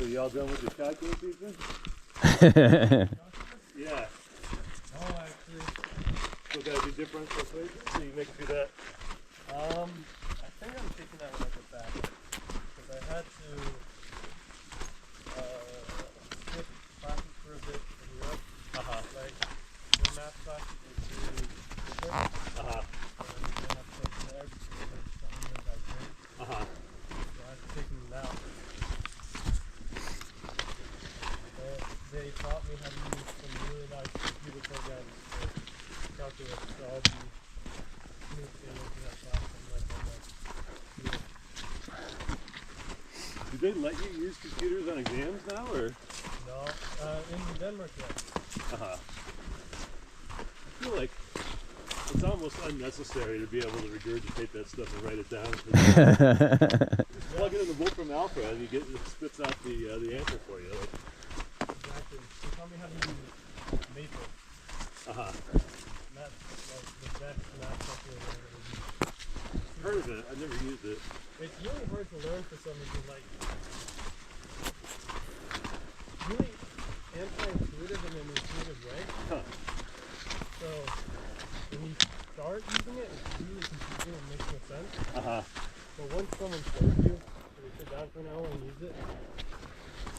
So y'all done with the calculus season? Yeah. Oh, actually. So that'd be different equation? So you make me that. I think I'm taking that when I get back. Because I had to skip classes for a bit in Europe. Like, your math class is really different. And then I have to take the eggs because something went back in. So I have to take them now. They taught me how to use some really nice computer programs for calculus. So I'll be looking at class and like Do they let you use computers on exams now, or? No, in Denmark, yeah. I feel like it's almost unnecessary to be able to regurgitate that stuff and write it down. Just plug it in the Wolfram Alpha and it spits out the answer for you. Like, Exactly. They taught me how to use Maple. That's like the best math calculator I've ever used. heard of it, I've never used it. It's really hard to learn for some reason, like really anti-intuitive in an intuitive way. So when you start using it, it's really confusing and makes no sense. But once someone shows you, and you sit down for an hour and use it,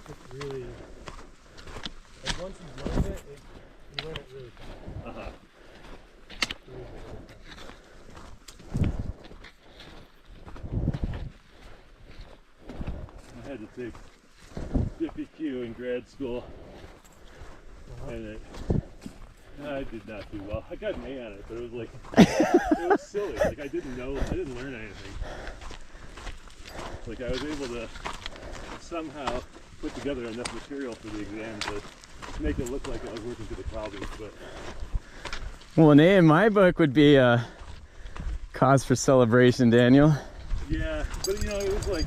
it's really, like once you've learned it, you learn it really fast. I had to take DPQ in grad school, and I did not do well. I got an A on it, but it was like, it was silly. Like I didn't learn anything. Like I was able to somehow put together enough material for the exam to make it look like I was working through the problems, but. Well, an A in my book would be a cause for celebration, Daniel. Yeah, but you know, it was like,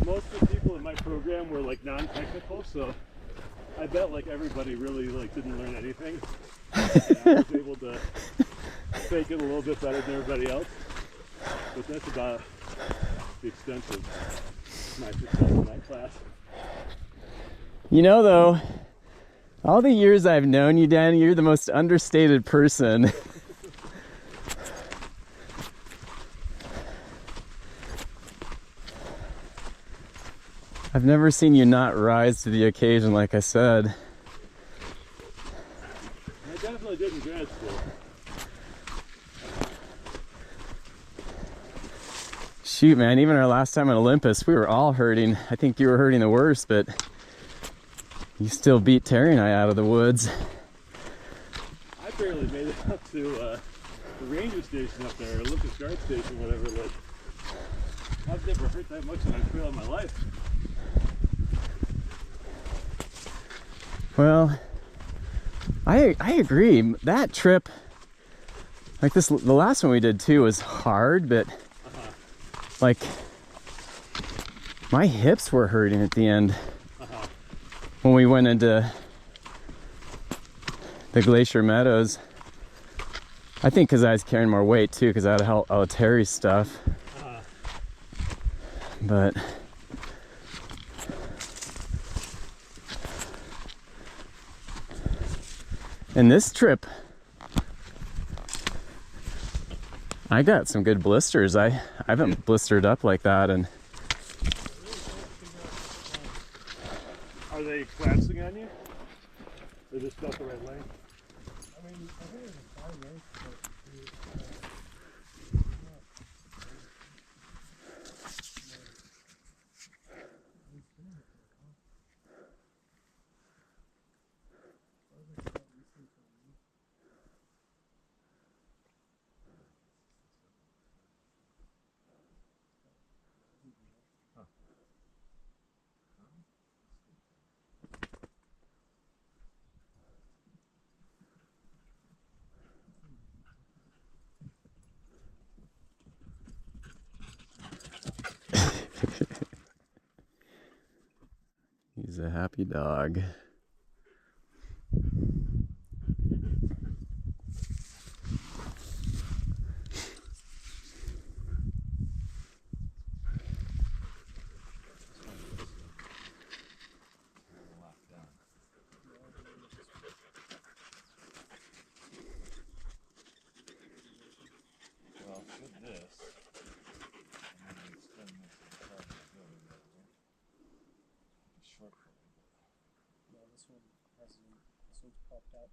most of the people in my program were like non-technical, so I bet like everybody really like didn't learn anything. And I was able to fake it a little bit better than everybody else, but that's about the extent of my success in that class. You know, though, all the years I've known you, Danny, you're the most understated person. I've never seen you not rise to the occasion, like I said. I definitely did in grad school. Shoot, man, even our last time at Olympus, we were all hurting. I think you were hurting the worst, but you still beat Terry and I out of the woods. I barely made it up to the ranger station up there, Olympus Guard Station, whatever. Like, I've never hurt that much in my trail in my life. Well, I agree. That trip, like this, the last one we did too, was hard, but like my hips were hurting at the end when we went into the Glacier Meadows. I think because I was carrying more weight too, because I had all of Terry's stuff. But and this trip, I got some good blisters. I haven't blistered up like that. And Are they collapsing on you? Or just about the right length? I mean, I think it's a fine length, but he's a happy dog.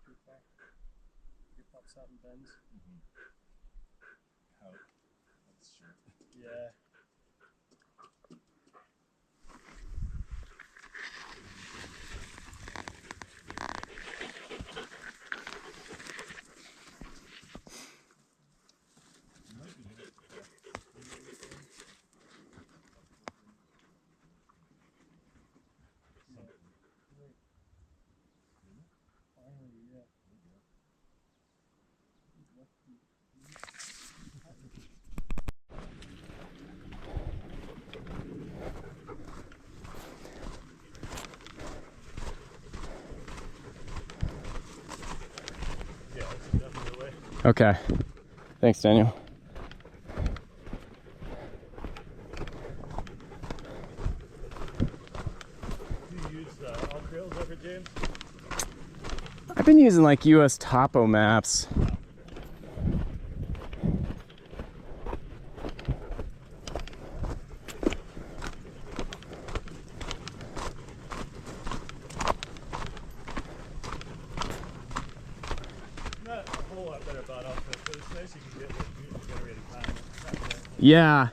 too far. It pops out and bends. How? That's short. Yeah. Finally, yeah. Yeah, that's definitely the way. Okay. Thanks, Daniel. Do you use all trails ever, James? I've been using like US topo maps. Not a whole lot better about outfit, but it's nice you can get like user-generated content. Yeah.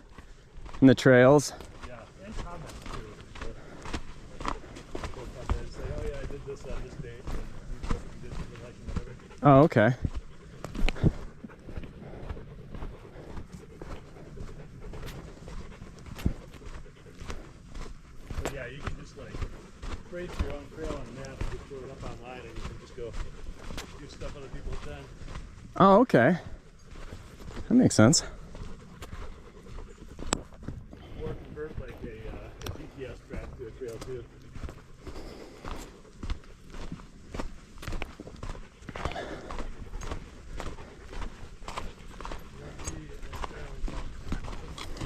And the trails. Yeah, and comments too. People come in and say, oh yeah, I did this on this date, and you did something like and whatever. Oh, okay. But yeah, you can just like create your own trail on a map and just throw it up online, and you can just go do stuff other people have done. Oh, okay. That makes sense. Or convert like a GPS track to a trail too.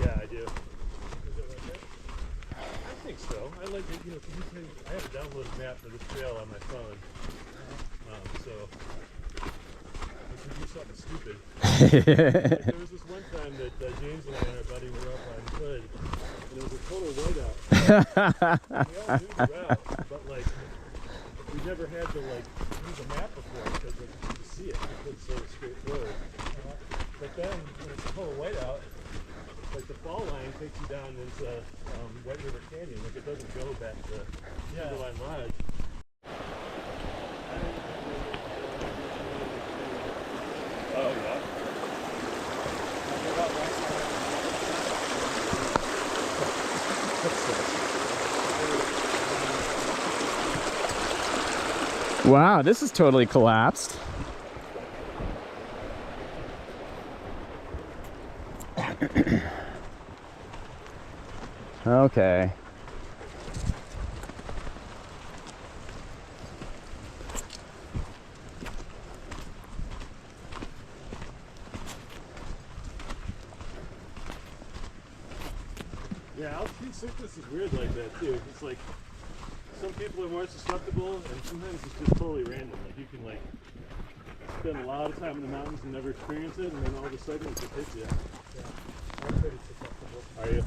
Yeah, I do. Is it like it? I think so. I like it, you know, 'cause you can, I have a downloaded map for this trail on my phone. So if we do something stupid. Like there was this one time that James and I and our buddy were up on Hood, and it was a total whiteout. We all knew the route, but like we never had to like use a map before because like, you could see it. It's so straightforward. But then when it's a total whiteout, like the fall line takes you down into White River Canyon. Like it doesn't go back to Timberline Lodge. Oh yeah. Wow, this is totally collapsed. Okay. Yeah, altitude sickness is weird like that too. It's like some people are more susceptible, and sometimes it's just totally random. Like you can like spend a lot of time in the mountains and never experience it, and then all of a sudden it just hits you. Yeah. I'm pretty susceptible. Are you? Yeah.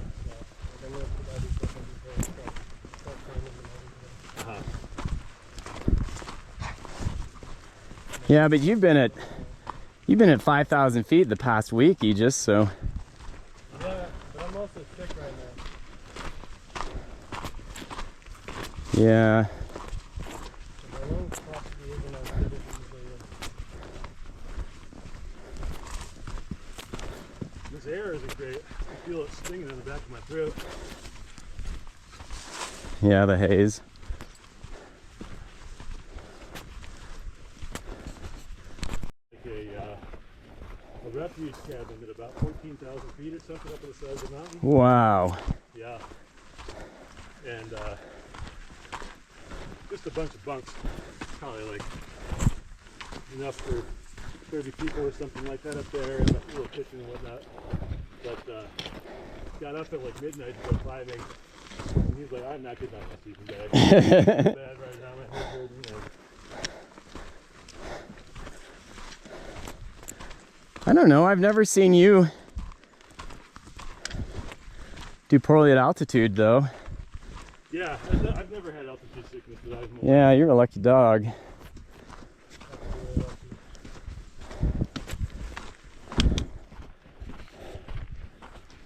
Like I live with other stuff and start climbing and everything. Yeah, but you've been at 5,000 feet the past week, Aegis, so. Yeah, but I'm also sick right now. Yeah. So my lung capacity isn't as good as it usually is. This air isn't great. I feel it stinging in the back of my throat. Yeah, the haze. A refuge cabin at about 14,000 feet or something up on the side of the mountain. Wow. Yeah. And just a bunch of bunks. Probably like enough for 30 people or something like that up there, and a little kitchen and whatnot. But got up at like midnight to go climbing. And he's like, I'm not getting on my sleeping bag. It's bad right now, my head's hurting. I don't know. I've never seen you do poorly at altitude, though. Yeah, I've never had altitude sickness, but I've Yeah, you're a lucky dog. That's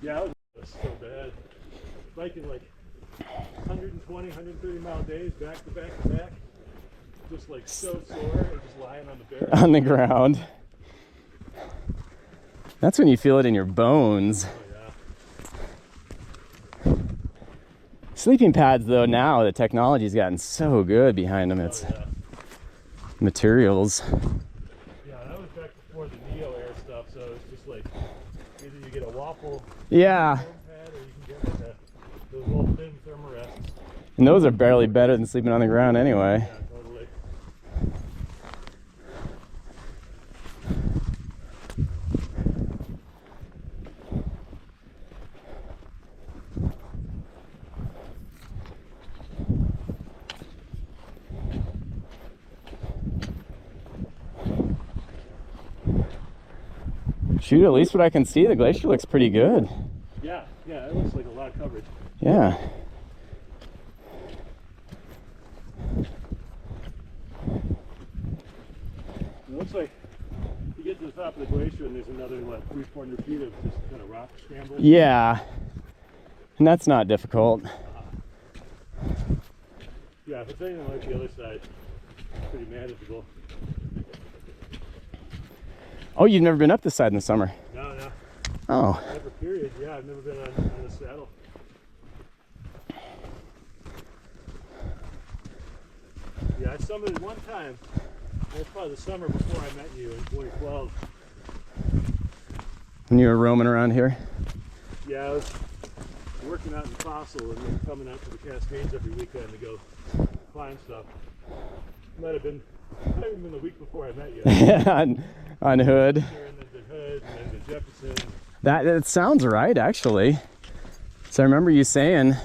Yeah, it was so bad. Biking like 120, 130 mile days, back to back to back. Just like so sore and just lying on the barrel. On the ground. That's when you feel it in your bones. Oh, Sleeping pads, though, now the technology's gotten so good behind them. It's materials. Yeah, that was back before the Neo Air stuff, so it's just like either you get a waffle Yeah, foam pad or you can get like those little thin thermarests. and those are barely better than sleeping on the ground anyway. Yeah, totally. Shoot, at least what I can see, the glacier looks pretty good. Yeah, it looks like a lot of coverage. Yeah. It looks like you get to the top of the glacier and there's another, what, 300-400 feet of just kind of rock scramble. Yeah. And that's not difficult. Yeah, if it's anything like the other side, it's pretty manageable. Oh, you've never been up this side in the summer? No. Oh. Never, period. Yeah, I've never been on the saddle. Yeah, I summited one time. That was probably the summer before I met you in 2012. When you were roaming around here? Yeah, I was working out in Fossil and then coming out to the Cascades every weekend to go climb stuff. Might have been the week before I met you. on Hood. And then the Hood and then the Jefferson. That sounds right, actually. So I remember you saying.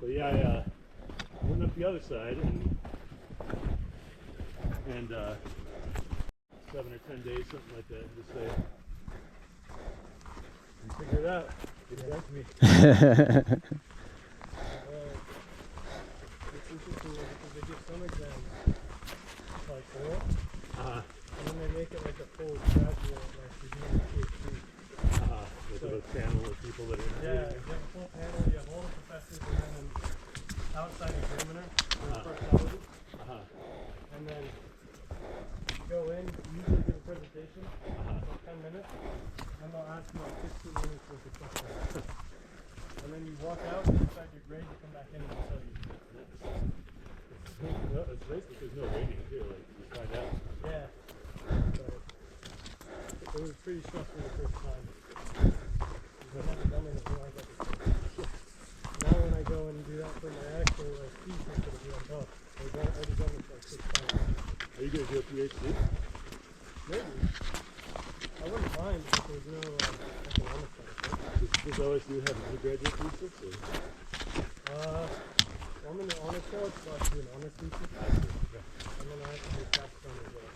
But yeah, I went up the other side and 7 or 10 days, something like that, and just say, and figure it out. Get back to me. It's interesting because they give some exams like 4, and then they make it like a full graduate, like you're doing a PhD. With a panel of people that are Yeah, you have a full panel, you have all the professors, and then an outside examiner for the first element. And then you go in, usually give a presentation for 10 minutes, and they'll ask you like 15 minutes worth of questions. And then you walk out, you decide your grade, you come back in and they'll tell you. No, it's nice that there's no waiting too, like you find out. Yeah. But it was pretty stressful the first time. I've never done anything like that before. Now when I go and do that for my actual like thesis, it'll be like, oh, I've already done this like 6 times. Are you going to do a PhD? Maybe. I wouldn't mind if there's no economic benefit. Does OSU have an undergraduate thesis? I'm in the honors course, so I have to do an honors thesis. And then I have to do a capstone as well.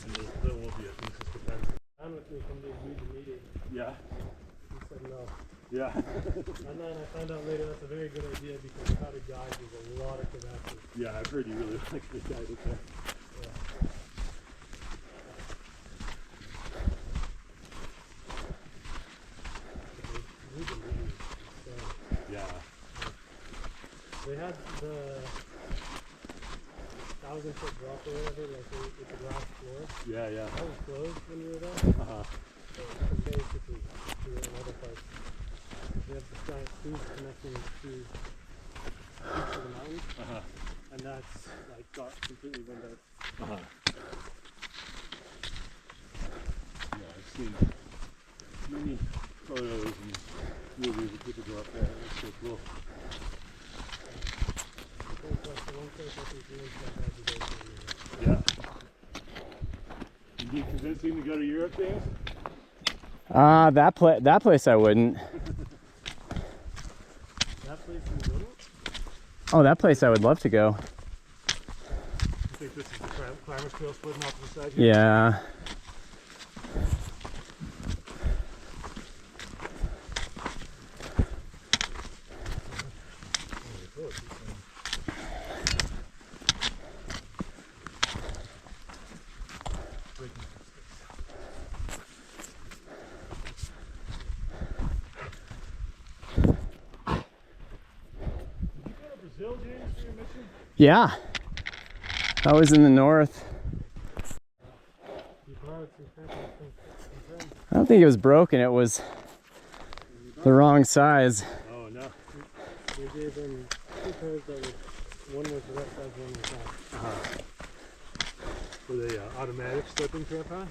And there won't be a thesis defense. Dan with me from the region meeting. Yeah. He said no. Yeah. And then I found out later that's a very good idea because without a guide there's a lot of crevasses. Yeah, I've heard you really like the guidance there. Yeah. Region meeting. So Yeah. they had the 1,000-foot drop or whatever, like with the glass floor. Yeah. That was closed when we were there. So basically, to another part. They have the giant tubes connecting to peaks of the mountains, and that's like got completely windowed. Yeah, I've seen many photos and movies of people go up there. It's so cool. The one place I think really got graduation. Yeah. Did you convince him to go to Europe, James? That place I wouldn't. That place you wouldn't? Oh, that place I would love to go. You think this is the climber trail splitting off to the side here? Yeah. Brazil, James, for your mission? Yeah. I was in the north. You borrowed some crampons from friends. I don't think it was broken. It was the wrong size. Oh, no. We gave them 2 pairs that was, one was the right size, one was not. Were they automatic stepping crampon?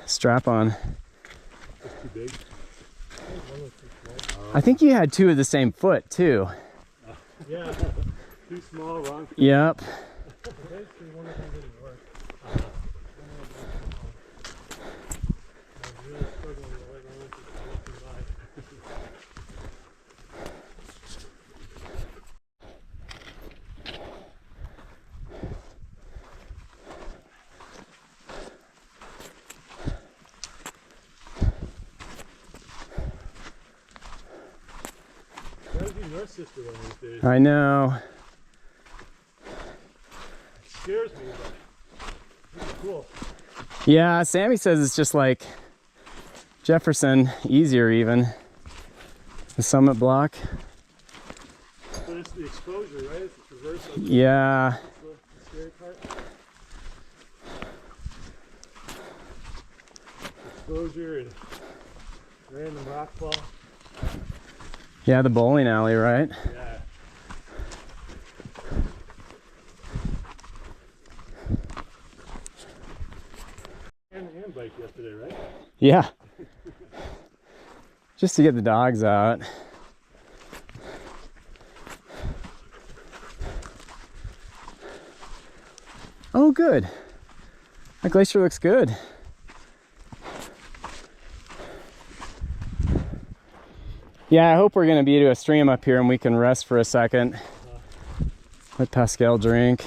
Strap on. Just too big? I think one was too small. I think you had 2 of the same foot too. Yeah, Too small, wrong. Yep. basically one of them didn't work. I was really struggling with the right one to by. Gotta be your sister one of these days. I know. It scares me, but it's cool. Yeah, Sammy says it's just like Jefferson, easier even. The summit block. But it's the exposure, right? It's the reverse of Yeah. the scary part. Exposure and random rock fall. Yeah, the bowling alley, right? Yeah. And bike yesterday, right? Yeah. Just to get the dogs out. Oh, good. That glacier looks good. Yeah, I hope we're gonna be to a stream up here and we can rest for a second. Let Pascal drink.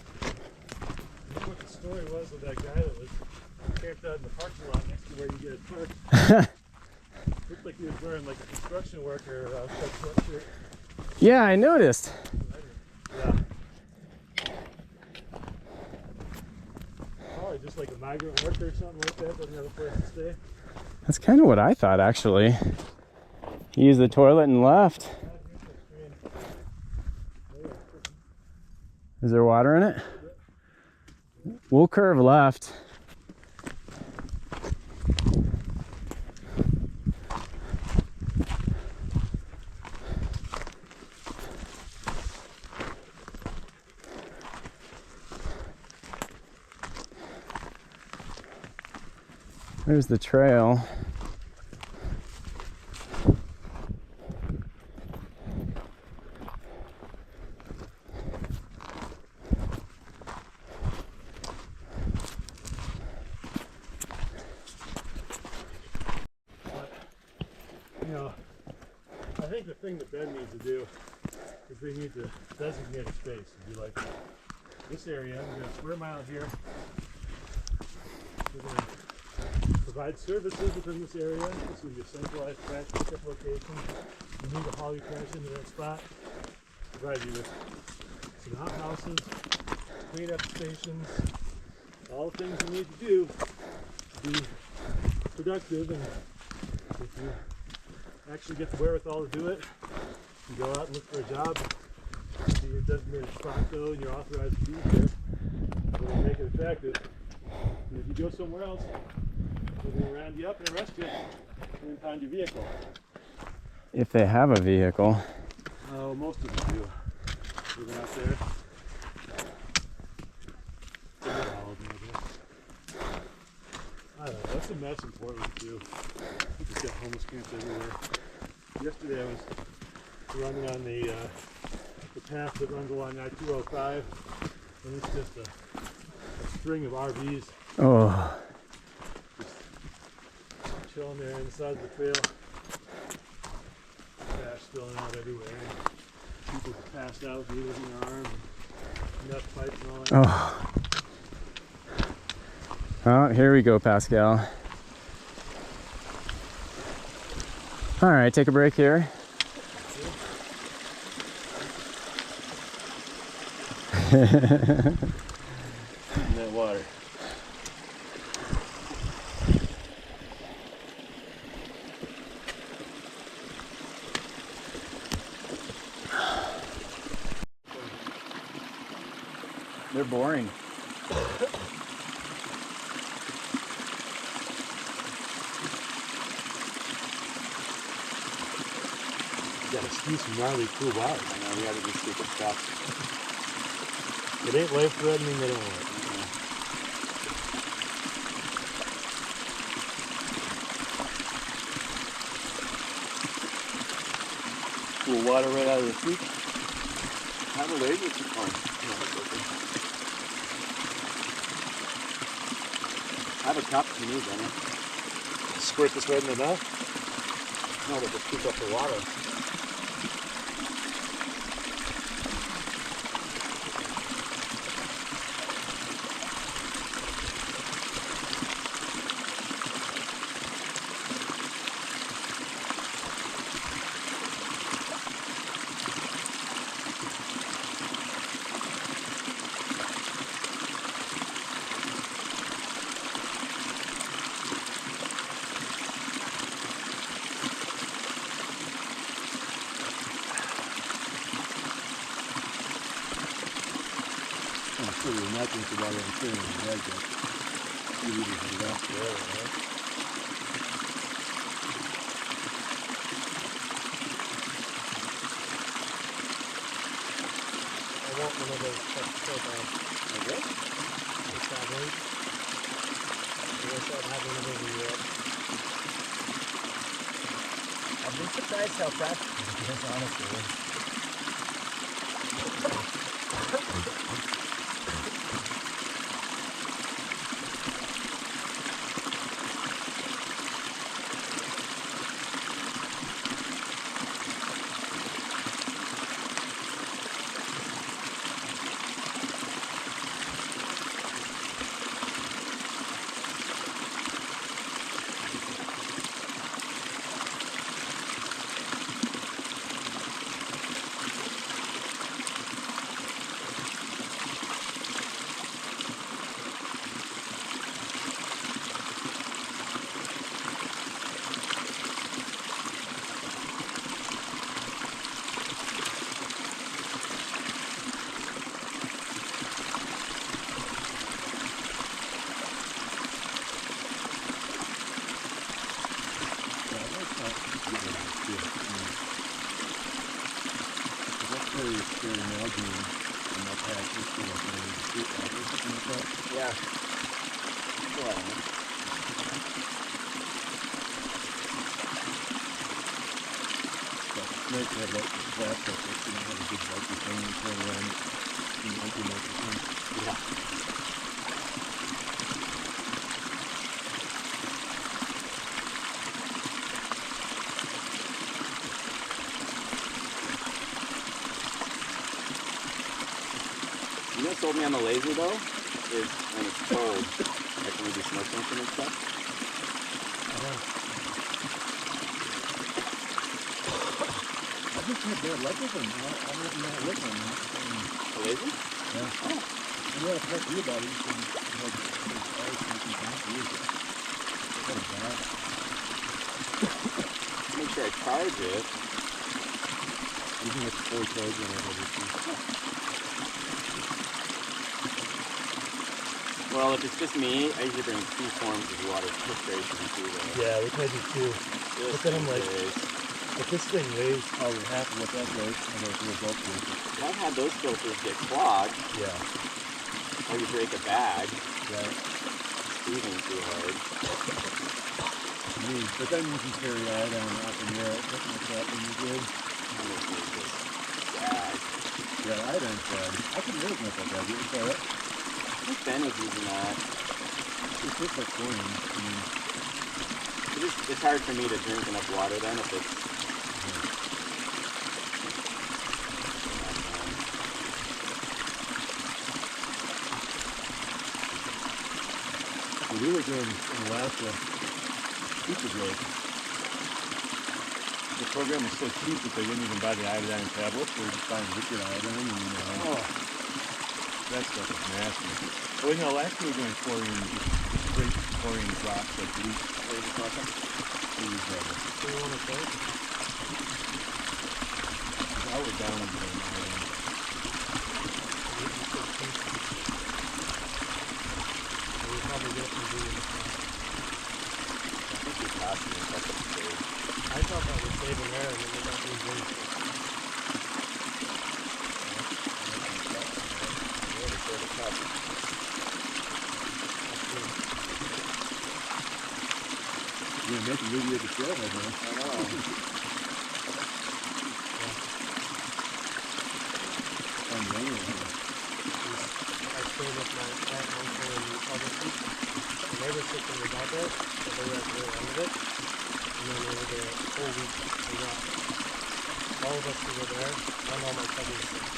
I don't know what the story was of that guy that was camped out in the parking lot next to where you get parked. Looked like he was wearing like a construction worker sweatshirt. Yeah, I noticed. Yeah. Probably just like a migrant worker or something like that, doesn't have a place to stay. That's kind of what I thought, actually. He used the toilet and left. Is there water in it? We'll curve left. There's the trail. You know, I think the thing that Ben needs to do is we need to designate a space and be like, this area, we're going to square mile here. We're going to provide services within this area. This will be a centralized trash pickup location. You need to haul your trash into that spot. Provide you with some outhouses, cleanup stations, all the things you need to do to be productive. And if you actually get the wherewithal to do it, you go out and look for a job, see your designated spot though, and you're authorized to be there. It'll make it attractive. And if you go somewhere else, they're going to round you up and arrest you and impound your vehicle. If they have a vehicle. Oh, most of them do. Living out there. Not all of them, I guess. I don't know. That's a mess in Portland too. You just got homeless camps everywhere. Yesterday I was running on the path that runs along I-205, and it's just a string of RVs Oh, just chilling there inside the trail. Trash spilling out everywhere. People just passed out with needles in their arms, and nut pipes and all that. oh. Oh, here we go, Pascal. All right, take a break here. In that water. They're boring. You gotta ski some gnarly cool water. I know, we gotta do stupid stuff. It ain't life threatening, they don't want it. Cool water right out of the creek. Have a laser on. I have a cup if you need, Benny. Squirt this right in the mouth. No, but just keep up the water. I'm sure you're not drinking water I'm carrying in your head, but you need to do that. Yeah, right? I want one of those trucks so bad. Okay. It's that big. I wish I'd have one of those in Europe. I've been surprised how fast it is, honestly. Yeah. Snake had like the flat surface, you know, had a big bulky thing you turn around and empty microphone. Yeah. You know what sold me on the laser though? Is when it's cold. Like when we do smoke dumping and stuff. I just had bad luck with them. I don't know what on that. A laser? Yeah. Oh. You know, I talked to you about it. You said you had always taken time to use it. It's kind of bad. Make sure I charge it. You can get fully charged on it every Well, if it's just me, I usually bring 2 forms of water filtration to the Yeah, we tried to too. But then I'm like, if this thing weighs probably half of what that weighs, I know it's a little bulk to it. I've had those filters get clogged, Yeah. or you break a bag, Right. squeezing too hard. But then you can carry iodine up in there, something like that when you're good. And this is just bag. Yeah, iodine's bad. I can live with that bad. You ever try that? I think Ben was using that. It tastes like chlorine. I mean, It's hard for me to drink enough water then if it's... So we were doing in Alaska super great. The program was so cheap that they didn't even buy the iodine tablets. They were just buying liquid iodine, and that stuff is nasty. But in Alaska, we were doing chlorine, just straight chlorine drops, like bleach. What was it called? It was Do you want to say? I was down in the iodine. We probably get some green. I think it's possible if I could say. I thought that was saving air and then we got these green. You're gonna make a video of the trailhead, man. I know. I'm running. I stayed with my aunt, uncle, and other people. And they were sick when we got there, so they were at the very end of it. And then we were there a whole week. We got all of us who were there, and all my cousins sick.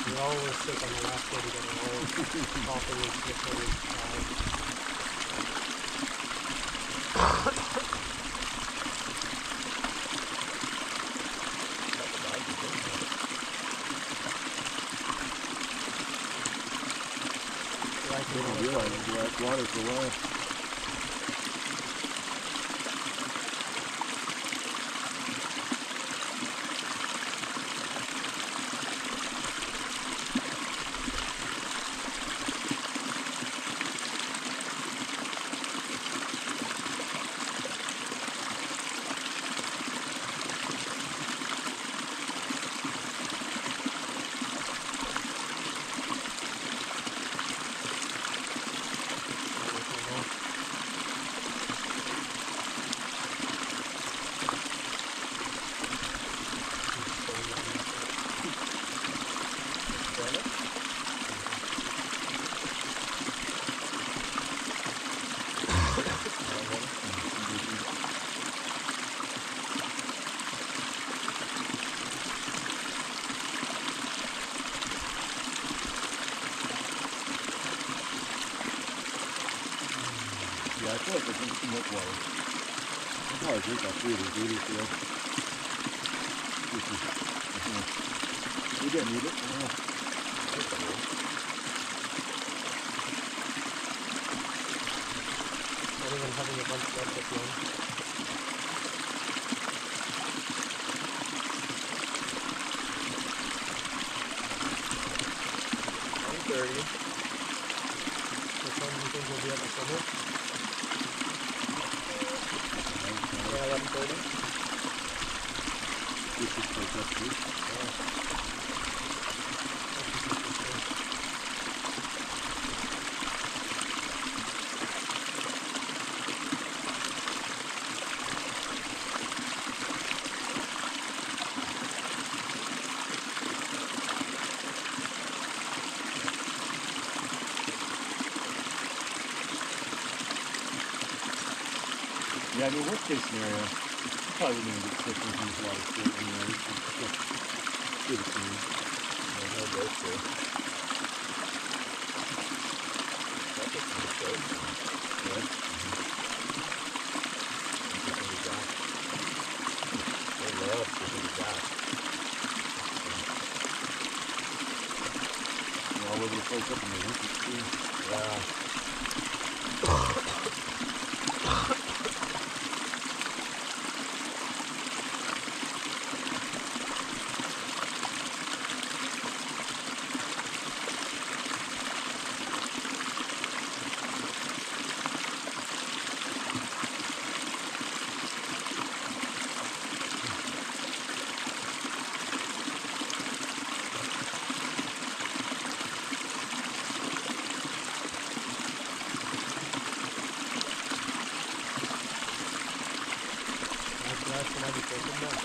We all were sick on the last day together, all coughing and sniffling and dying. I didn't realize it was black water for a while. Yeah, I feel like I drink too much water. That's how I drink my food, is really feel. We didn't need it. Not even having a bunch left at the end. Which one do you think will be at the summer? Yeah, 11:30. This is like that too. Yeah, I mean, worst case scenario, you probably wouldn't even get sick from a lot of shit anyway. It's good to see. There's no glacier. That's a cool place. Good. They love to do that. All over the place up in the winter too. Yeah. Can I be taken now?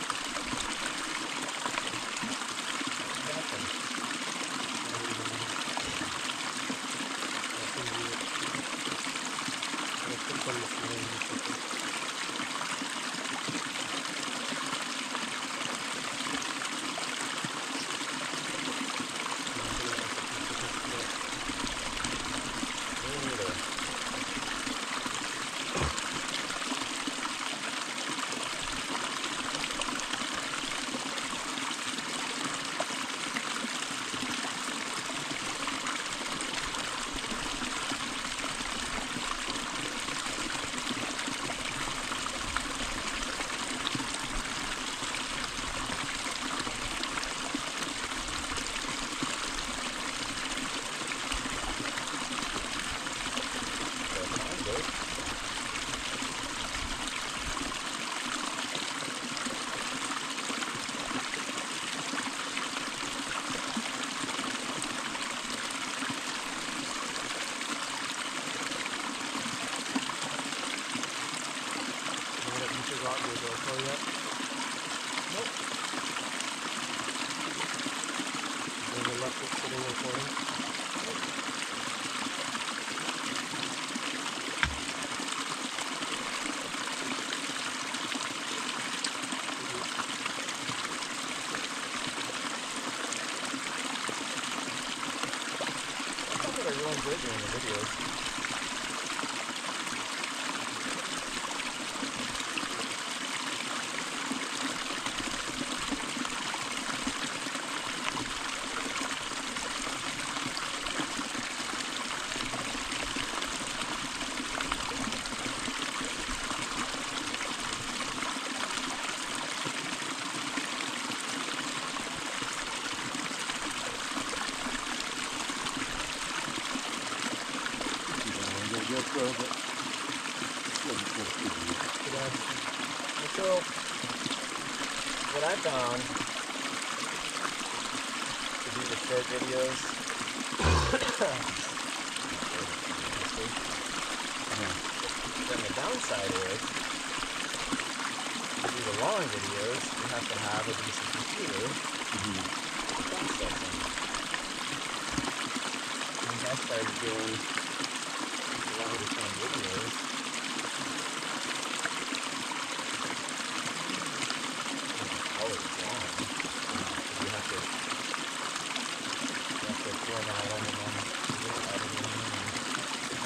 GoPro yet? Nope. Maybe left it sitting recording. That's what I really enjoy doing the videos. So, what I found to do the short videos, then the downside is, to do the long videos, you have to have a decent computer to process them. Once I started doing longer term videos,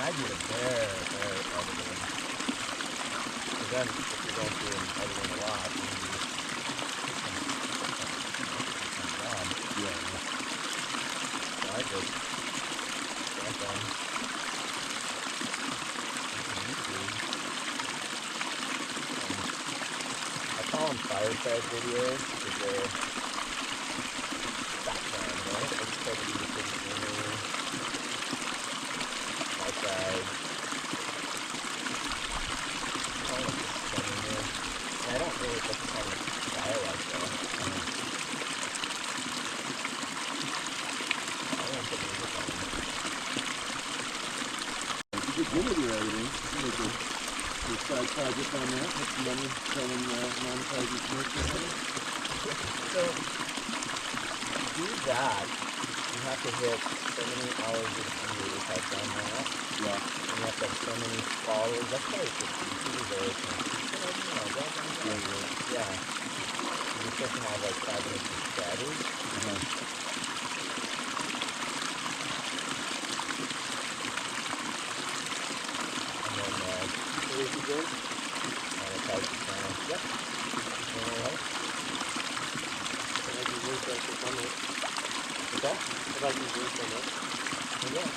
I do it very editing. Because then, if you're going through and editing a lot, then you job. Yeah. So I just jump on YouTube. I call them fireside videos because they're background, right? I just try to do the pretty scenery. Outside. I don't really focus on the dialogue though. I don't put music on. If you get good at your editing, you make a side project on that, make some money selling monetizing commercials. So, to do that, you have to hit so many hours of views. I've done that. Yeah. And you have to have so many followers. That's probably 50 videos. Yeah. You're supposed to have like 500 subscribers. And then, what is it doing? Monetize the channel. Yep. Alright. I like your voice like this on it. What's that? I like your voice on it. Yeah.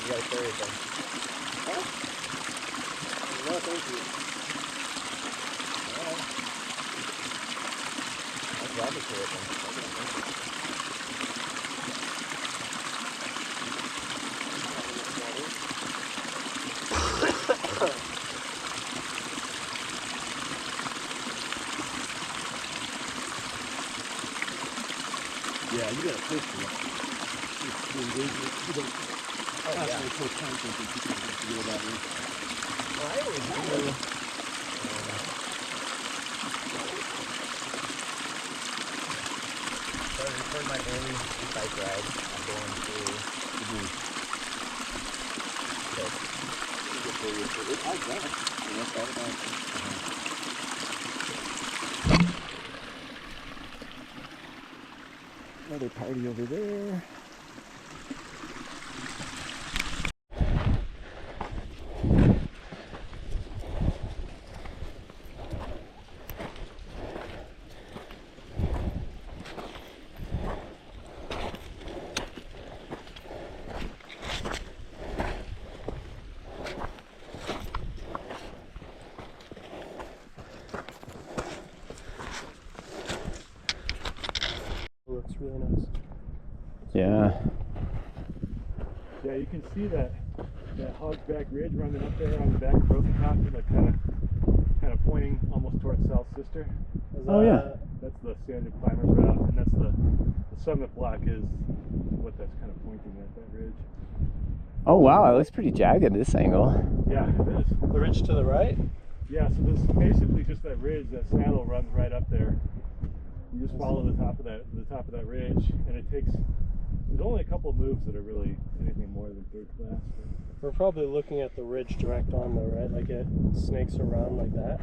You gotta carry it then. Huh? No, thank you. Alright. I'll grab it for it then. Yeah, you gotta push it. It's the engagement. You don't have to push content and people have to go about it. Well, I always do. So I record my daily bike ride. I'm going through. I got it. And that's all about it. Another party over there. Looks really nice. Yeah. Yeah, you can see that hogback ridge running up there on the back of Broken Top, like kind of pointing almost towards South Sister. Oh yeah. That's the Sanded Climbers route, and that's the summit block is what that's kind of pointing at, that ridge. Oh wow, it looks pretty jagged at this angle. Yeah, it is. The ridge to the right? Yeah, so this is basically just that ridge, that saddle runs right up there. You just follow the top of that ridge, and it takes, there's only a couple of moves that are really anything more than third class. We're probably looking at the ridge direct on though, right? Like it snakes around like that.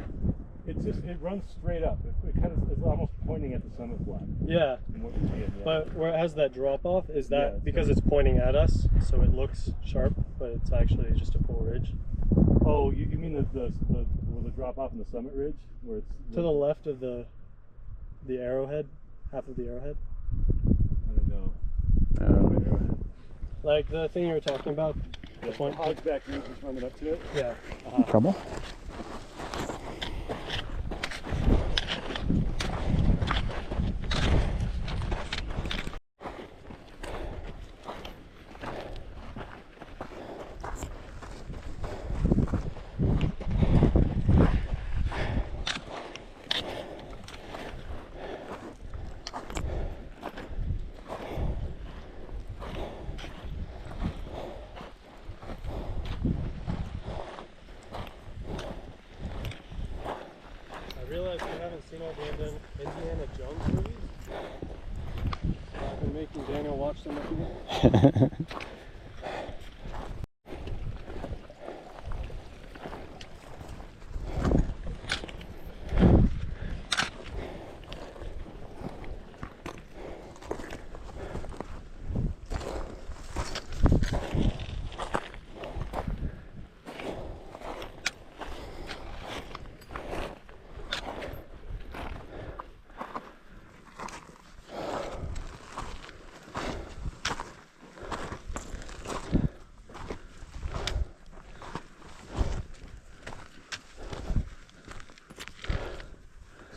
It runs straight up. It kind of, it's almost pointing at the summit flat. Yeah. From what you're seeing, yeah. But where it has that drop off, is that Yeah, because it's pointing at us, so it looks sharp, but it's actually just a full ridge? Oh, you mean the drop off in the summit ridge, where it's To the left of the arrowhead, half of the arrowhead? I don't know. Like the thing you were talking about? The Hogback Ridge is running up to it. Yeah. No trouble. I realize we haven't seen all the Indiana Jones movies. I've been making Daniel watch them with me.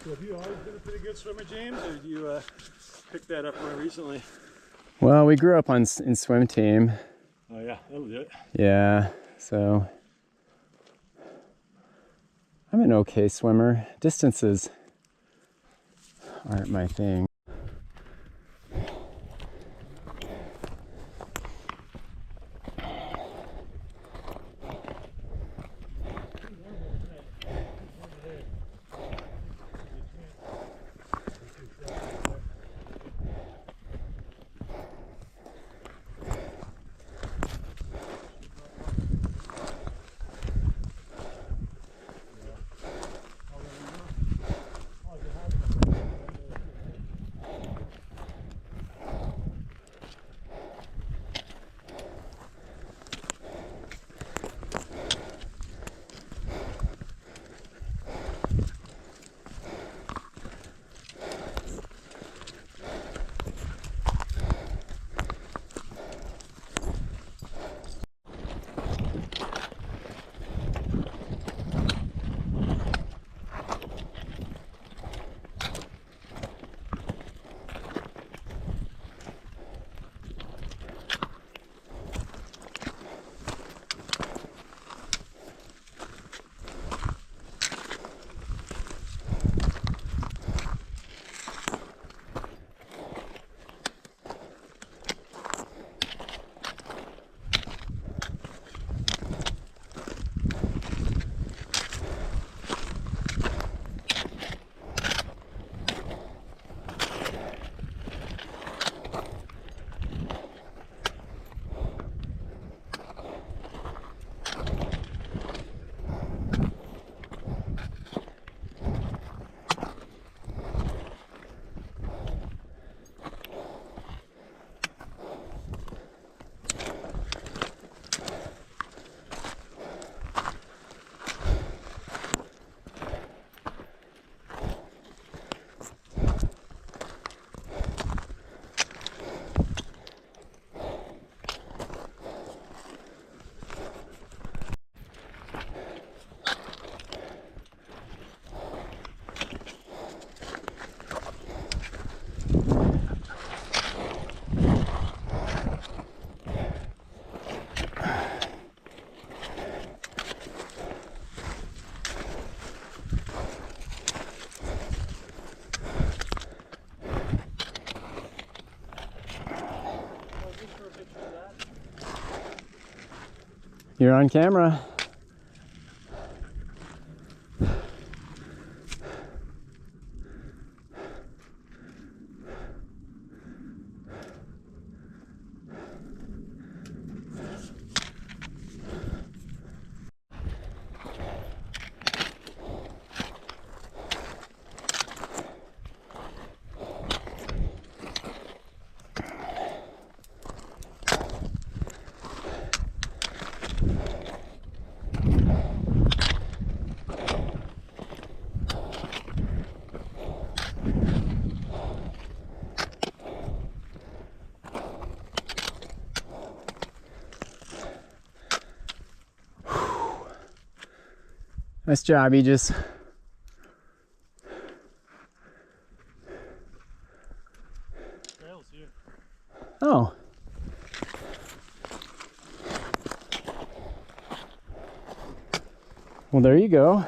So have you always been a pretty good swimmer, James, or did you pick that up more recently? Well, we grew up in swim team. Oh yeah, that'll do it. Yeah, so I'm an okay swimmer. Distances aren't my thing. You're on camera. Nice job, Aegis. Trail's here. Oh. Well, there you go.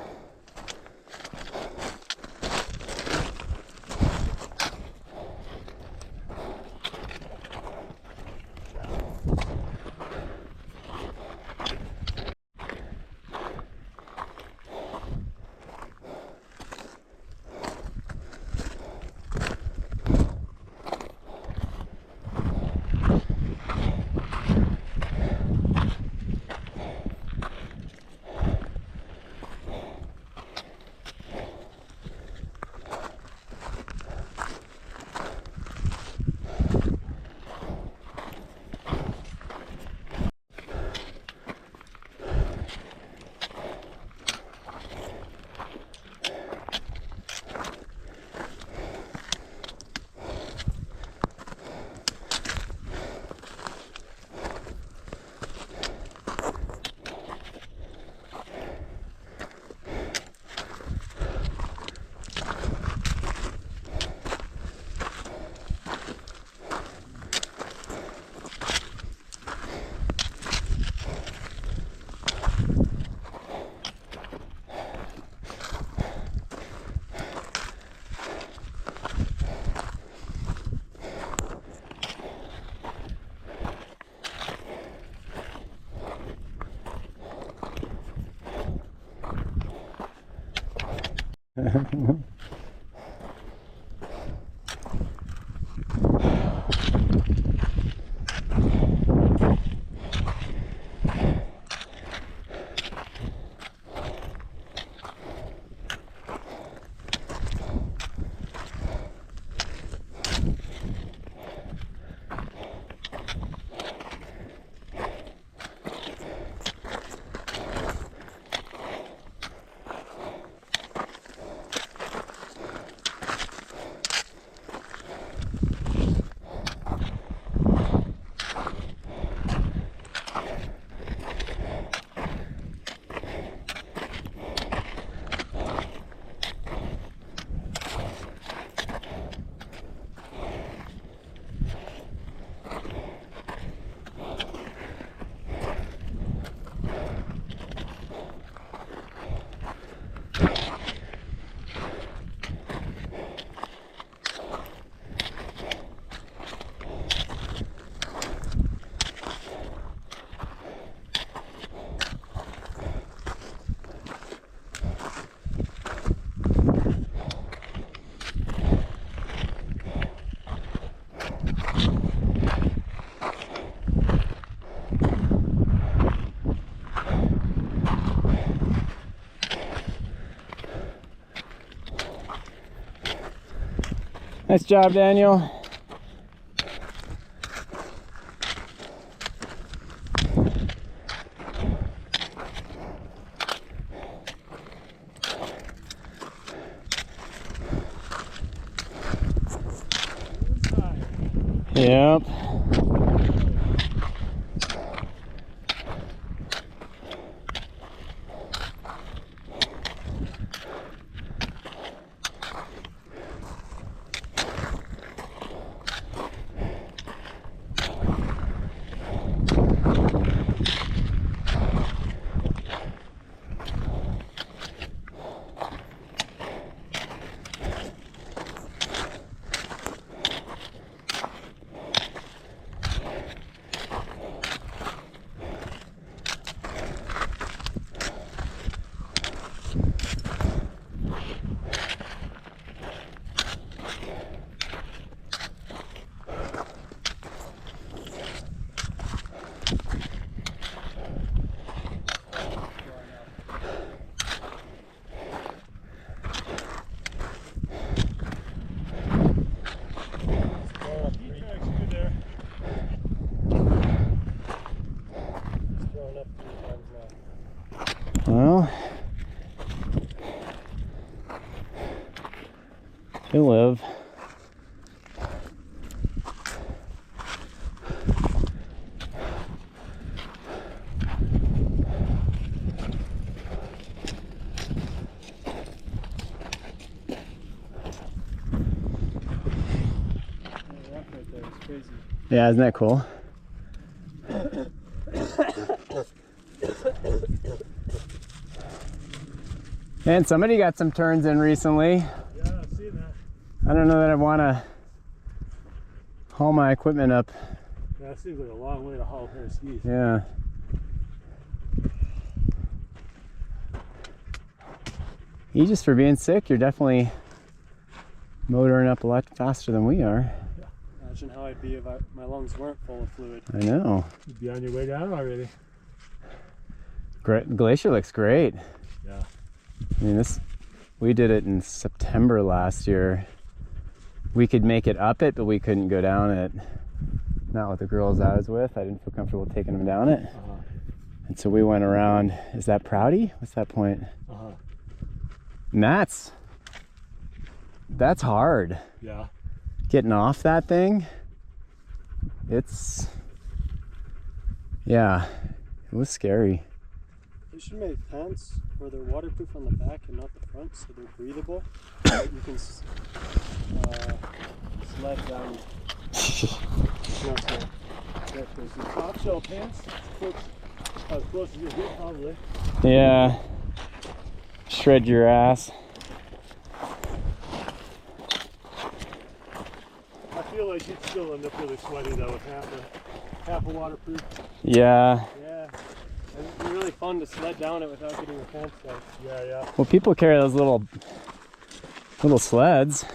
Nice job, Daniel. Yep. Well, he'll live. Yeah, isn't that cool? And somebody got some turns in recently. Yeah, I've seen that. I don't know that I want to haul my equipment up. Yeah, it seems like a long way to haul a pair of skis. Yeah. You just for being sick, you're definitely motoring up a lot faster than we are. Imagine how I'd be if my lungs weren't full of fluid. I know. You'd be on your way down already. Glacier looks great. Yeah. I mean, we did it in September last year. We could make it up it, but we couldn't go down it. Not with the girls I was with. I didn't feel comfortable taking them down it. And so we went around, is that Prouty? What's that point? And that's hard. Yeah. Getting off that thing, yeah, it was scary. They should make tents where they're waterproof on the back and not the front, so they're breathable. But you can sled down. Top shell pants. As close as you get, probably. Yeah, shred your ass. I feel like you'd still end up really sweaty though with half a waterproof. Yeah. Yeah. And it'd be really fun to sled down it without getting your pants wet. Yeah, yeah. Well, people carry those little sleds.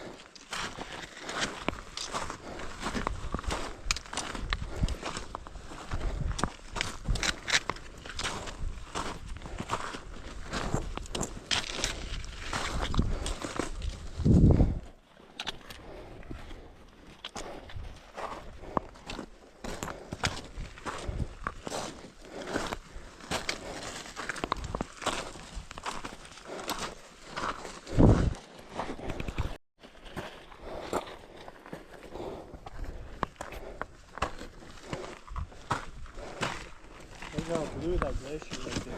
Look how blue that glacier right there.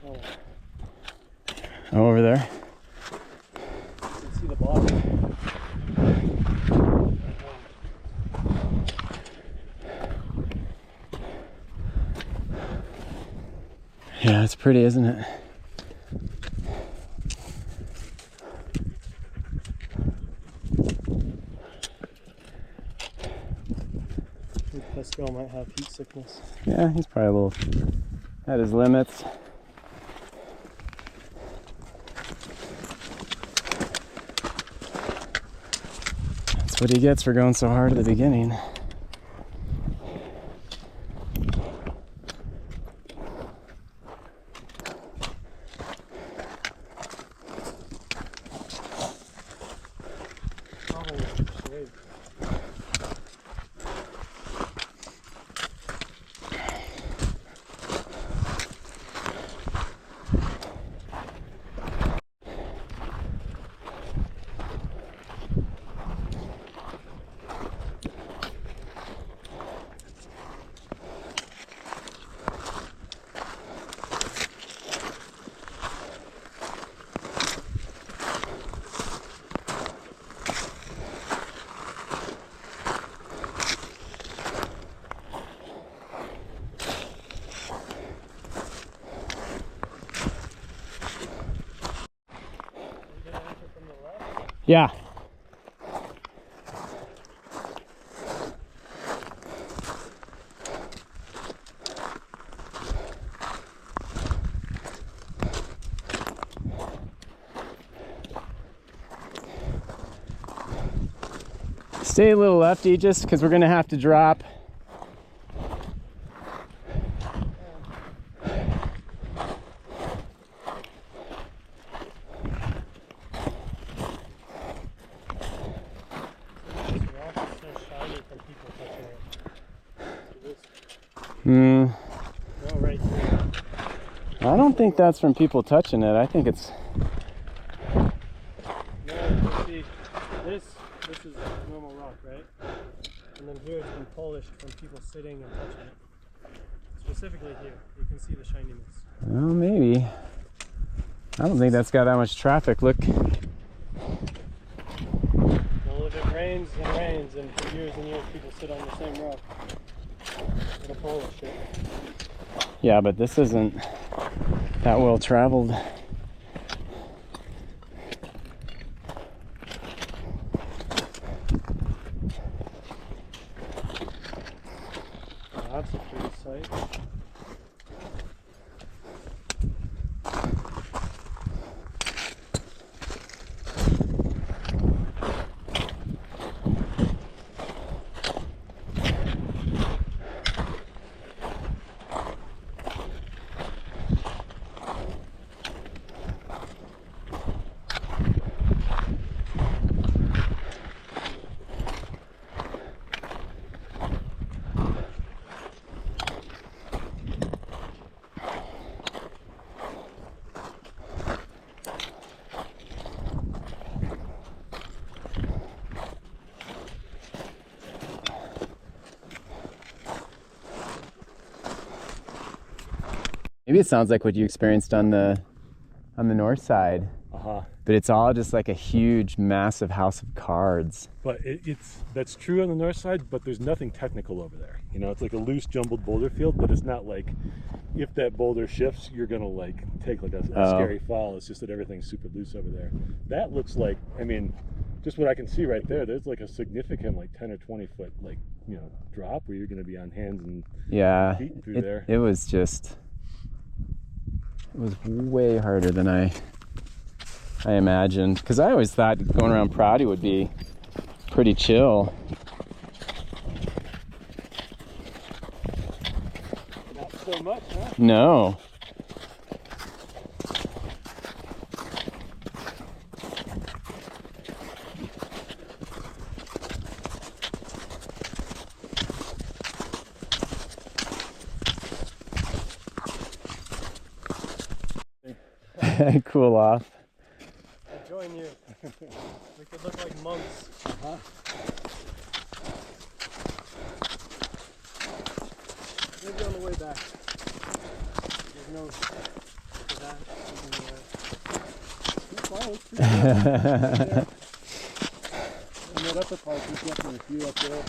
Oh, Over there. you can see the bottom. Yeah, it's pretty, isn't it? I think Pascal might have heat sickness. Yeah, he's probably a little at his limits. That's what he gets for going so hard at the beginning. Oh, shade. Yeah. Stay a little lefty just because we're going to have to drop. Oh, right here. I don't think that's from people touching it. I think it's... No, you see, this is normal rock, right? And then here it's been polished from people sitting and touching it. Specifically here, you can see the shininess. Well, maybe. I don't think that's got that much traffic. Look. Well, if it rains, then it rains and for years and years people sit on the same rock. It'll pull this shit. Yeah, but this isn't that well traveled. Oh, that's a pretty sight. Maybe it sounds like what you experienced on the north side, but it's all just like a huge, massive house of cards. But that's true on the north side, but there's nothing technical over there. You know, it's like a loose, jumbled boulder field, but it's not like if that boulder shifts, you're gonna like take like a scary fall. It's just that everything's super loose over there. That looks like, I mean, just what I can see right there, there's like a significant like 10 or 20 foot like, you know, drop where you're gonna be on hands and feet through there. It was way harder than I imagined, because I always thought going around Prouty would be pretty chill. Not so much, huh? No. Cool off. I'll join you. We could look like monks. Maybe on the way back. There's no for that. You know, that's a part. There's definitely a few up there.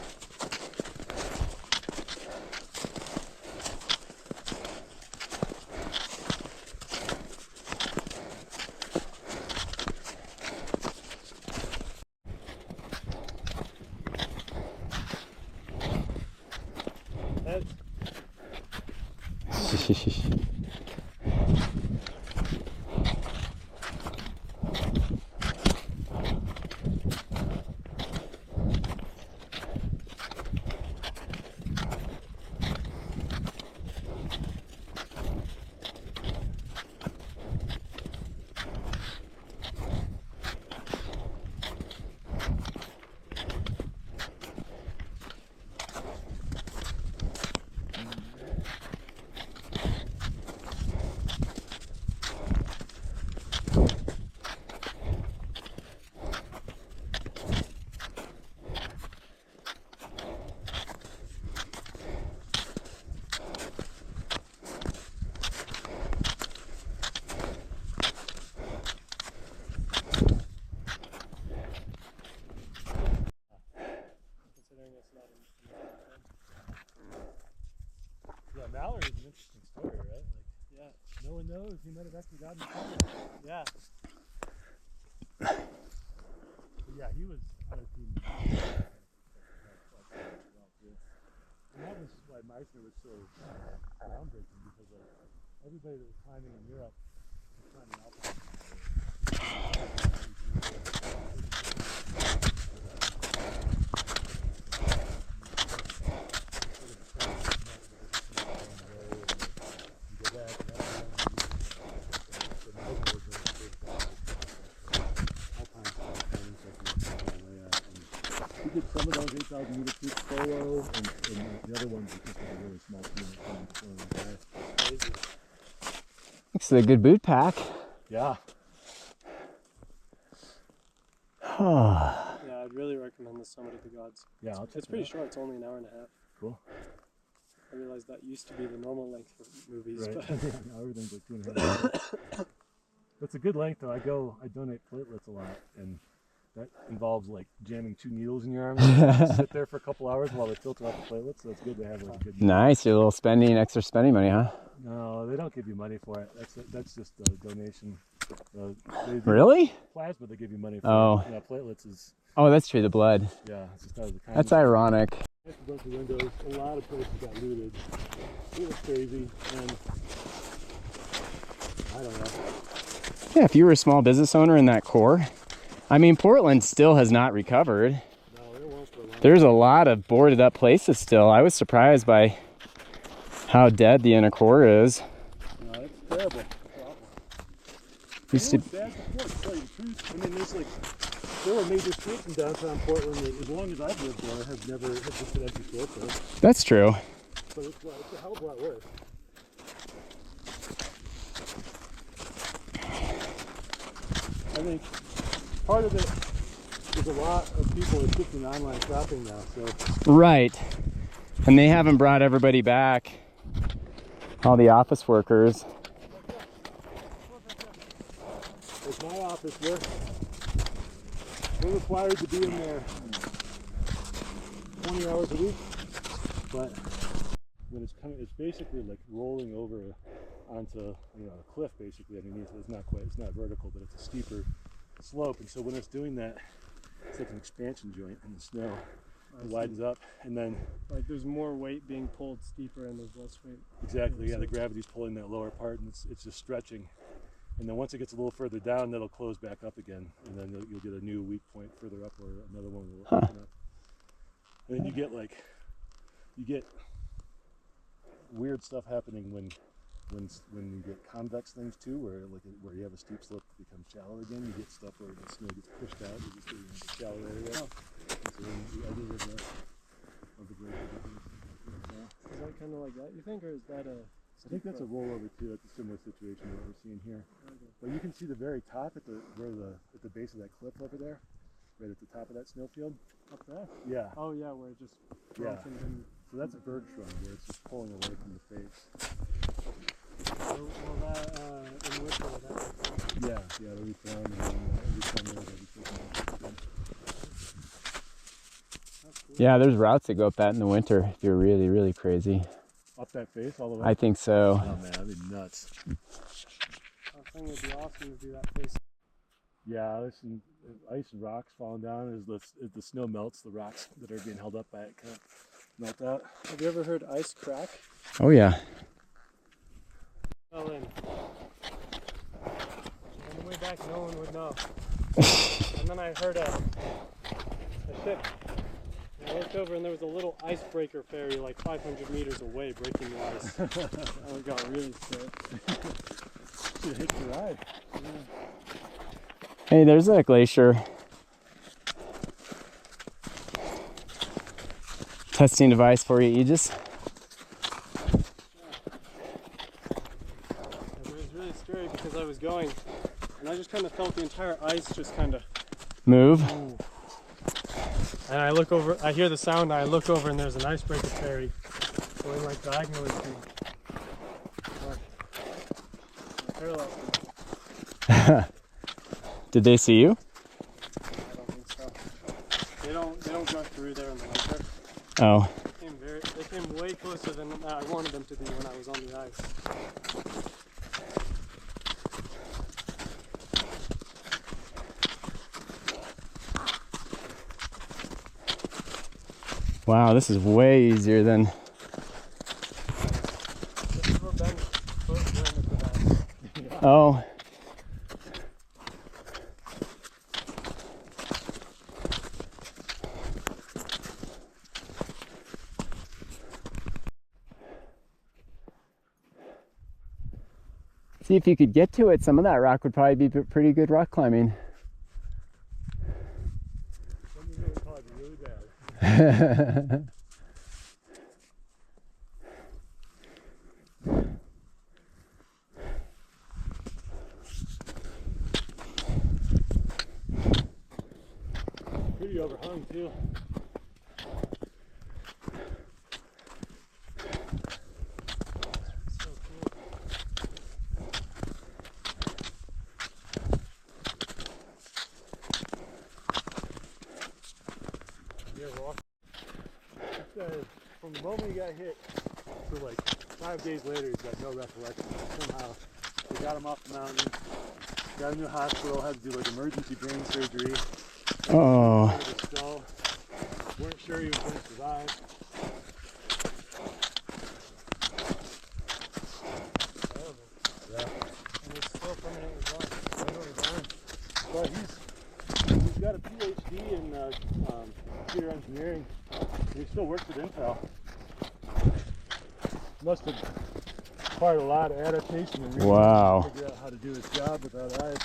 Yeah, Mallory is an interesting story, right? Like, yeah, no one knows he might have actually gotten killed. Yeah. But yeah, he was on a team. And that was why Meissner was so groundbreaking, because like everybody that was climbing in Europe was climbing alpine. He did some of those 8,000 meter feet solo, and the other ones just like a really small team. Crazy. Looks like a good boot pack. Yeah. Yeah, I'd really recommend the Summit of the Gods. Yeah, It's pretty short. It's only an hour and a half. Cool. I realized that used to be the normal length for movies. Right. But Now everything's like 2.5 hours. That's a good length though. I donate platelets a lot, and that involves like jamming 2 needles in your arm and sit there for a couple hours while they filter out the platelets. So it's good to have like a good. Nice, your little extra spending money, huh? No, they don't give you money for it. That's just a donation. Really? Plasma they give you money for. Oh. Yeah, platelets is. Oh, that's true. The blood. Yeah, it's just out of the kind. That's ironic. A bunch of windows. A lot of places got looted. It was crazy, and I don't know. Yeah, if you were a small business owner in that core, I mean, Portland still has not recovered. No, it won't for a long There's a lot of boarded up places still. I was surprised by how dead the inner core is. No, it's terrible. It's awful. Used to, Sad before, to tell you the truth. I mean, there were major streets in downtown Portland that, as long as I've lived there, have never had just an empty storefront. that's true. But it's a hell of a lot worse. I think part of it is a lot of people are shifting online shopping now. So Right. And they haven't brought everybody back. All the office workers. like my office, we're required to be in there 20 hours a week, but when it's coming, it's basically like rolling over onto a cliff basically underneath it. It's not vertical, but it's a steeper slope, and so when it's doing that, it's like an expansion joint in the snow. It widens up, and then like there's more weight being pulled steeper and there's less weight. exactly, yeah, the gravity's pulling that lower part, and it's just stretching. And then once it gets a little further down, that'll close back up again, and then you'll get a new weak point further up, or another one will open up. And then you get weird stuff happening when you get convex things too, where you have a steep slope that becomes shallow again. You get stuff where the snow gets pushed out, you just get into a shallow area. Oh. And so then the edges of the glacier. Is that kind of like that, you think, or is that a... I think that's a rollover too. That's a similar situation to what we're seeing here. Okay. But you can see the very top at the base of that cliff over there, right at the top of that snowfield. Up there? Yeah. Oh yeah, where it just broke and then... So that's a bird shrub where it's just pulling away from the face. So, well, that, in winter, that... Yeah, the reform and then every summer everything. That's cool. Yeah, there's routes that go up that in the winter if you're really, really crazy. Up that face all the way? I think so. Oh man, that'd be nuts. I think it'd be awesome to do that face. Yeah, there's some ice and rocks falling down. As the snow melts, the rocks that are being held up by it kind of melt out. Have you ever heard ice crack? Oh yeah. Fell in. On the way back, no one would know. And then I heard a ship. And I looked over and there was a little icebreaker ferry like 500 meters away breaking the ice. I got really scared. Should hit the ride. Yeah. Hey, there's that glacier. Testing device for you, Aegis. It was really scary because I was going and I just kind of felt the entire ice just kind of Move. move. And I look over, I hear the sound, and I look over and there's an icebreaker ferry going like diagonally to me. Parallel to me. Did they see you? I don't think so. They don't go through there in the winter. Oh. They came way closer than I wanted them to be when I was on the ice. Wow, this is way easier than... This is where Ben's foot went into that. Oh. See if you could get to it. Some of that rock would probably be pretty good rock climbing. Something really hard, really bad. Pretty overhung too. So cool. from the moment he got hit to like 5 days later, he's got no recollection. Somehow they got him off the mountain, got him to the hospital, had to do like emergency brain surgery. Oh. His skull. Weren't sure he was going to survive. Terrible. Yeah. And he's still permanently blind. Literally blind. But he's got a PhD in computer engineering. He still works at Intel. Must have required a lot of adaptation and Wow. to figure out how to do his job without eyes.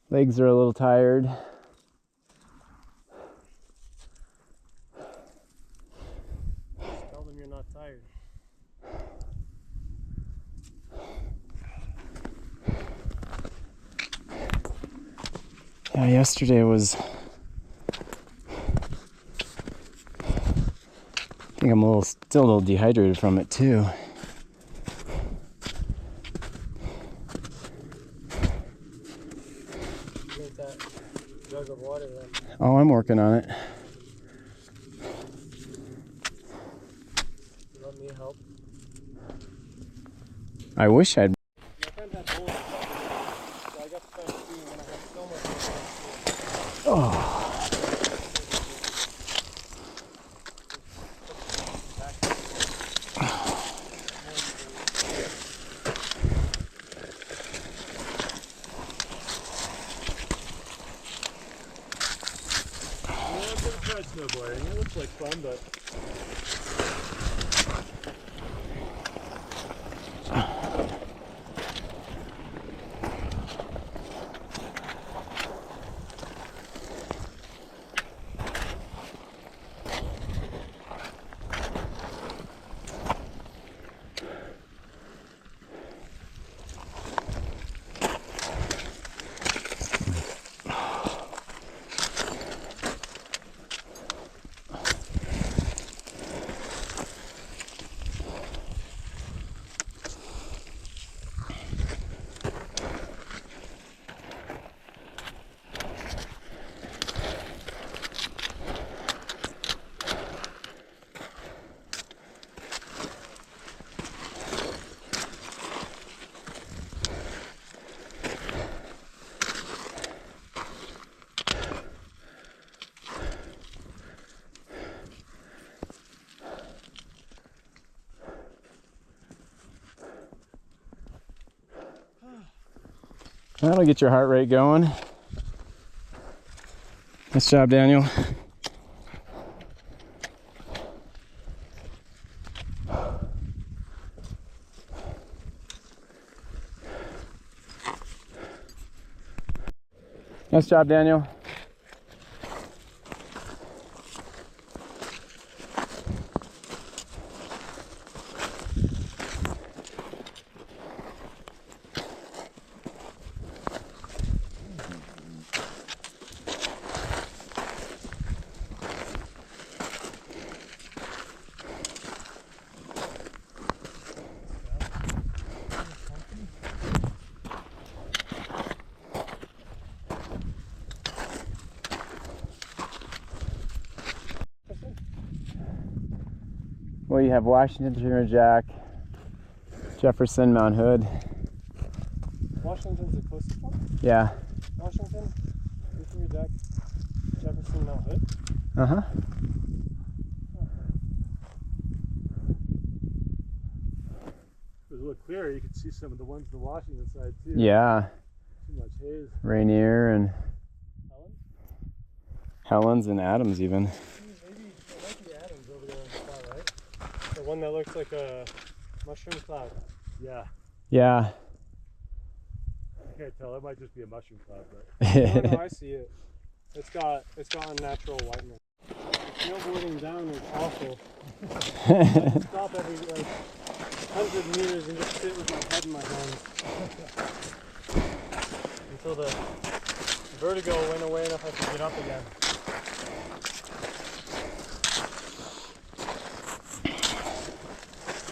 Legs are a little tired. Tell them you're not tired. Yeah, yesterday was, I think I'm still a little dehydrated from it too. Drink that jug of water then. Oh, I'm working on it. Let me help. I wish I'd. My friend had bowls, so I got to try skiing and I had so much fun. Oh. I've never tried snowboarding. It looks like fun, but That'll get your heart rate going. Nice job, Daniel. Nice job, Daniel. you have Washington, Timberjack, Jefferson, Mount Hood. Washington's the closest one? Yeah. Washington, Timberjack, Jefferson, Mount Hood? Uh-huh. If it was a little clearer, you could see some of the ones on the Washington side too. Yeah. Too much haze. Rainier and Helen? Helens and Adams even. Maybe it might be Adams over there on the far right. The one that looks like a mushroom cloud. Yeah. Yeah. I can't tell. That might just be a mushroom cloud, but No, I see it. It's got unnatural whiteness. Snowboarding down is awful. I stop every like 100 meters and just sit with my head in my hands until the vertigo went away enough I could get up again.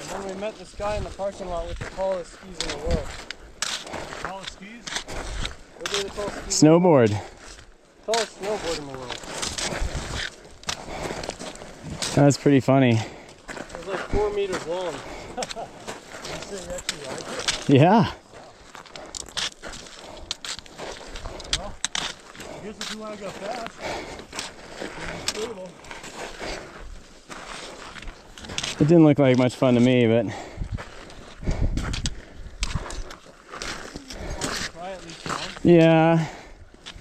And then we met this guy in the parking lot with the tallest skis in the world. tallest skis? What are the tallest skis? Snowboard. Tallest snowboard in the world. That was pretty funny. It was like 4 meters long. You say you actually like it? Yeah. Well, I guess if you want to go fast, it's stable. It didn't look like much fun to me, but Try at least once. yeah.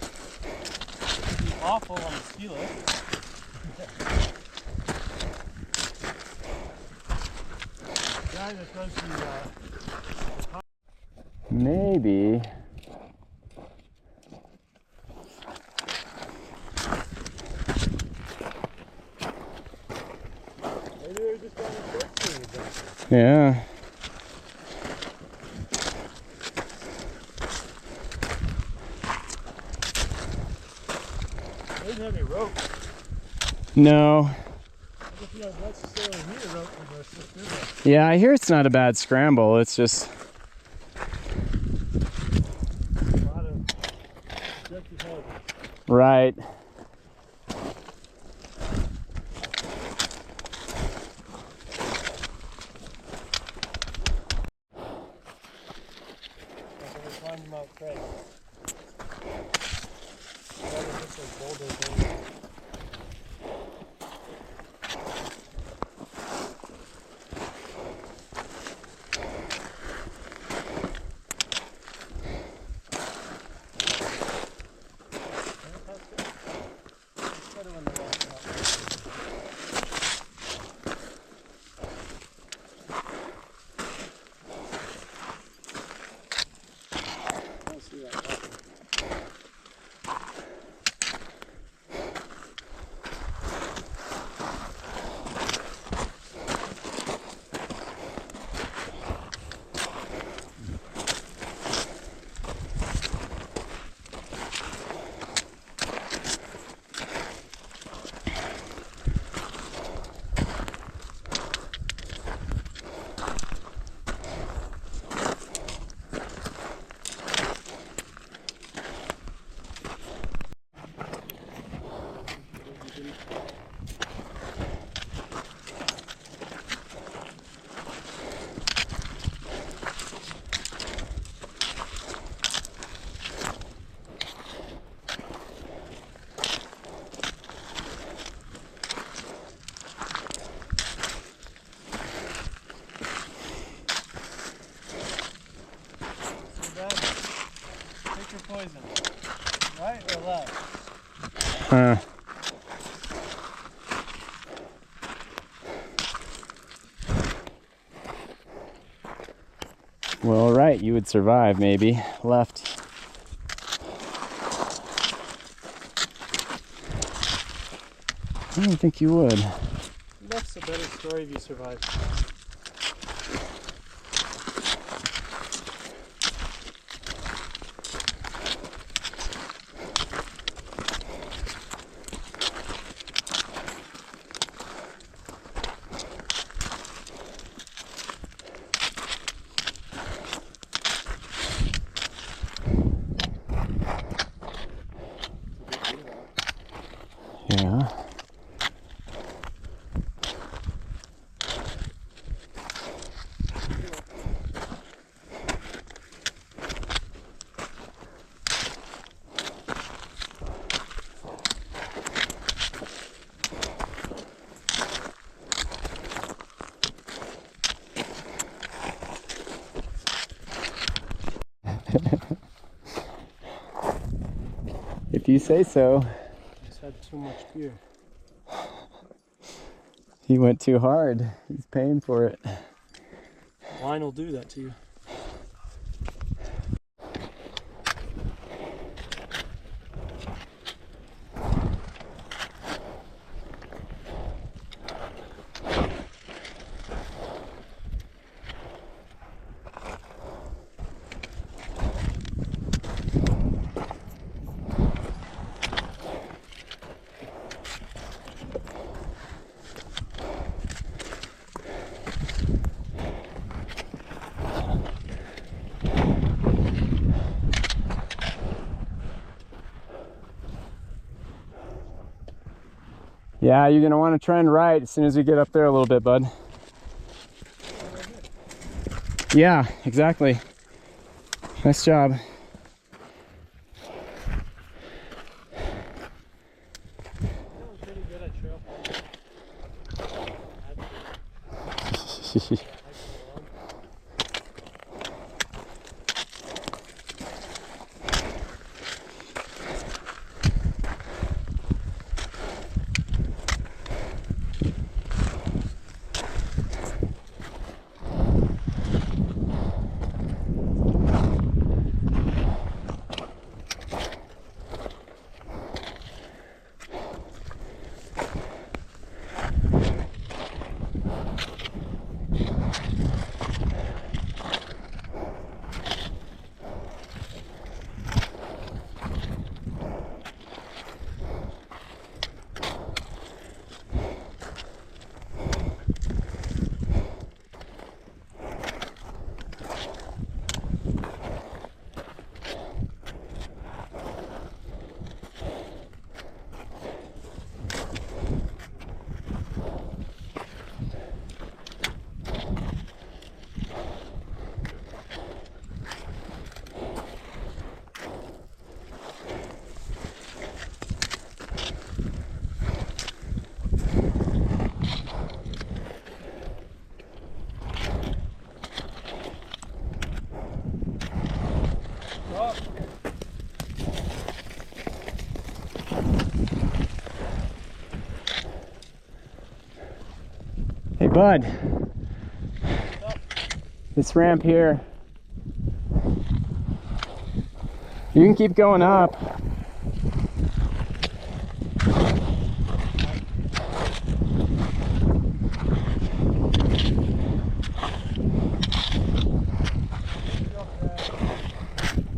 It'd be awful on the ski lift. The guy that does the Maybe. maybe they're just on the short swing adventure. Yeah. They didn't have any rope. No. I guess you don't necessarily need a rope for this. Just do that. Yeah, I hear it's not a bad scramble. It's just A lot of objective hazards. right. Like we climbed Mount Craig. That was just a boulder thing. It's better when they're walking up. I don't see that happening. So then, pick your poison. Right or left? Huh. Well, right, you would survive maybe. Left. I don't think you would. Left's a better story if you survive. Yeah. If you say so. Just had too much beer. He went too hard. He's paying for it. Wine will do that to you. Yeah, you're gonna want to try and right as soon as we get up there a little bit, bud. Yeah, exactly. Nice job. Pretty good at trail. Hey, bud. This ramp here. You can keep going up.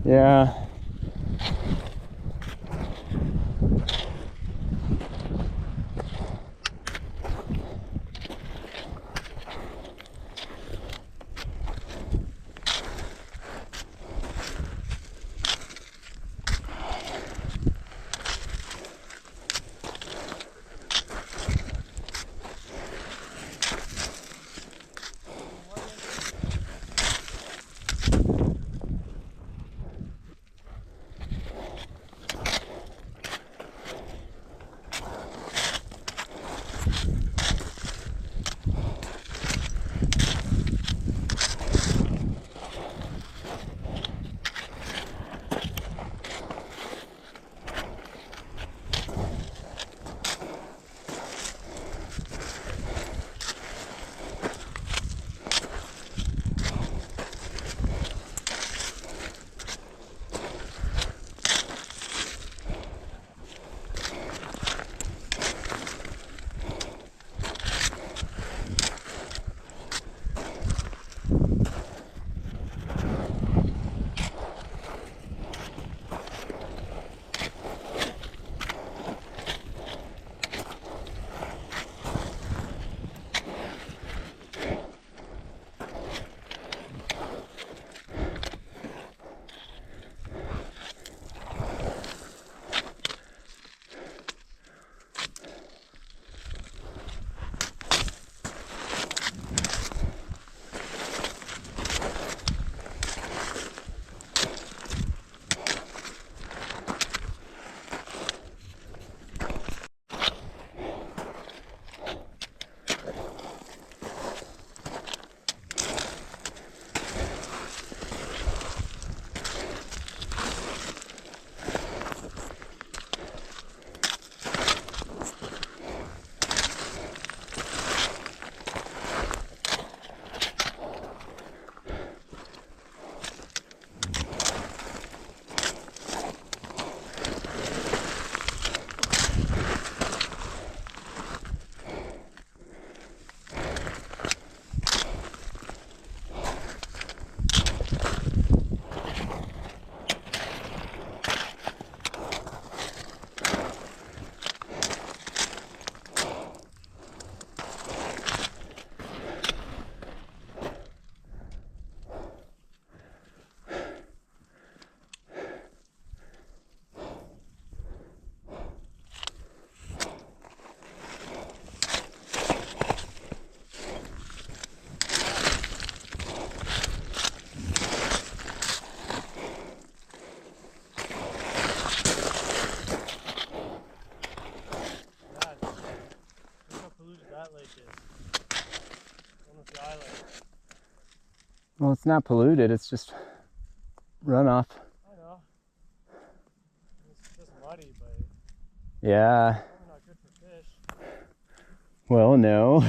Yeah. Well, it's not polluted. It's just runoff. I know. It's just muddy, but Yeah. probably not good for fish. Well, no.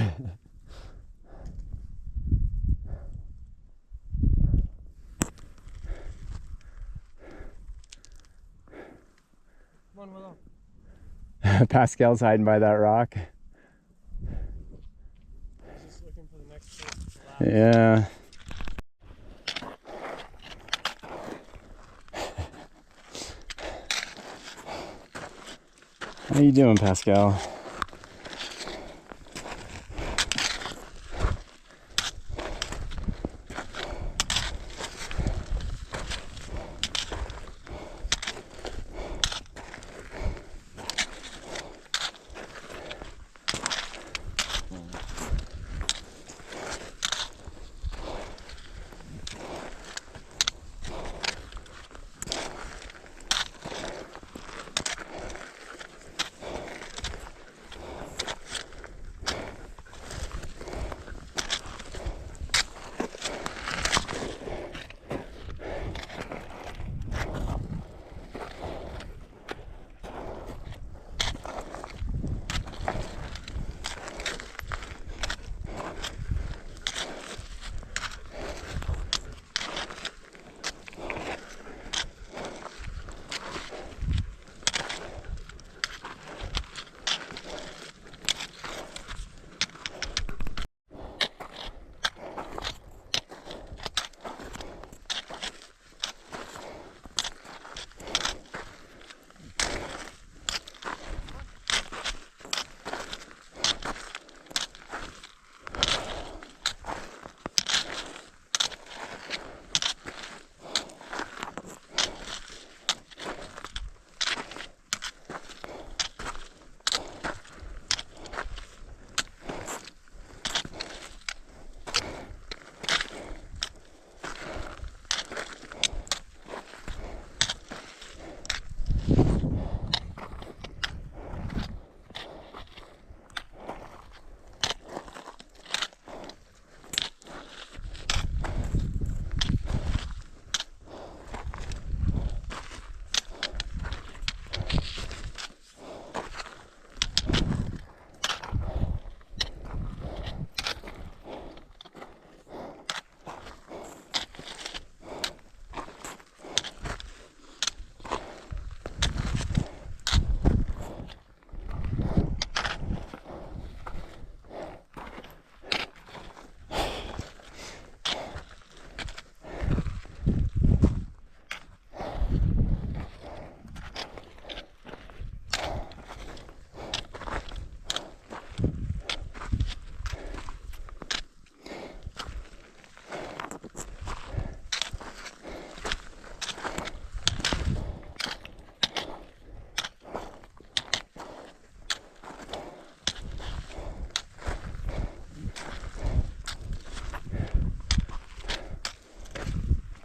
Come on, Willow. Pascal's hiding by that rock. He's just looking for the next place to collapse. Yeah. How you doing, Pascal?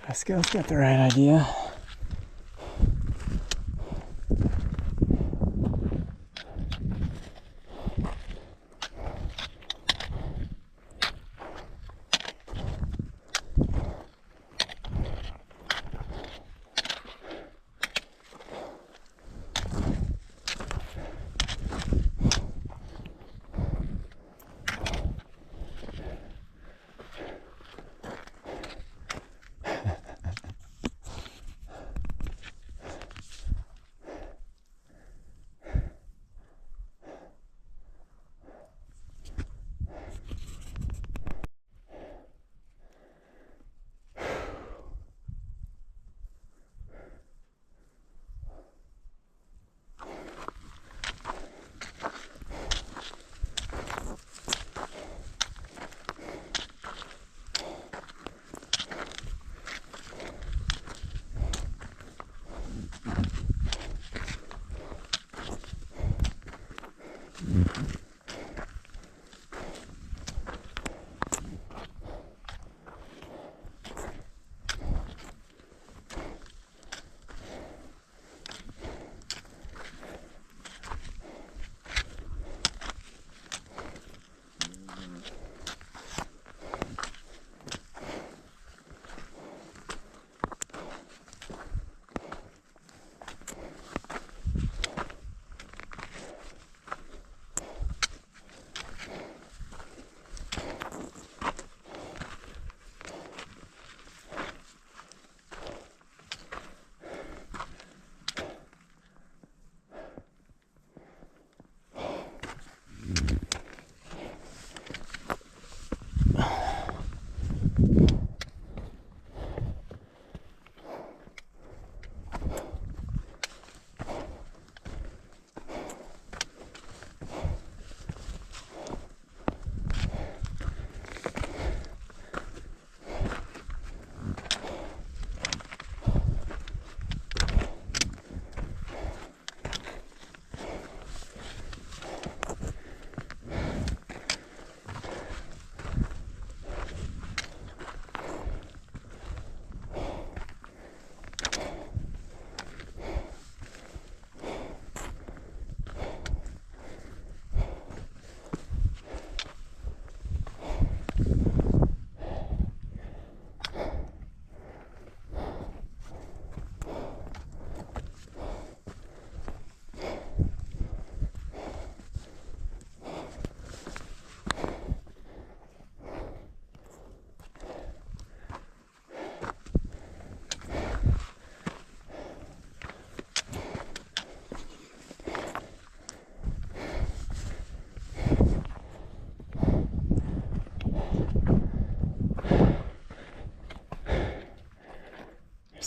Pascal's got the right idea.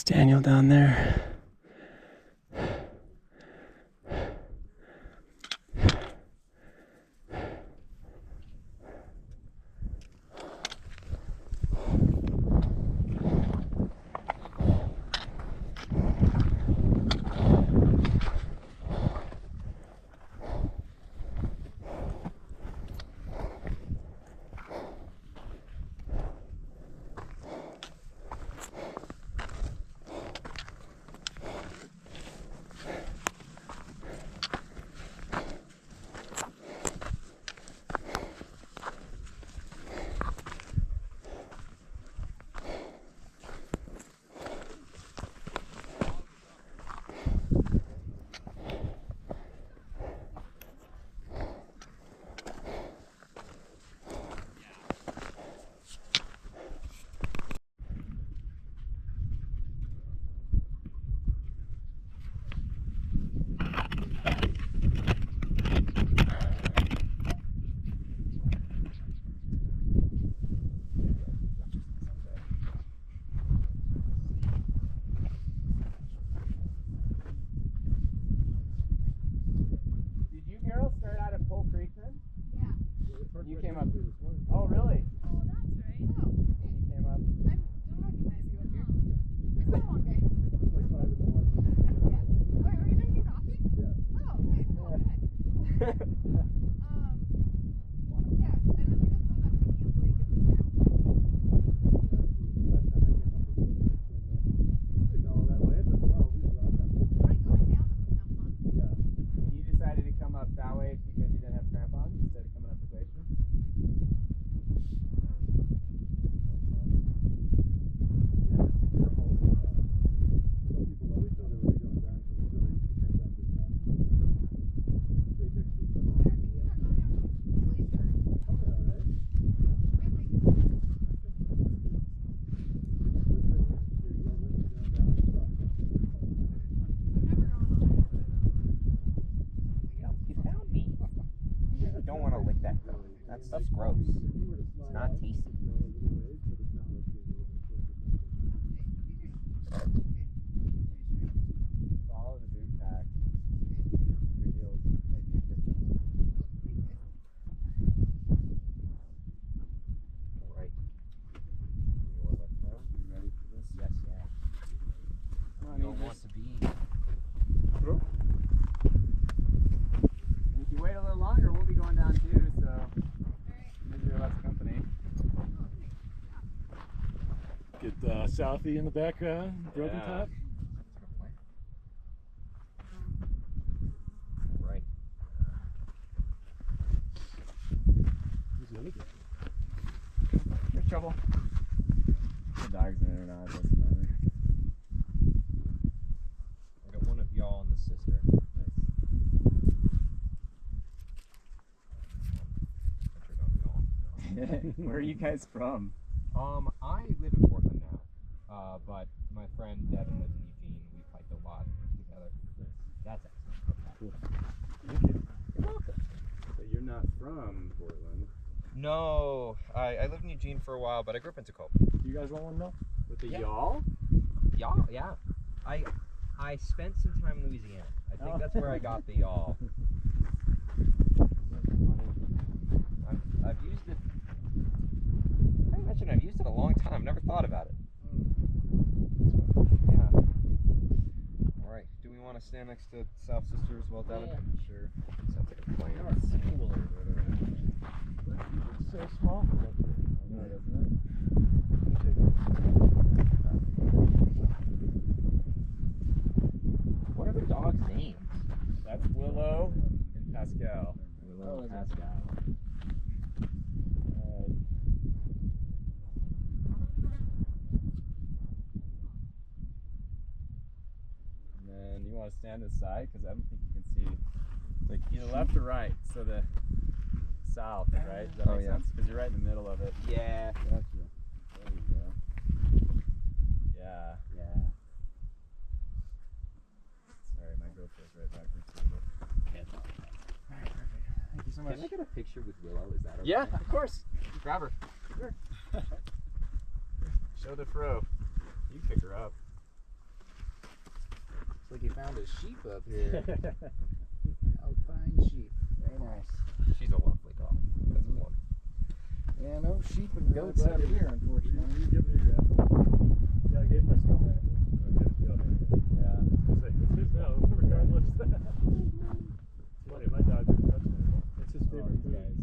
That's Daniel down there. You came up. Oh, really? Oh, that's right. Oh, okay. You came up. I don't recognize you up here. It's been a long day. It's like 5 in the morning. Yeah. Were you drinking coffee? Yeah. Oh, okay, cool. Okay. Yeah, and then we just went up to Camp Lake and some No, that way, but well, we rock on this. Right, going down doesn't sound fun. Yeah. And you decided to come up that way because you didn't have crampons instead of coming up the glacier? That's gross. It's not tasty. Follow the boot pack. Your heels might be a distance. Right. You want to let go? You ready for this? Yes, yeah. Come on, You don't Idris. want to be. And if you wait a little longer, we'll be going down too, so maybe you're less company. Get Southie in the background, Broken Yeah. Top. Right. Who's the other guy? There's trouble. The dog's in it or not, it doesn't matter. I got one of y'all and the sister. Where are you guys from? I live in Portland now, but my friend Devin lives in Eugene. We've hiked a lot together. That's excellent. Cool. Thank you. You're welcome. But you're not from Portland. No, I lived in Eugene for a while, but I grew up in Tacoma. You guys want one though? With the Yeah. y'all? Y'all, yeah. I spent some time in Louisiana. I think that's where I got the y'all. I've used it. I mentioned I've used it a long time. Never thought about it. Yeah. All right. Do we want to stand next to South Sister as well, Devin? Yeah, sure. Sounds like a plan. It's so small. I know, doesn't it? What are the dogs' names? That's Willow and Pascal. Willow and Pascal. And then you want to stand to the side because I don't think you can see, like either left or right. So the south, right? Does that Oh, make yeah. sense? Because you're right in the middle of it. Yeah. Gotcha. There you go. Yeah. Yeah. Sorry, my girl feels right backwards. Alright, perfect. Thank you so much. Can I get a picture with Willow? Is that okay? Yeah, of course. Grab her. Show the fro. You can pick her up. Looks like he found a sheep up here. Alpine sheep. Very nice. She's a lovely dog. That's one. Yeah, no sheep and goats up here, unfortunately. You give me your apple. Yeah, I gave my son my apple. Yeah. It's his now, regardless. It's funny, my dog wouldn't touch it. It's his favorite food.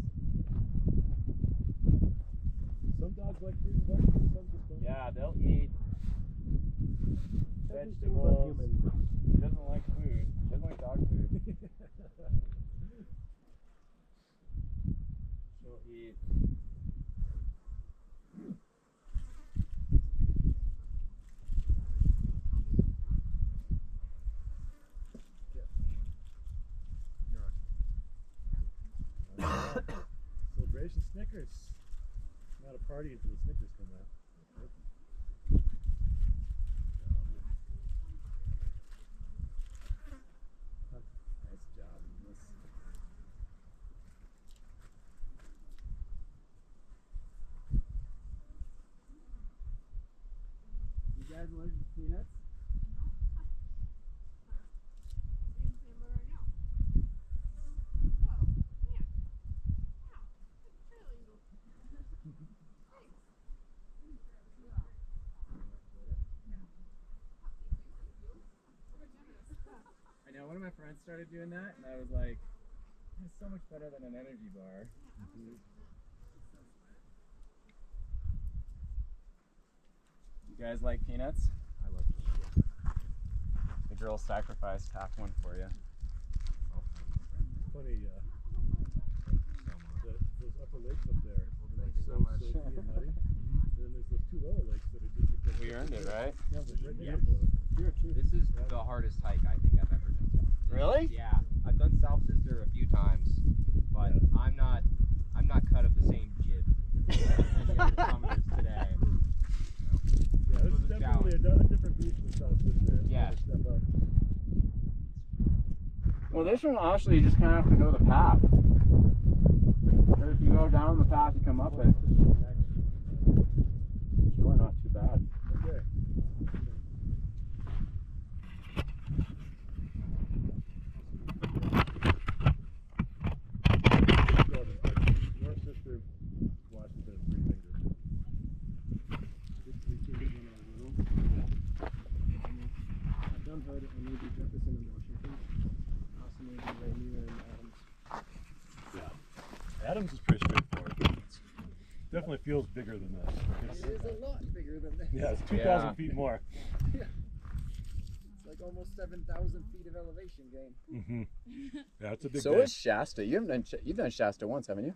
Some dogs like fruit and vegetables, some just don't. Yeah, they'll eat Everything but vegetables. human. She doesn't like food. She doesn't like dog food. She'll eat. Celebration Snickers. Not a party until the Snickers come out. Nice job. You guys allergic to peanuts? I know, one of my friends started doing that, and I was like, it's so much better than an energy bar. You guys like peanuts? I love peanuts. The girl sacrificed half one for you. Funny, So much. those upper lakes up there. Thank you so much. Silty and muddy. And then there's those two lower lakes that are just a bit. We earned it, right? Yeah, but right Yeah. there. Here too. This is the hardest hike I think I've ever done. Really? Yeah. I've done South Sister a few times, but I'm not cut of the same jib as any other summoners today. Yeah, this was is a definitely a different beast than South Sister. Yeah. Step up. Well, this one, honestly, you just kind of have to know the path. But if you go down the path, you come up it. It's really not too bad. Okay. North Sister, Washington, Three Fingers. I've done heard it when we do Jefferson and Washington. Also maybe Rainier and Adams. Yeah. Adams is pretty straightforward. It's definitely feels bigger than this. It's, It is a lot bigger than this. yeah, it's 2,000 Yeah. feet more. It's like almost 7,000 feet of elevation gain. Mm-hmm. Yeah, it's a big So day. is Shasta. You've done Shasta once, haven't you?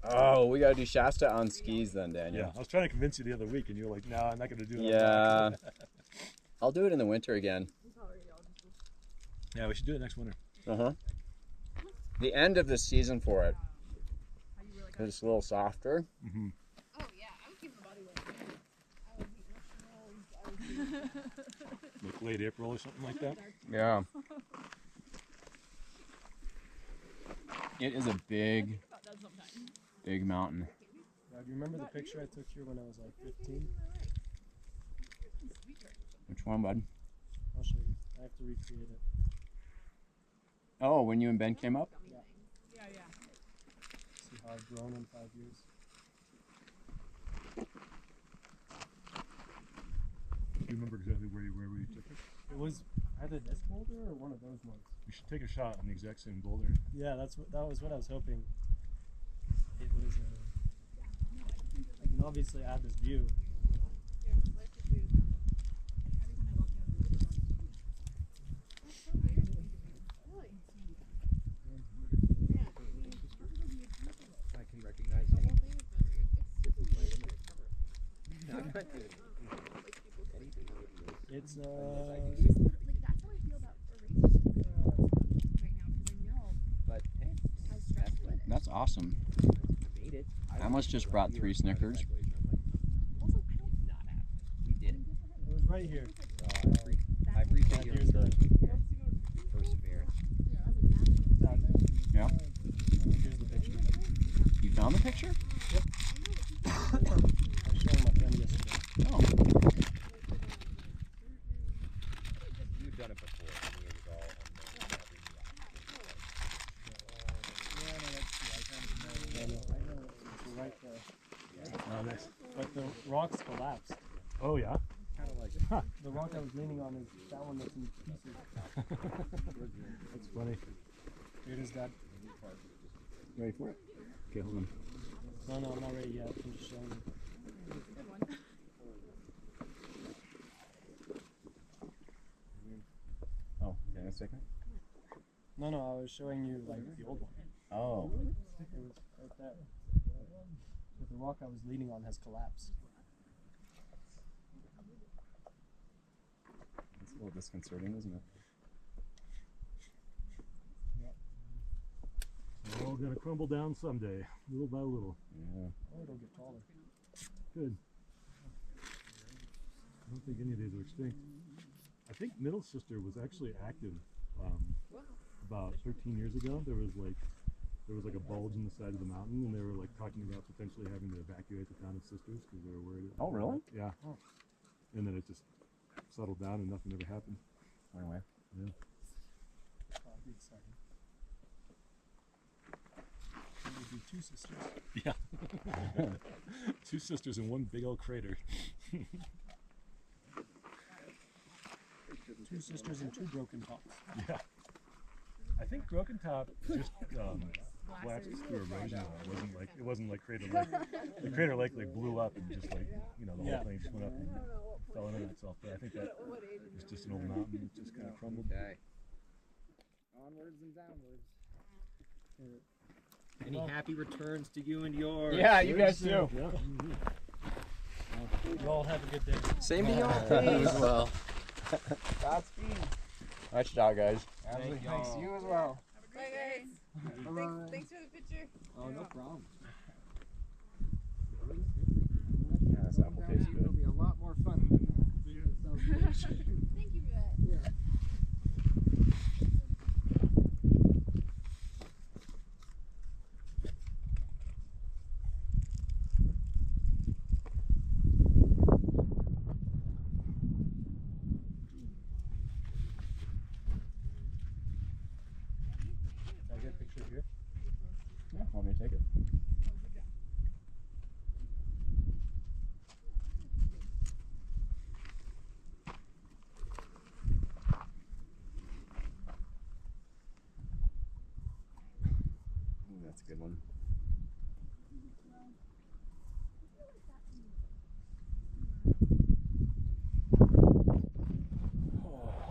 Oh, we gotta do Shasta on skis then, Daniel. Yeah, I was trying to convince you the other week, and you were like, "No, I'm not going to do it." Yeah. I'll do it in the winter again. Yeah, we should do it next winter. The end of the season for it. Because it's a little softer. Mm-hmm. Oh yeah, I was keeping the body weight. I was eating mushrooms. Like late April or something like that. Yeah. It is a big, big mountain. Now, do you remember the picture I took here when I was like 15? Which one, bud? I'll show you. I have to recreate it. Oh, when you and Ben came up? Yeah, yeah. See how I've grown in 5 years. Do you remember exactly where we took it? It was either this boulder or one of those ones. We should take a shot on the exact same boulder. Yeah, that was what I was hoping. It was. I can obviously add this view. I can recognize it. I'm not good. It's Like that's how I feel about erasers right now because I know But hey, how stressful it is. That's awesome. we made it. I almost just brought 3 Snickers. Also, I don't. Not happening. We did it. It was right here. I appreciate your Here's the. perseverance. Yeah. Here's the picture. You found the picture? I was showing my friend yesterday. Oh. You done it before. I think it was all on the Yeah, no, that's true. I kind of know. I know it's right there. Oh, nice. But the rocks collapsed. Oh, yeah? Kind of like The rock I was leaning on is that one that's in pieces. That's funny. Here it is, Dad. Ready for it? Okay, hold on. No, I'm not ready yet. I'm just showing you. Good one. Oh, okay, a second. No, I was showing you like the old one. Oh, It was right there. But the rock I was leaning on has collapsed. it's a little disconcerting, isn't it? We're all gonna crumble down someday, little by little. Yeah. Or it'll get taller. Good. I don't think any of these are extinct. I think middle sister was actually active about 13 years ago. There was like a bulge in the side of the mountain, and they were like talking about potentially having to evacuate the town of Sisters because they were worried. Oh, really? Yeah. Oh. And then it just settled down, and nothing ever happened. Went away. Yeah. That'd be exciting. There would be two sisters. Yeah. Two sisters in one big old crater. Two sisters and two broken tops. Yeah. I think Broken Top just collapsed through erosion. It wasn't like Crater Lake. The Crater Lake like blew up and just like the whole Yeah. thing just went up and fell in on itself. But I think that was just an old mountain that just kind of crumbled. Okay. Onwards and downwards. Any happy returns to you and yours? Yeah, you guys too. Yeah. You all have a good day. Same to you. You as well. Godspeed. Nice job, guys. Absolutely. Thank Thanks. y'all. You as well. Bye, guys. Bye-bye. Thanks for the picture. Oh, no problem. Yeah, this apple tastes It'll good. be a lot more fun than video itself. Thank you for that. Yeah. Can I get a picture here? Yeah, want me to take it? Ooh, that's a good one.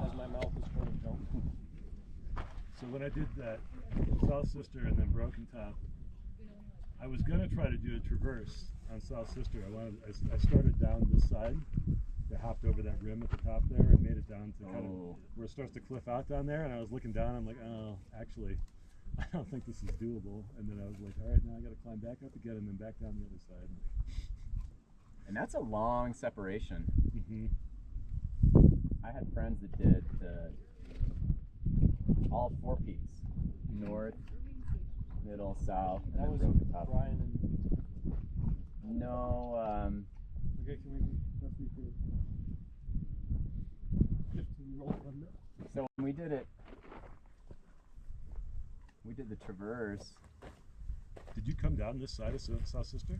As my mouth is full of junk. So when I did that South Sister and then Broken Top, I was gonna try to do a traverse on South Sister. I started down this side. I hopped over that rim at the top there and made it down to kind of where it starts to cliff out down there. And I was looking down. I'm like, oh, actually, I don't think this is doable. And then I was like, all right, now I got to climb back up again and then back down the other side. And that's a long separation. Mm-hmm. I had friends that did all 4 peaks. North, middle, south, and That then was Broken Top. Brian and. No, Okay, can we? Let's be clear. 15-year-old one. so when we did the traverse. Did you come down this side of South Sister?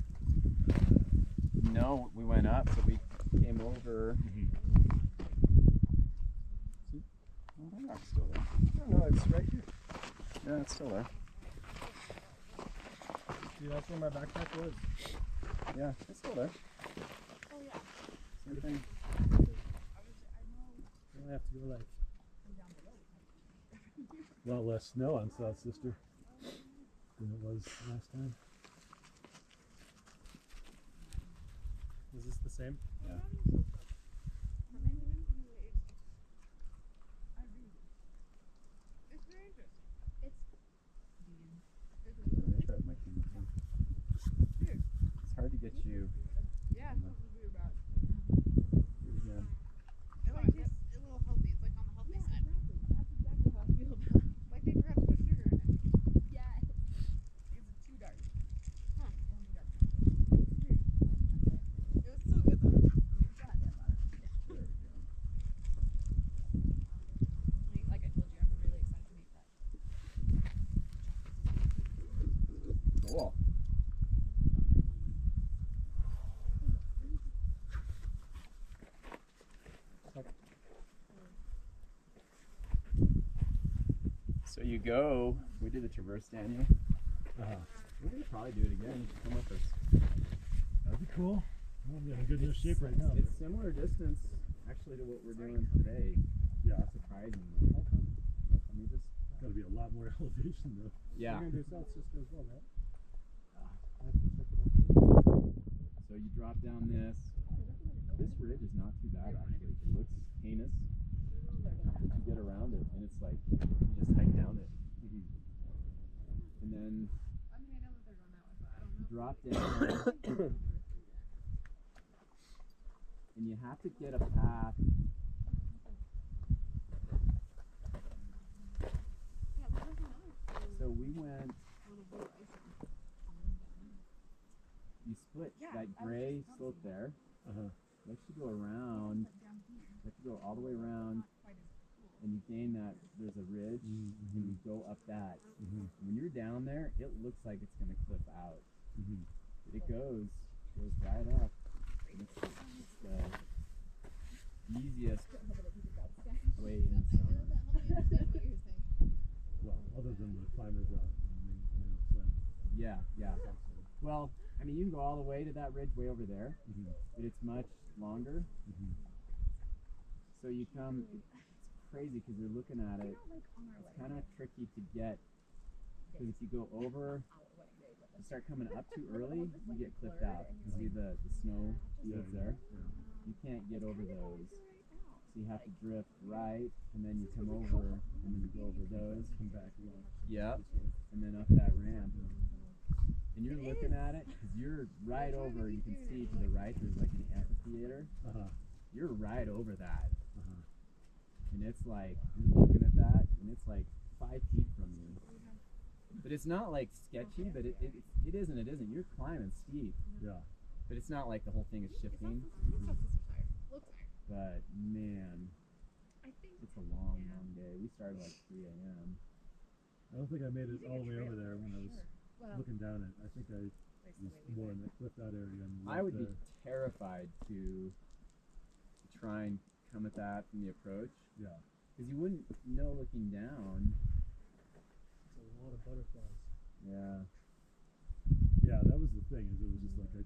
No, we went up, so we came over. Mm-hmm. Oh, the rock's still there. No, it's right here. Yeah, it's still there. See, that's where my backpack was. Yeah, it's still there. Oh, yeah. Same thing. I have to go like. A lot less snow on South Sister than it was last time. Is this the same? Yeah. It's very interesting. They tried my camera too. It's hard to get you. Yeah, it's something weird about. Yeah. It like tastes a little healthy. It's like on the healthy side. That's exactly how I feel about it. Like they forgot to put sugar in it. Yeah. It's too dark. Huh. Only dark. It was still good though. So you go. We did the traverse, Daniel. We're gonna probably do it again. Come with us. That'd be cool. Well, I'm in good enough shape right now. It's similar distance, actually, to what we're doing today. Yeah. Surprisingly. Let me just. Gotta be a lot more elevation though. Yeah. We're gonna do South Cisco as well, right? So you drop down this. This ridge is not too bad actually. It looks heinous, but you get around it, and it's like you just hike down it. And then I mean, I know that they're going that way, but I don't know. drop down, and you have to get a path. Yeah, well, there's another So we went. little blue ice. You split Yeah, that I was gray just slope noticing there. Let you go around. Let you go all the way around, and you gain that. There's a ridge, and you go up that. When you're down there, it looks like it's gonna cliff out. But it goes right up. And it's the easiest way in the summer. Help me understand what you're saying. Well, other than the climbers route. Yeah. Well, I mean, you can go all the way to that ridge way over there, but it's much longer. So you come, it's crazy because you're looking at it. It's kind of tricky to get, because if you go over, you start coming up too early, you get clipped out. You see the snow fields there? You can't get over those. So you have to drift right, and then you come over, and then you go over those. Come back left. Yep. And then up that ramp. And you're looking at it, because you're right over, you can see to the right, there's like an amphitheater. You're right over that. And it's like, you're looking at that, and it's like 5 feet from you. But it's not like sketchy, but it isn't. You're climbing steep. Yeah. But it's not like the whole thing is shifting. But man, it's a long day. We started like 3 a.m. I don't think I made it all the way over there when I was looking down it. I think I was more in that cliffed out area. And I would be terrified to try and come at that from the approach. Yeah. Because you wouldn't know looking down. It's a lot of butterflies. Yeah. Yeah, that was the thing. Is it was just like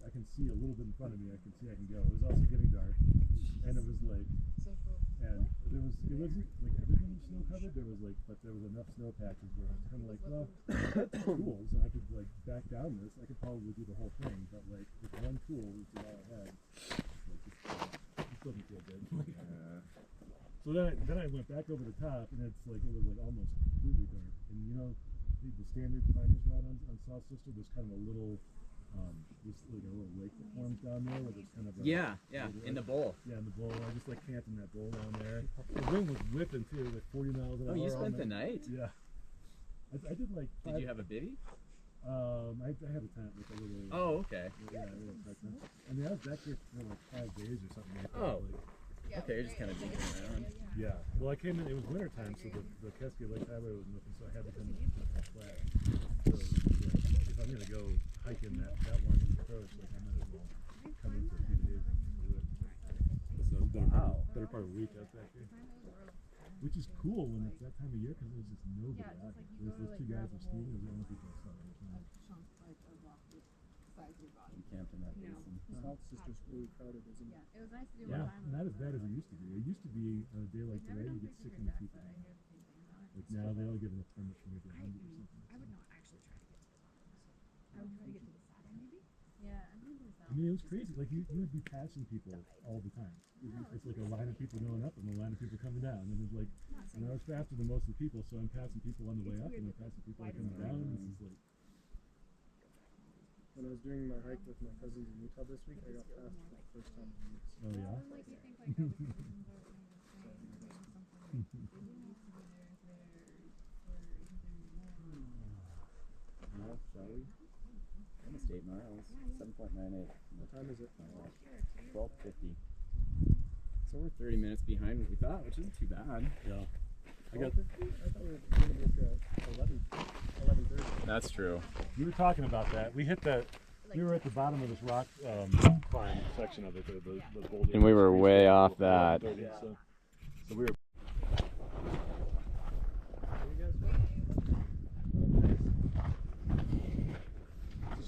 I can see a little bit in front of me. I can see I can go. It was also getting dark, and it was like, So cool. and it wasn't like everything was snow covered. There was like, but there was enough snow patches where I was kind of like, well, that's tools, and I could like back down this. I could probably do the whole thing, but like with one tool, which is all I had, like, it doesn't feel good. So then I went back over the top, and it was like almost completely dark. And the standard climbers route on South Sister, there's kind of a little, there's like a little lake that forms down there where there's kind of in the bowl. Yeah, in the bowl. I just like camped in that bowl down there. The wind was whipping too, like 40 miles an hour. Oh, you spent the night? Yeah. I did like 5. Did you have a bivvy? I had a tent with a little. Oh, okay. Yeah, a little tent. I mean, I was back here for like 5 days or something like that. Oh. Like, Okay, you're just kind of digging around. yeah. Well, I came in. It was winter time, so the Cascade Lake Highway was nothing, so I had to come flat. So if I'm gonna go hiking that one approach, like I might as well come in for a few days. So better part of a week out back here, which is cool when it's that time of year because there's just nobody out here. There's those 2 guys who are skiing. There's the only people that You camped in that basin. South Sister's really crowded, isn't it? Yeah, it was nice to do Yeah, one time. not as bad as it used to be. It used to be on a day like today, you get 600 people. Like now, they only get enough permits for maybe 100 or something. I would not actually try to get to the bottom. I would try to get to the side, maybe. Yeah, I think there's I mean, it was crazy. Like you would be passing people all the time. It's like a line of people going up and a line of people coming down. And it's like, and I was faster than most of the people, so I'm passing people on the way up and I'm passing people on coming down. And it's just like, When I was doing my hike with my cousins in Utah this week, I got passed for the first time in weeks. oh yeah. like you think like, oh, the seasons are kind of the same, or something. It used to be Well, shall we? Almost 8 miles. 7.98. What time is it? 12:50. So we're 30 minutes behind what we thought, which isn't too bad. Yeah. I thought we were going to book at 11:30. That's true. We were talking about that. We hit that. We were at the bottom of this rock climb section of it, the boulder. And we were way off that. So we were.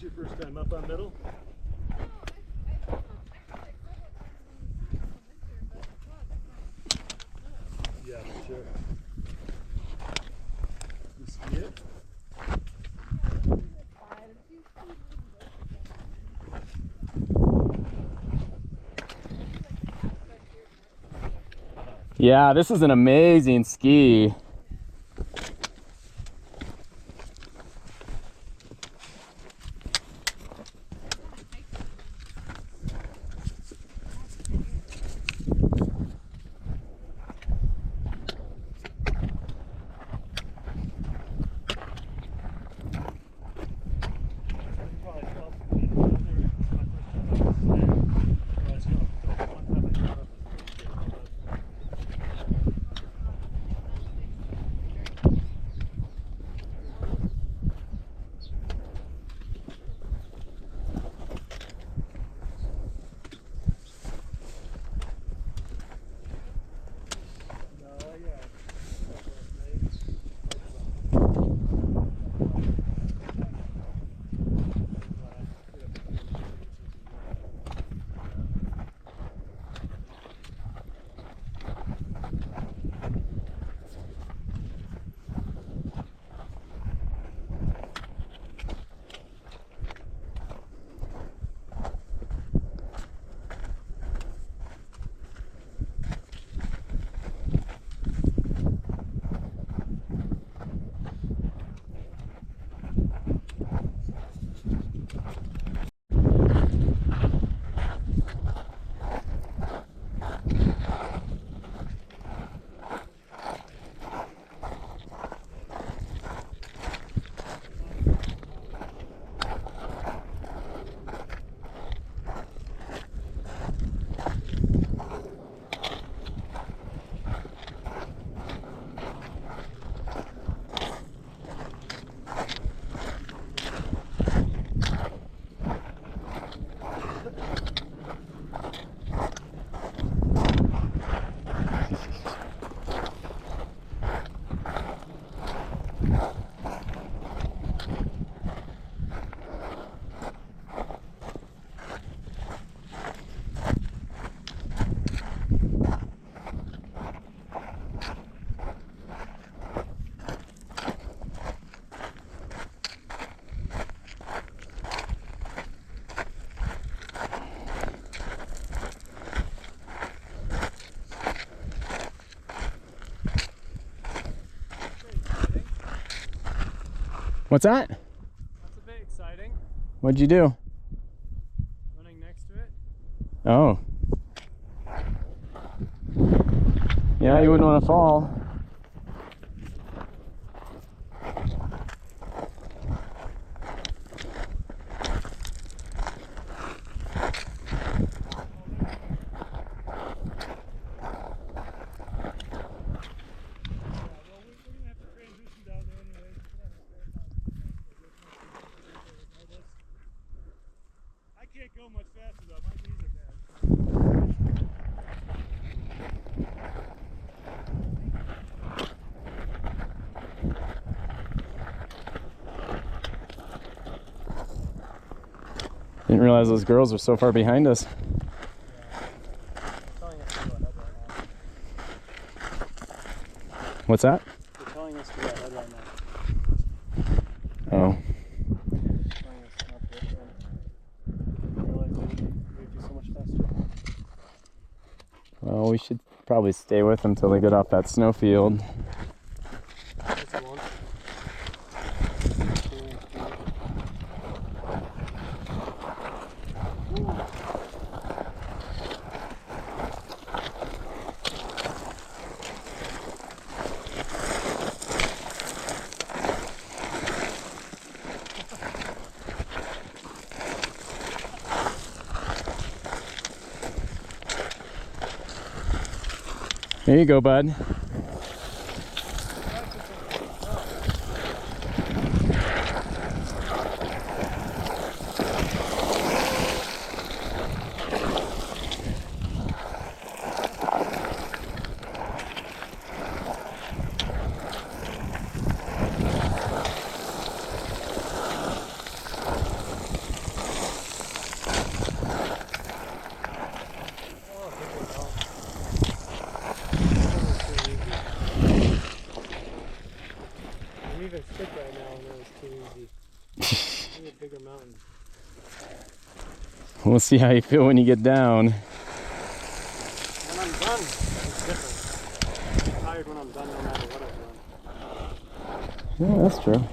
your first time up on middle? Yeah, for sure. You ski it? Yeah, this is an amazing ski. What's that? That's a bit exciting. What'd you do? Running next to it. Oh. Yeah, you wouldn't want to fall. I can't go much faster though, my knees are bad. Didn't realize those girls were so far behind us. What's that? They're telling us to go ahead right now. Oh. Telling us not to. I realized they would do so much faster. Well, we should probably stay with them till they get off that snowfield. It's a launch. There you go, bud. even stick right now, and it was too easy. I need a bigger mountain. We'll see how you feel when you get down. When I'm done, it's different. I'm tired when I'm done, no matter what I've done. Yeah, that's true.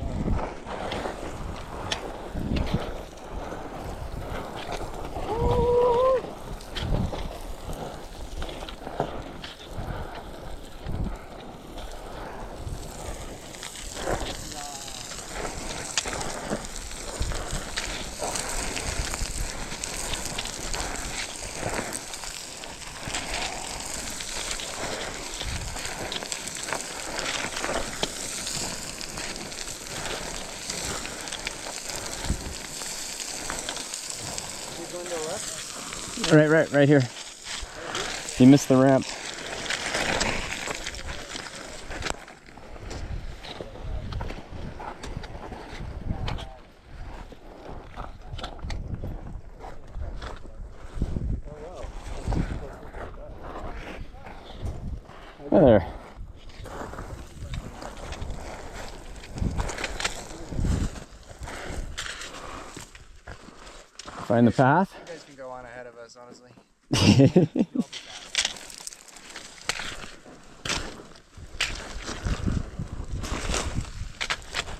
Right here. You missed the ramp. Hi there. Find the path? You guys can go on ahead of us, honestly.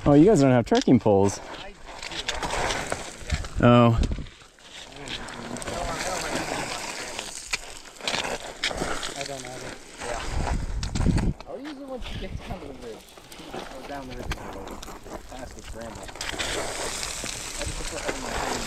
Oh, you guys don't have trekking poles. Oh. I don't have it. Yeah. I'll use it once you get down to the ridge. Or down the ridge a little past the scramble. I just put that in my hand.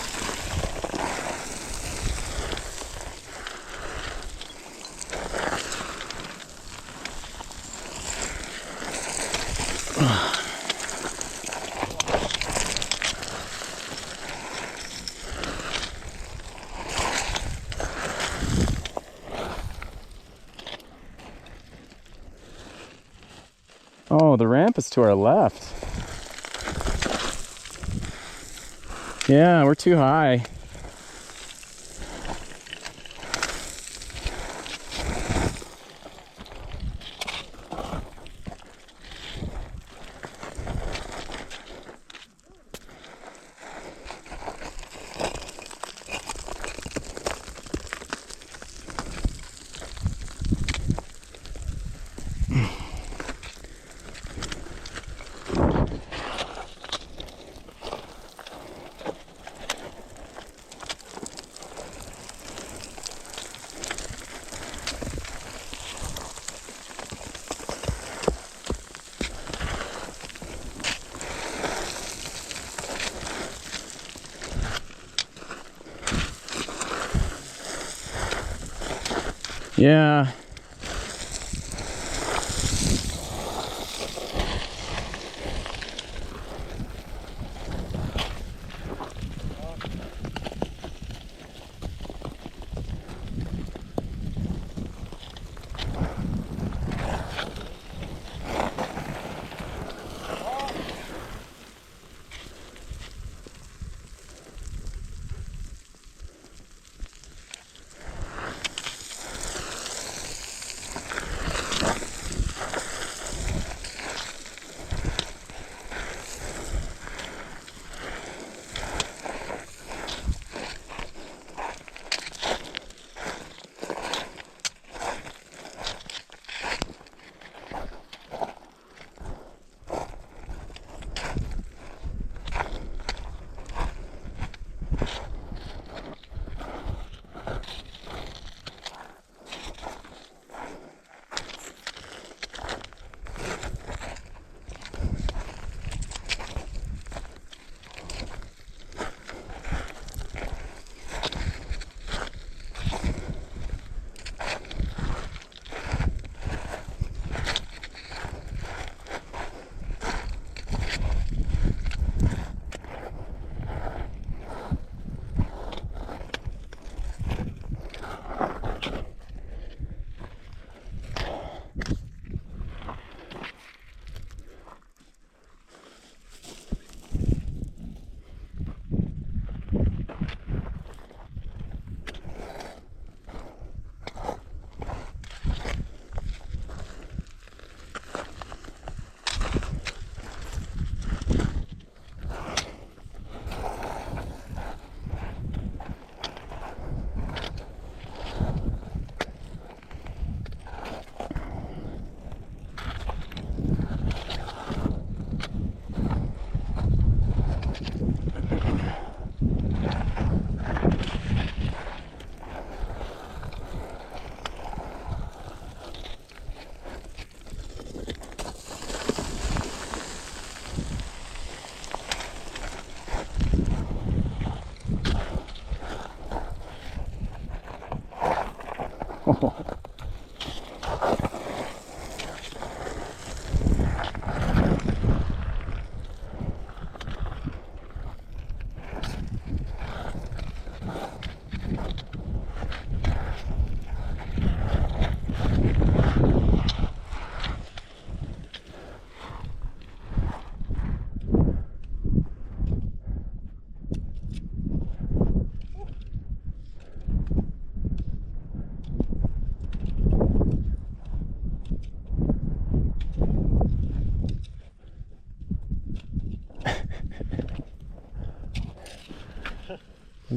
Oh, the ramp is to our left. Yeah, we're too high. Yeah.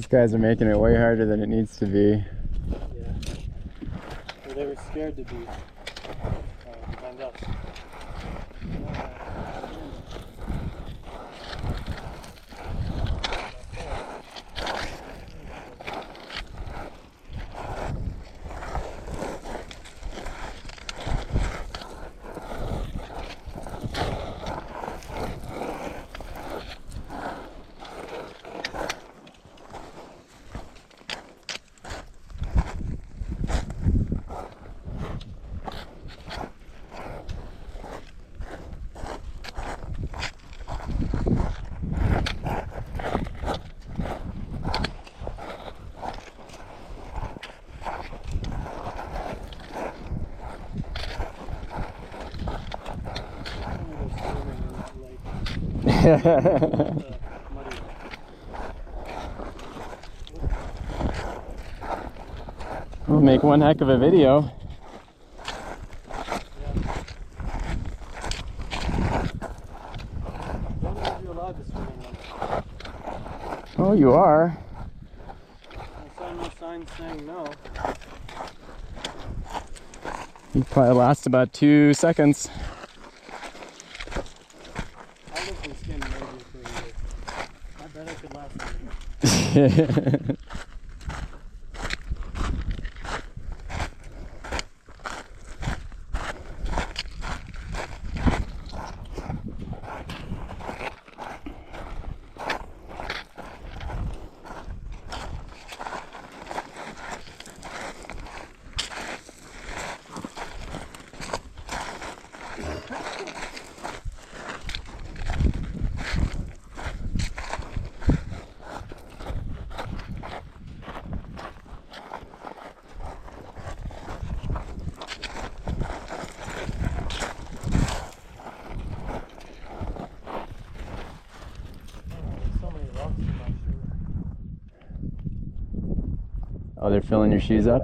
French guys are making it way harder than it needs to be. Yeah. Well, they were scared to be behind us. We'll make one heck of a video. Oh, you are? I saw no signs saying no. You probably last about 2 seconds. I lived in Scandinavia for a year. I bet I could last a year. Oh, they're filling your shoes up?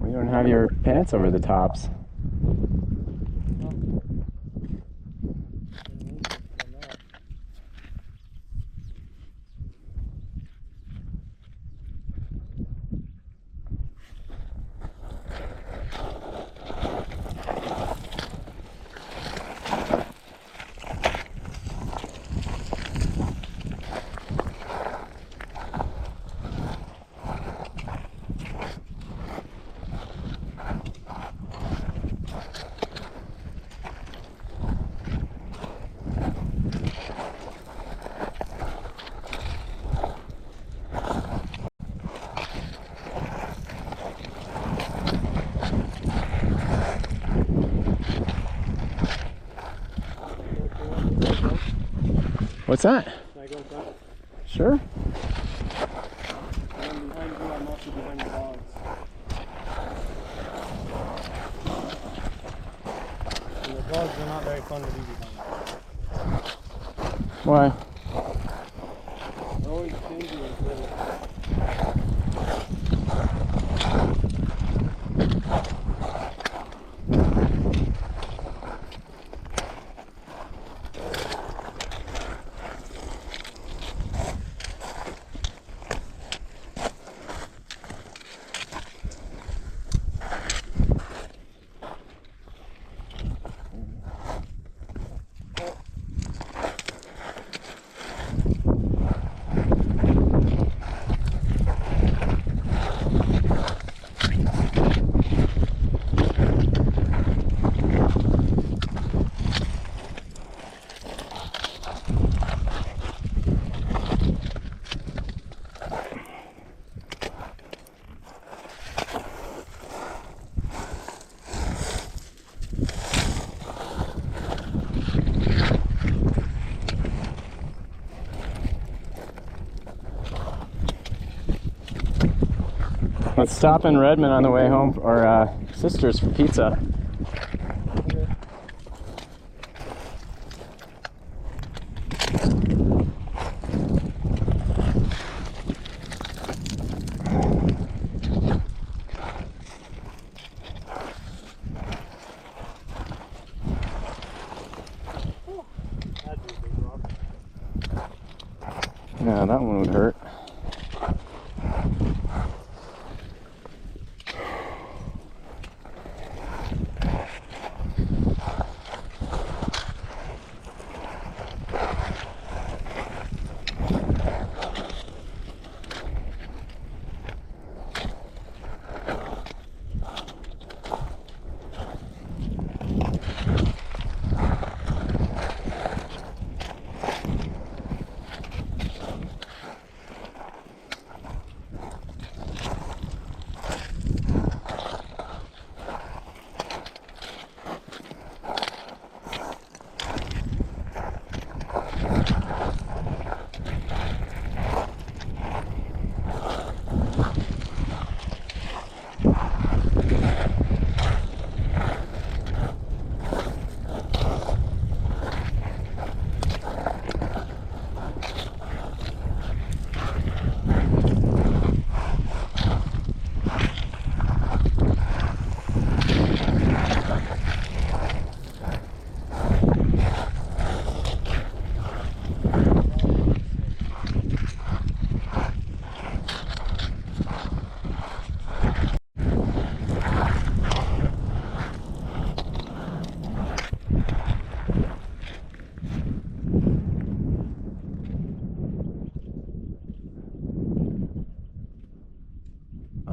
We don't have your pants over the tops. What's that? Can I go in front? Sure. I'm behind you, I'm also behind the dogs. And the dogs are not very fun to be behind. Why? They're always changing and little. Let's stop in Redmond on the way home, or Sisters for pizza. That'd be a big rock. That one would hurt.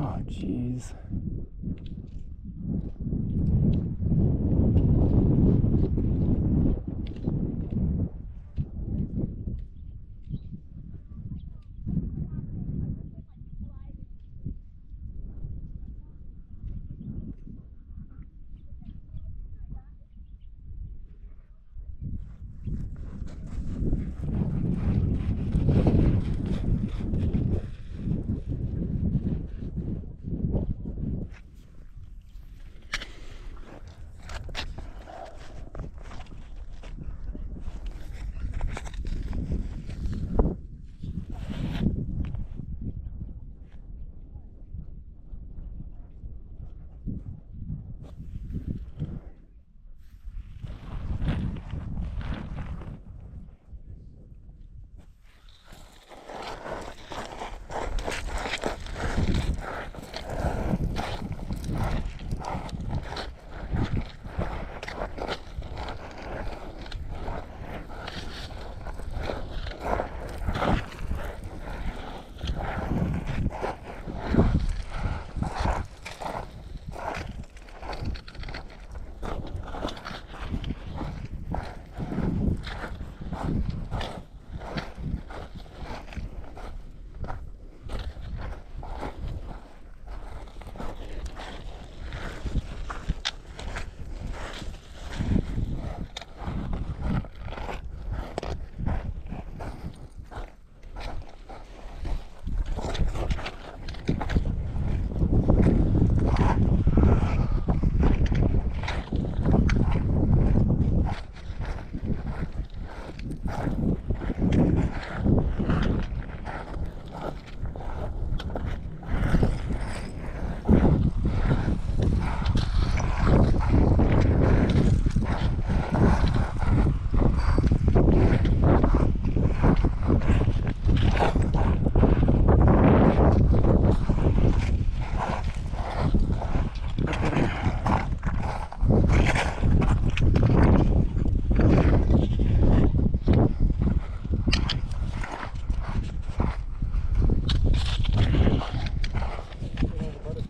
Oh, jeez.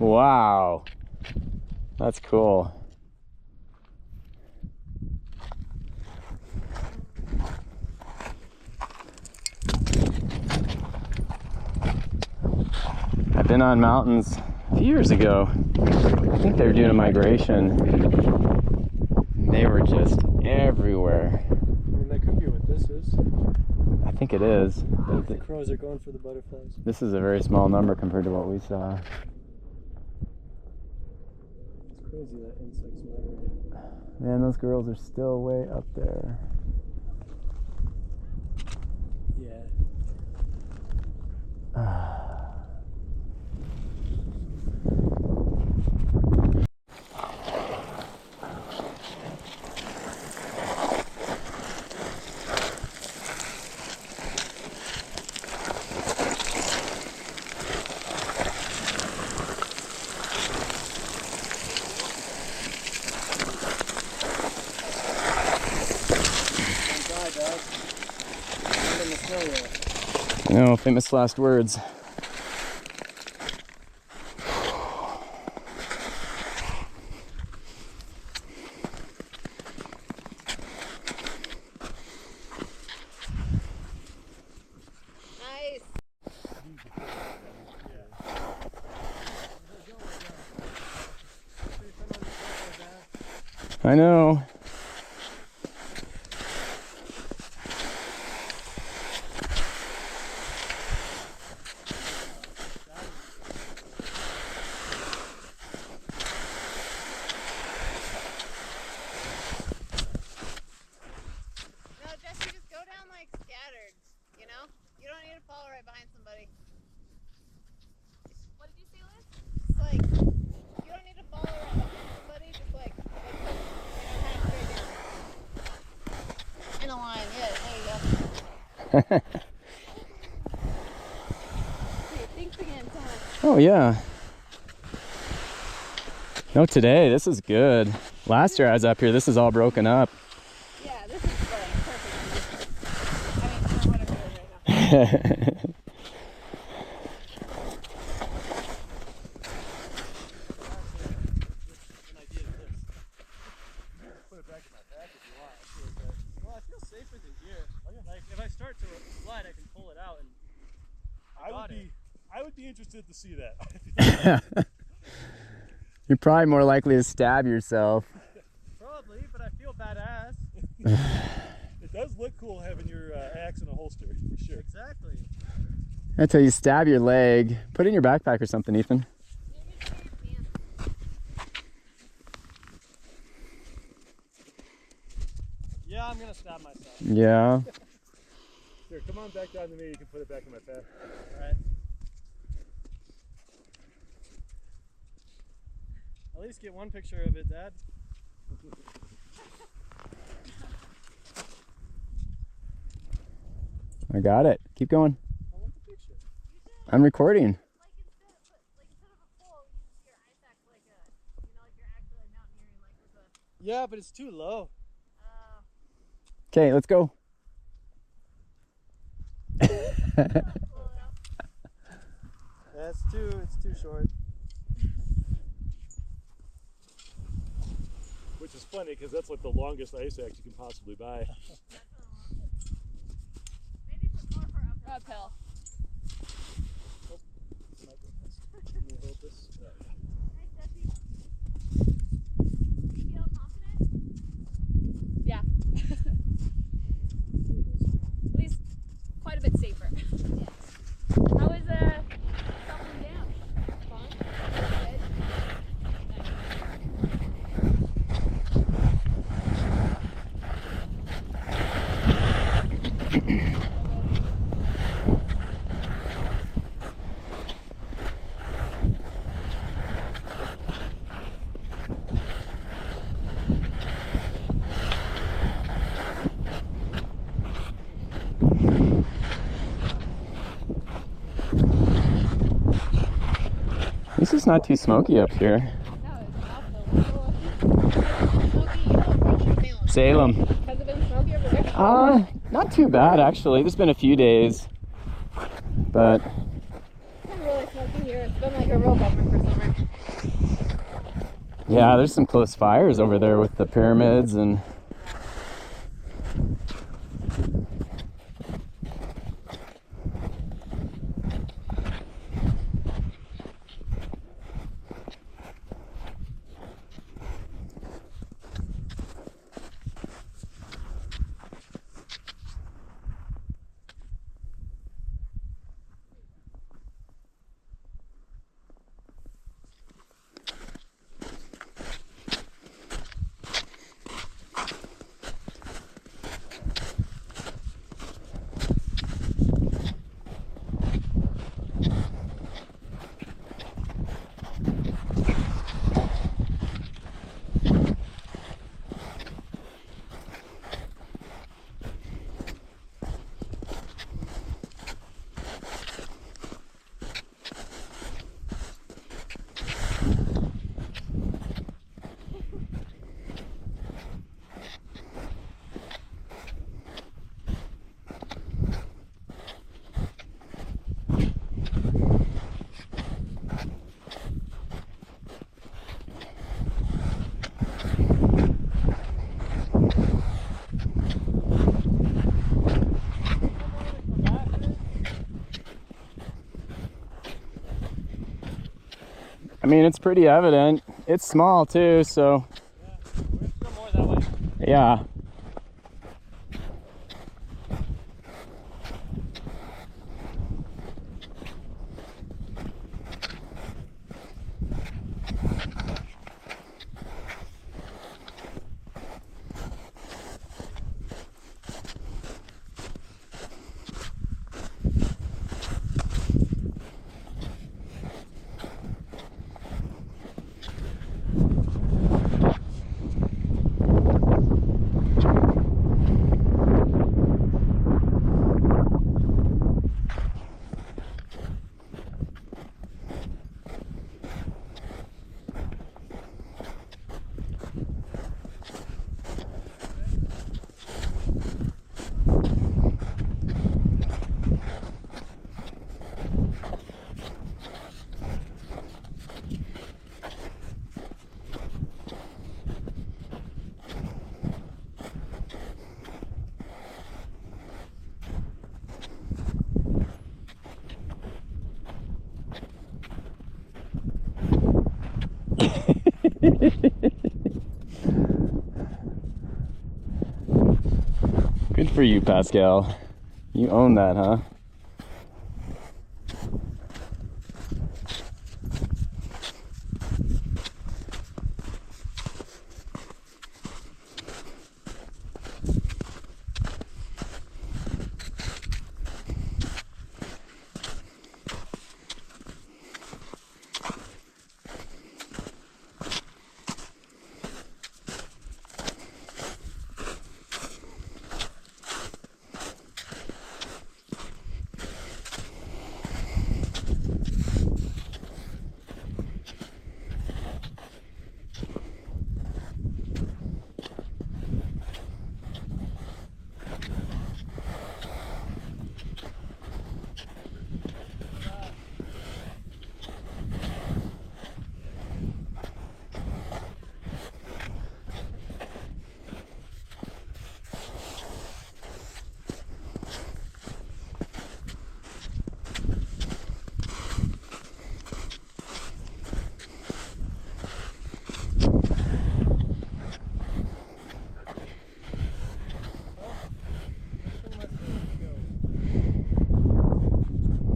Wow, that's cool. I've been on mountains a few years ago. I think they were doing a migration. They were just everywhere. I mean, that could be what this is. I think it is. The crows are going for the butterflies. This is a very small number compared to what we saw. It's crazy that insects migrate. Man, those girls are still way up there. Yeah. No, famous last words. Nice. I know. No, Jesse, just go down like scattered, you know? You don't need to follow right behind somebody. What did you say, Liz? Just like, you don't need to follow right behind somebody, just like half straight down. In a line, yeah, there you go. Okay, thanks again so much. Oh yeah. No, today, this is good. Last year I was up here, this is all broken up. Yeah, this is like perfect. I mean, for what I'm doing right now. An idea is this. Put it back in my pack if you want. I feel like that. Well, I feel safe with it here. Like if I start to slide, I can pull it out and I would be interested to see that. You're probably more likely to stab yourself. probably, but I feel badass. It does look cool having your axe in a holster, for sure. Exactly. Until you stab your leg. Put it in your backpack or something, Ethan. Yeah, I'm gonna stab myself. Yeah. Here, come on back down to me. You can put it back in my pack. Alright. At least get one picture of it, Dad. I got it. Keep going. I want the picture. I'm recording. Like instead of a pole, use your ice axe like a, you know, like you're actually mountaineering, like with a. Yeah, but it's too low. Okay, let's go. Yeah, it's too short. Which is funny because that's like the longest ice axe you can possibly buy. Maybe put more for uphill. Can you hold this? Nice, Jesse. You feel confident? Yeah. At least quite a bit safer. Yes. How is dropping down? Fun. Good. This is not too smoky up here. No, it's awful. Salem. Has it been smoky over there? Not too bad actually. There's been a few days. But It's been really smoky here. It's been like a real bummer for summer. yeah, there's some close fires over there with the pyramids and mean, it's pretty evident. It's small too, so We're still more that way. yeah. Good for you, Pascal. You own that, huh?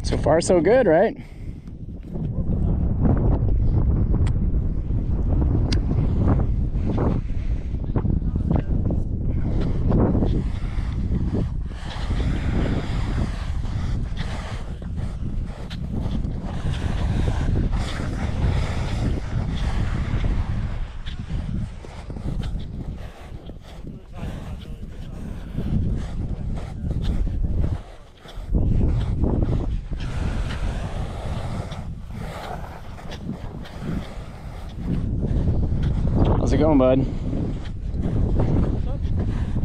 So far, so good, right? How's it going, bud?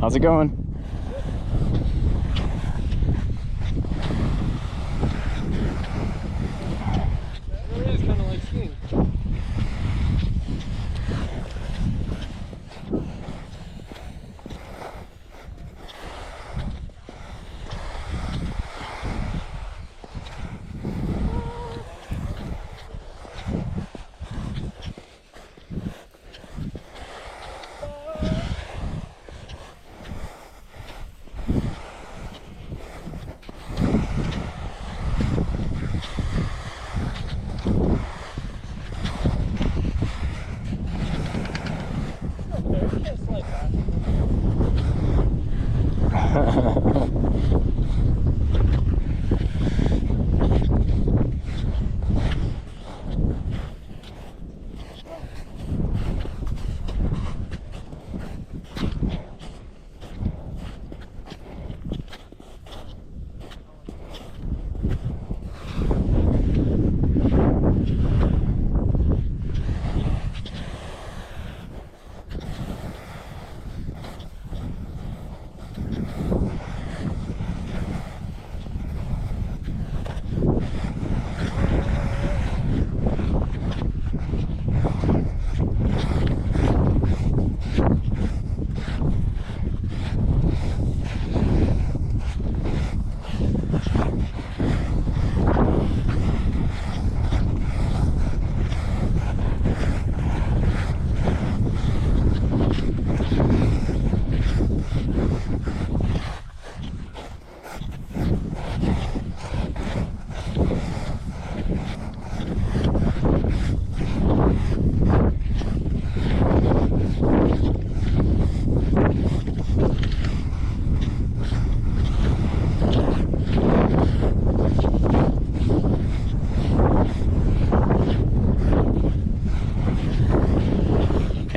How's it going? That really is kind of like skiing.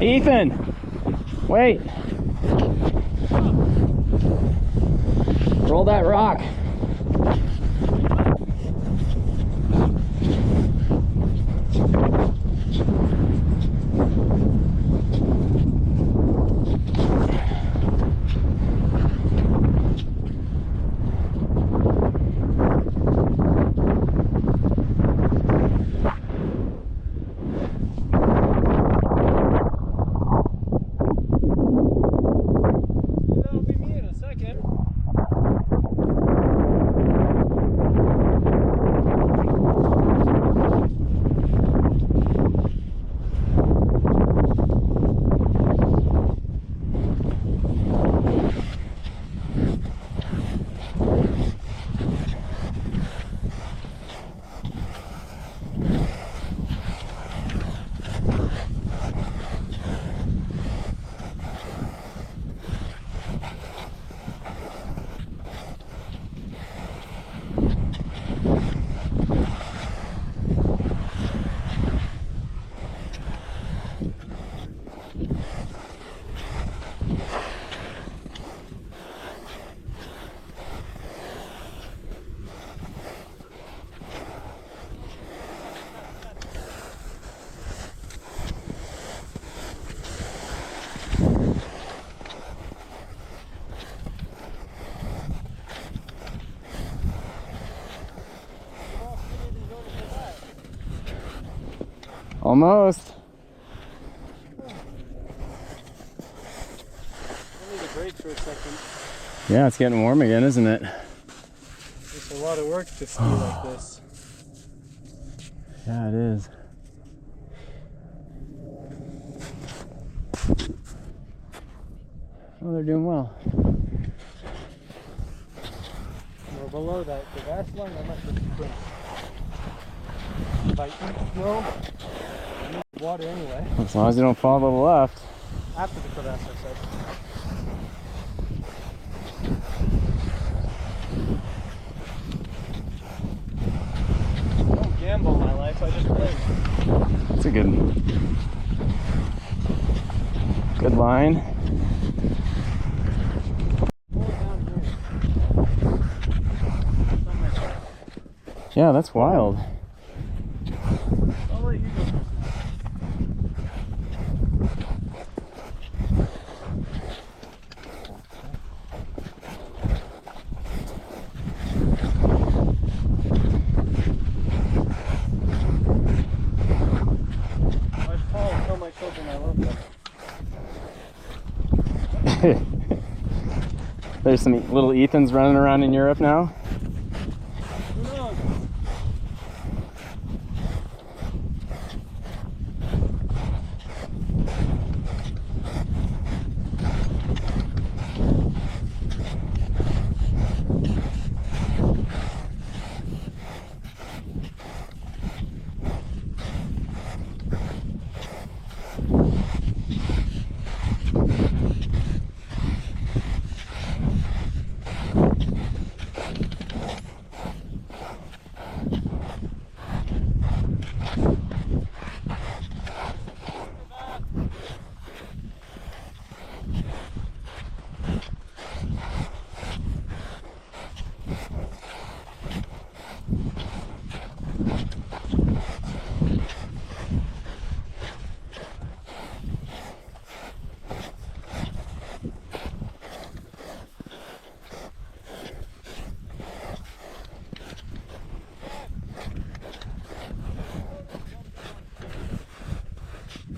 Ethan! Wait! Roll that rock. That'll be me in a second. Almost. I need a break for a second. Yeah, it's getting warm again, isn't it? It's a lot of work to ski like this. Yeah, it is. Oh, they're doing well. We're below that crevasse line, I must have sprint. If I eat snow, I need water anyway. As long as you don't fall to the left. After the crevasse, I said. I don't gamble my life, I just play. It's a good line. Pull it down here. Something like that. Yeah, that's wild. I'll let you go. I fall and tell my children I love them. There's some little Ethans running around in Europe now. Who knows?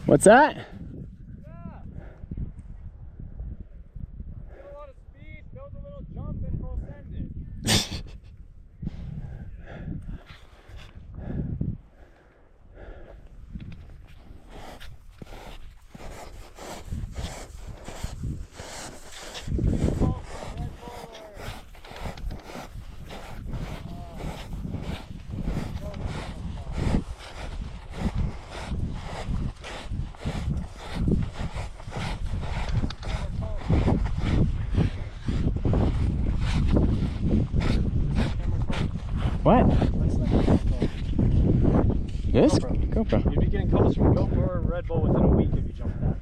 What's that? Build a lot of speed, build a little jump, and full send it. What? That's like This? GoPro. GoPro. You'd be getting calls from GoPro or Red Bull within a week if you jumped that.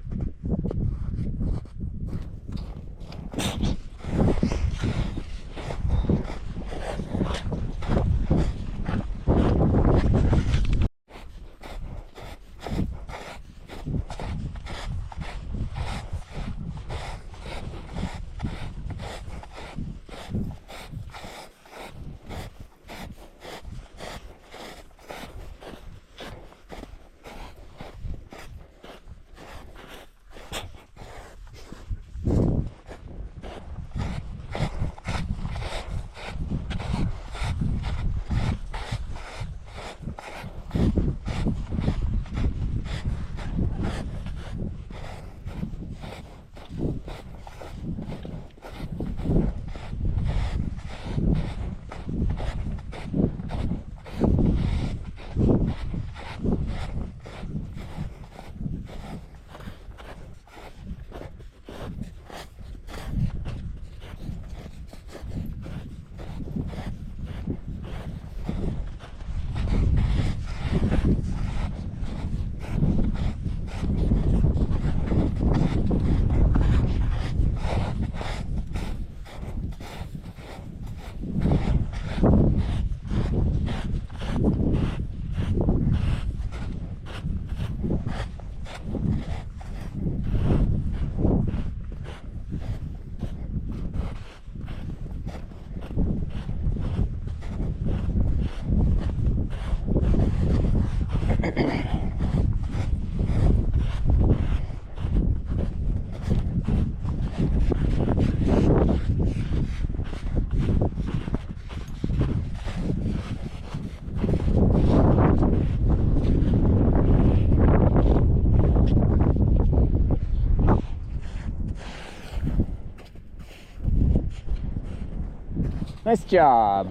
Nice job.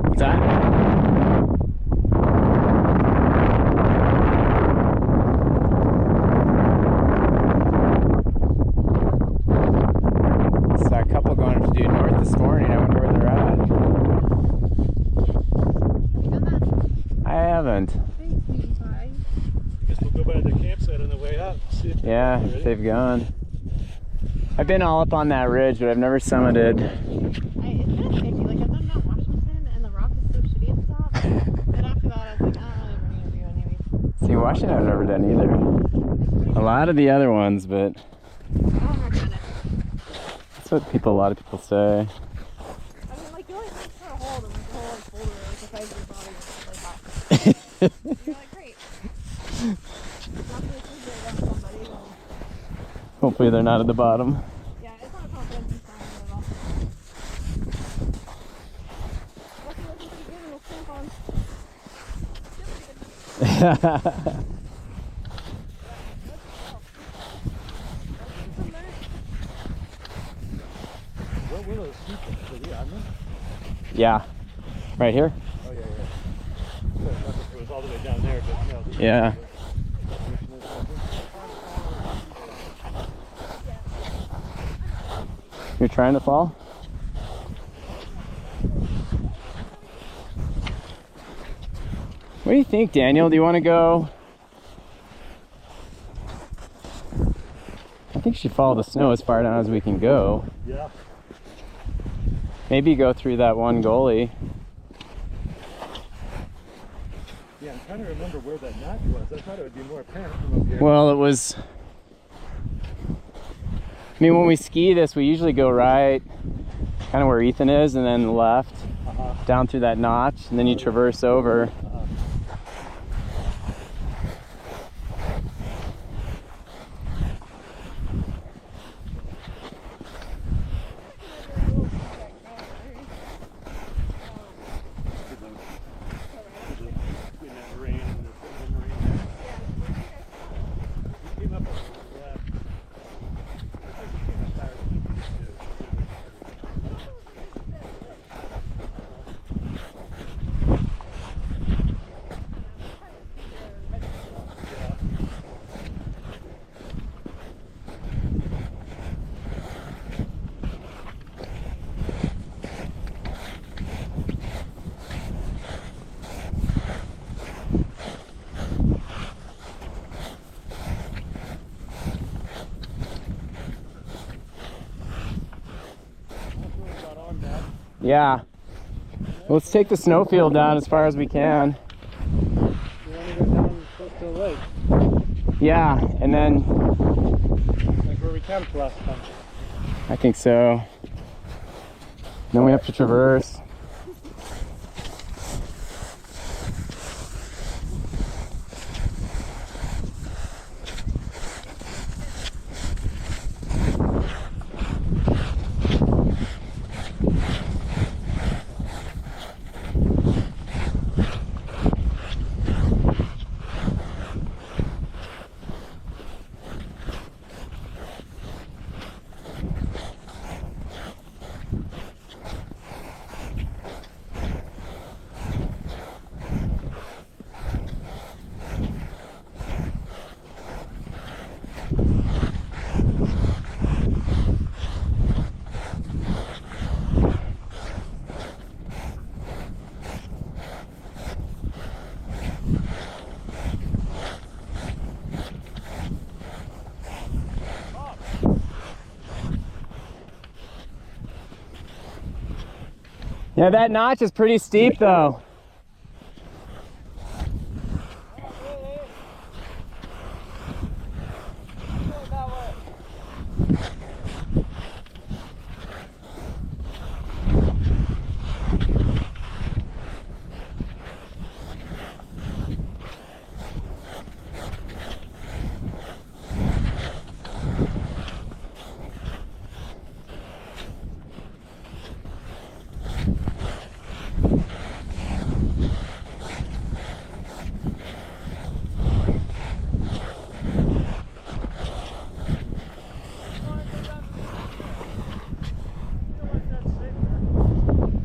What's that? It's that couple going to due north this morning. I wonder where they're at. I haven't. I guess we'll go by the campsite on the way out. See if Yeah, they've gone. I've been all up on that ridge, but I've never summited. It's kind of sketchy. Like, I've done Mount Washington, and the rock is so shitty at the top. And after that, I was like, I don't really want to do any of these. See, Washington I've never done either. A lot of the other ones, but I don't recommend it. that's what a lot of people say. I mean, like, you only have to put a hold, and like, the whole folder, like, the size of your body is like that. You're like, great. Not to refrigerate on somebody. Hopefully they're not at the bottom. Yeah, it's not a confidence in sound at all. Lucky what you can do, we'll clamp on. What were those people? Were they on them? Yeah, right here. Oh, yeah, yeah. It was all the way down there, but no. Yeah. You're trying to fall? What do you think, Daniel? Do you want to go? I think we should follow the snow as far down as we can go. Yeah. Maybe go through that one gully. Yeah, I'm trying to remember where that notch was. I thought it would be more apparent from up here. Well, it was... I mean, when we ski this, we usually go right, kind of where Ethan is, and then left, down through that notch, and then you traverse over. Yeah. Let's take the snowfield down as far as we can. You want to go down close to the lake, Yeah, and then like where we camped last time. I think so. Then we have to traverse. Yeah, that notch is pretty steep though.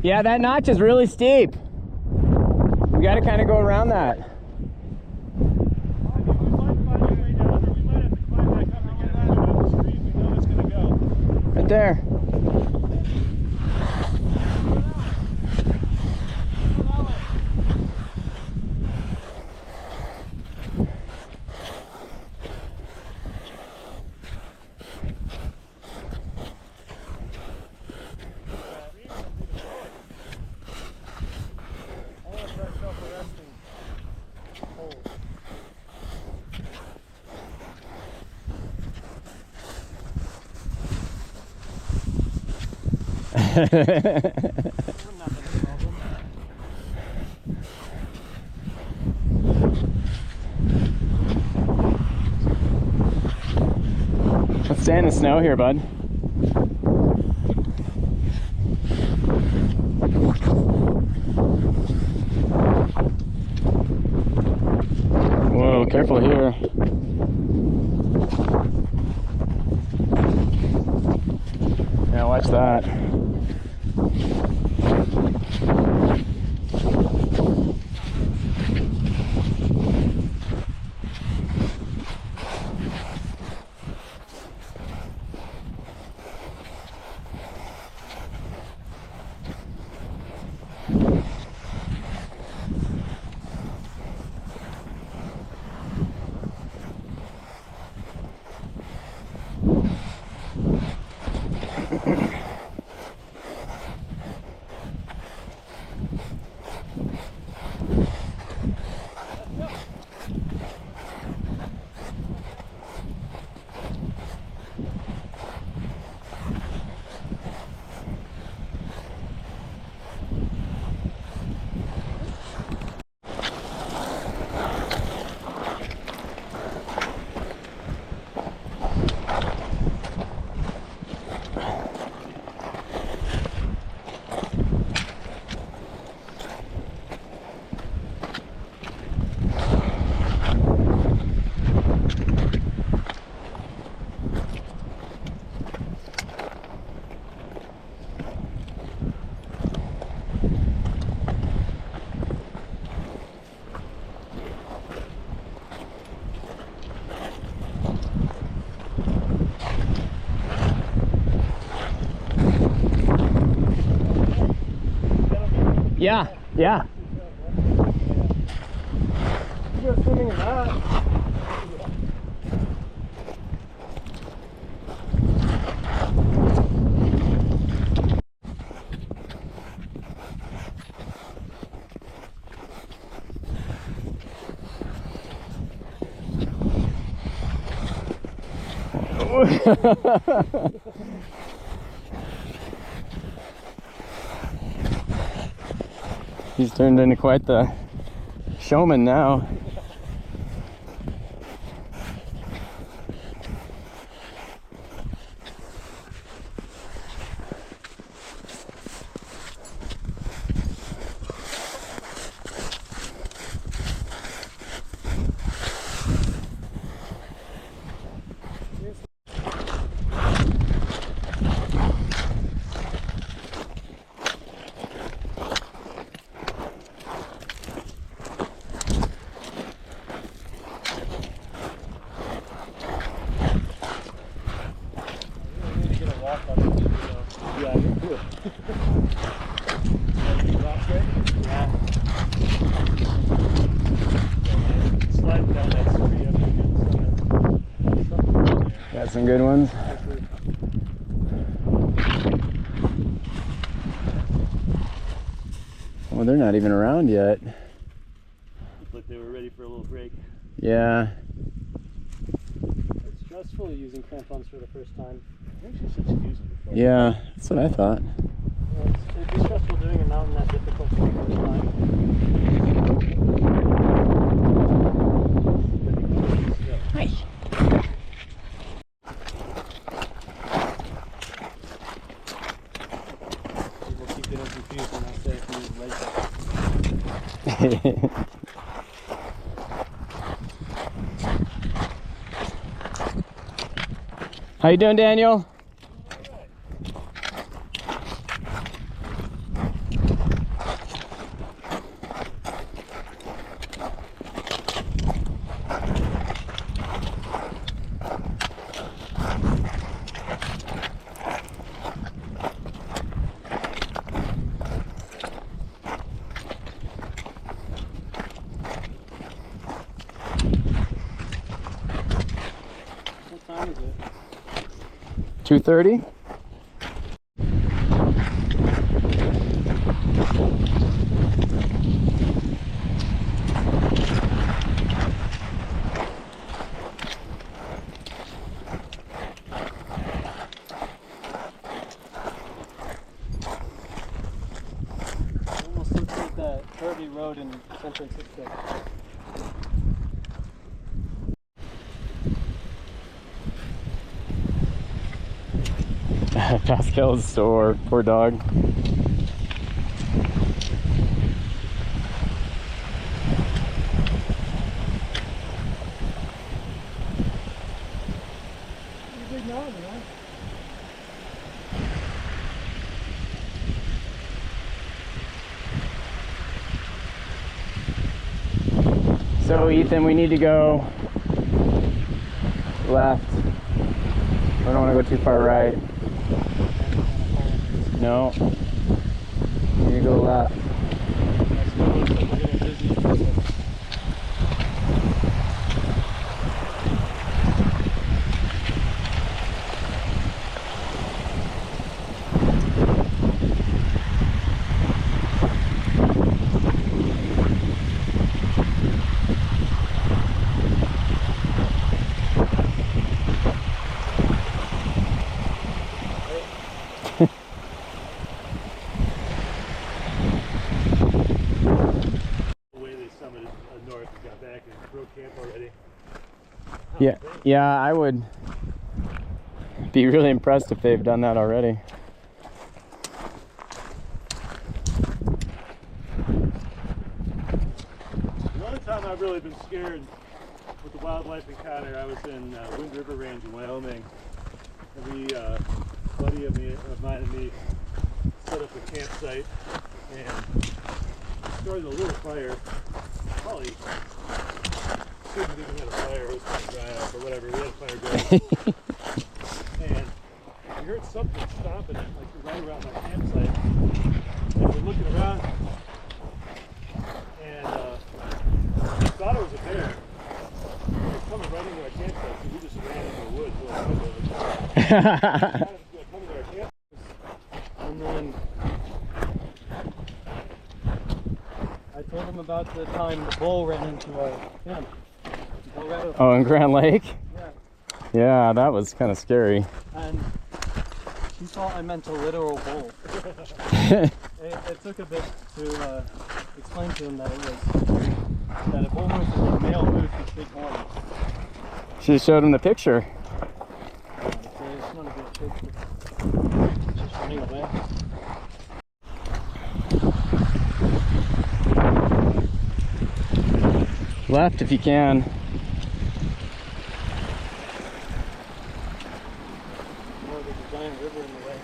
Yeah, that notch is really steep. We got to kind of go around that. I mean, we might find a way down, or we might have to climb back up again and go down the street. We know it's gonna go. Right there. I want to try self-arresting hold. Let's stay in the snow here, bud. Whoa, careful here. Yeah, watch that. Yeah, yeah. You go swimming in that. He's turned into quite the showman now. Yeah, me too. Rocks right? Yeah. Sliding down that street, I'm gonna get something in there. Got some good ones. Well, they're not even around yet. Looked like they were ready for a little break. Yeah. It's stressful using crampons for the first time. I think she said she'd used them before. Yeah, that's what I thought. It'd be stressful doing a mountain that difficult for the first time. Hi. People keep getting confused when I say if you use legs. How you doing, Daniel? 2:30? Almost looks like that curvy road in San Francisco. Pascal's sore, poor dog. Big mountain, huh? So Ethan, we need to go left. We don't want to go too far right. No. We need to go left. The way they summited north and got back and broke camp already. Yeah, yeah, I would be really impressed if they've done that already. The only time I've really been scared with the wildlife encounter, I was in Wind River Range in Wyoming. And we, a buddy of mine and me, set up a campsite and started a little fire. Probably shouldn't even had a fire, it was kind of dry out or whatever. We had a fire going. And we heard something stomping like right around our campsite. And we're looking around and we thought it was a bear. It was coming right into our campsite, so we just ran into the woods. Coming to our camp. And then I told him about the time the bull ran into our camp. Oh, in Grand Lake? Yeah. Yeah, that was kind of scary. And he thought I meant a literal bull. It took a bit to explain to him that a bull moose is a male moose with big horns. She showed him the picture. It's not a good picture. It's just running away. Left if you can. Oh, there's a giant river in the way.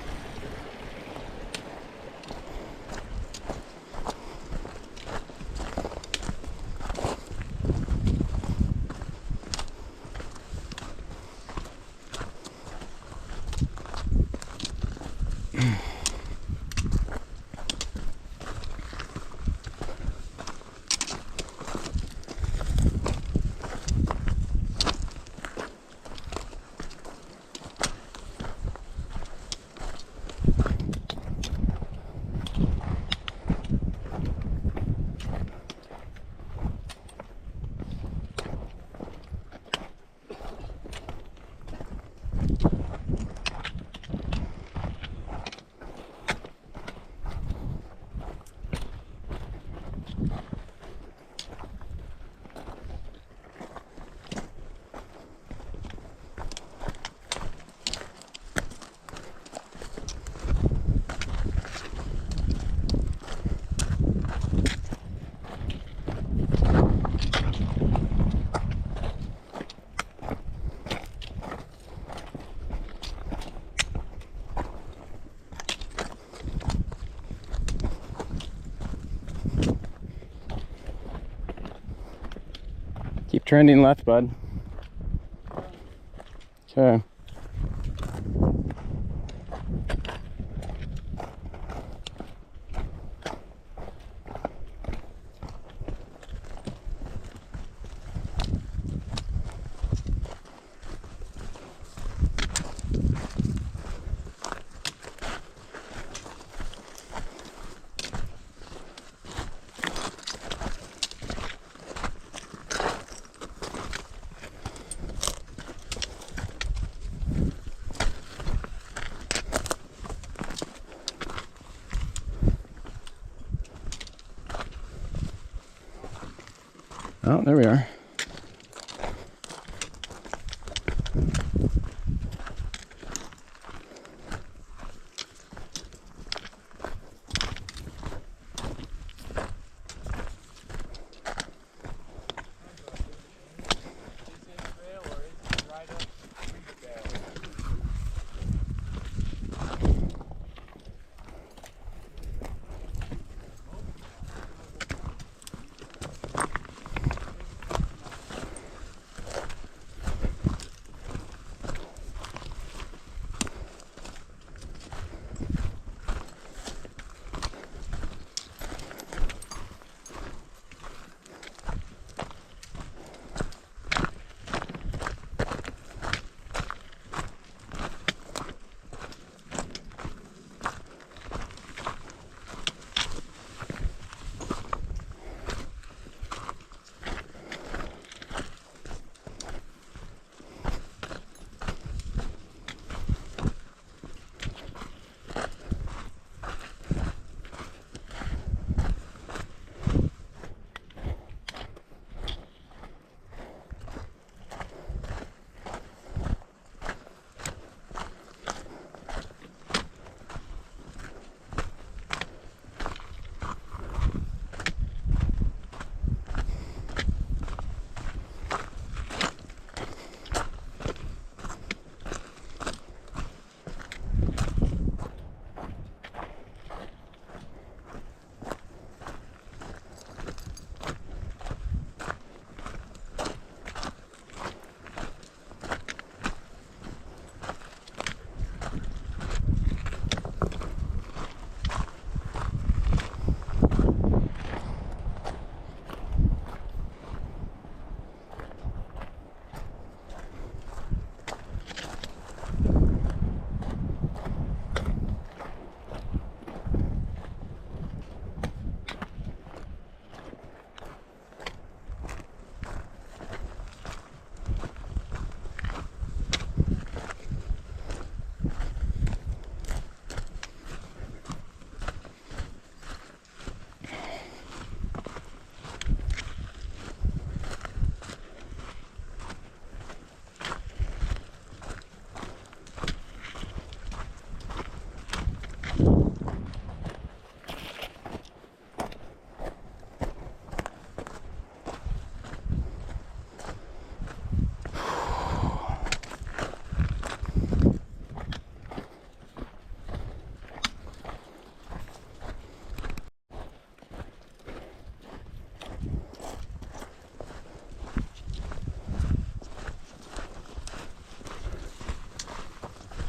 Keep trending left, bud. Okay. Oh, there we are.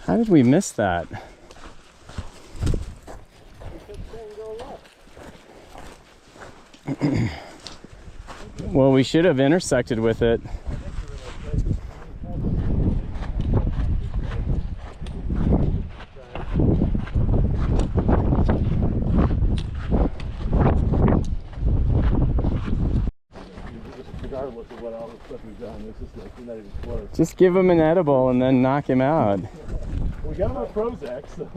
How did we miss that? Well, we should have intersected with it. Regardless of what all the stuff we've done, it's just like we're not even close. Just give him an edible and then knock him out. We got him on Prozac, so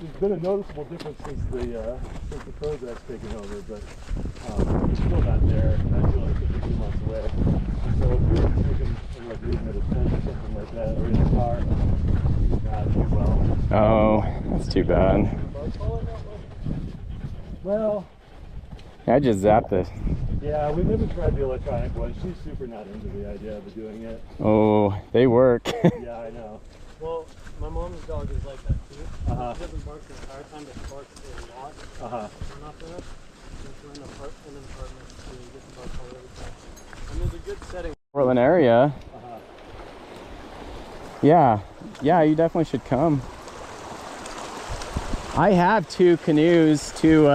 there's been a noticeable difference since the Prozac's taken over, but it's still not there, and I feel like it's 2 months away. So if we were taking like leaving at a tent or something like that, or in a car, not too well. Oh, that's too bad. Well, I just zapped it. yeah, we never tried the electronic one. She's super not into the idea of doing it. Oh, they work. Yeah, I know. Well, my mom's dog is like that too. Uh-huh. She doesn't bark the entire time, but she barks a lot. Enough for us. If we're in an apartment, so you get the bark all over the place. And there's a good setting. Portland area. Yeah, you definitely should come. I have 2 canoes to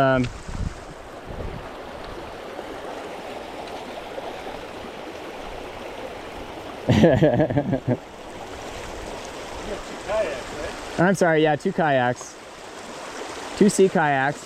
I'm sorry, yeah, 2 kayaks. 2 sea kayaks.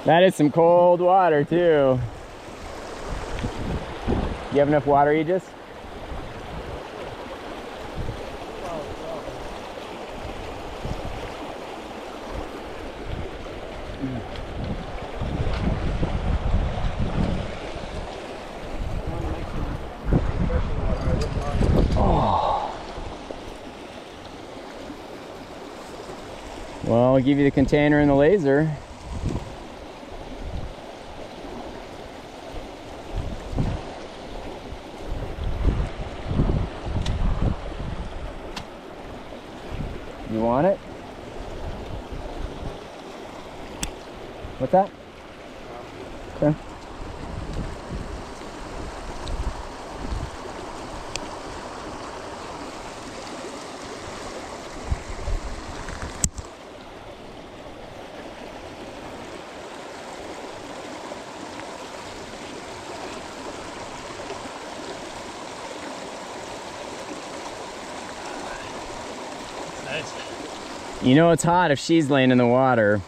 That is some cold water too. You have enough water, Aegis? Well, I'll give you the container and the laser. You want it? What's that? Okay. Nice. You know it's hot if she's laying in the water.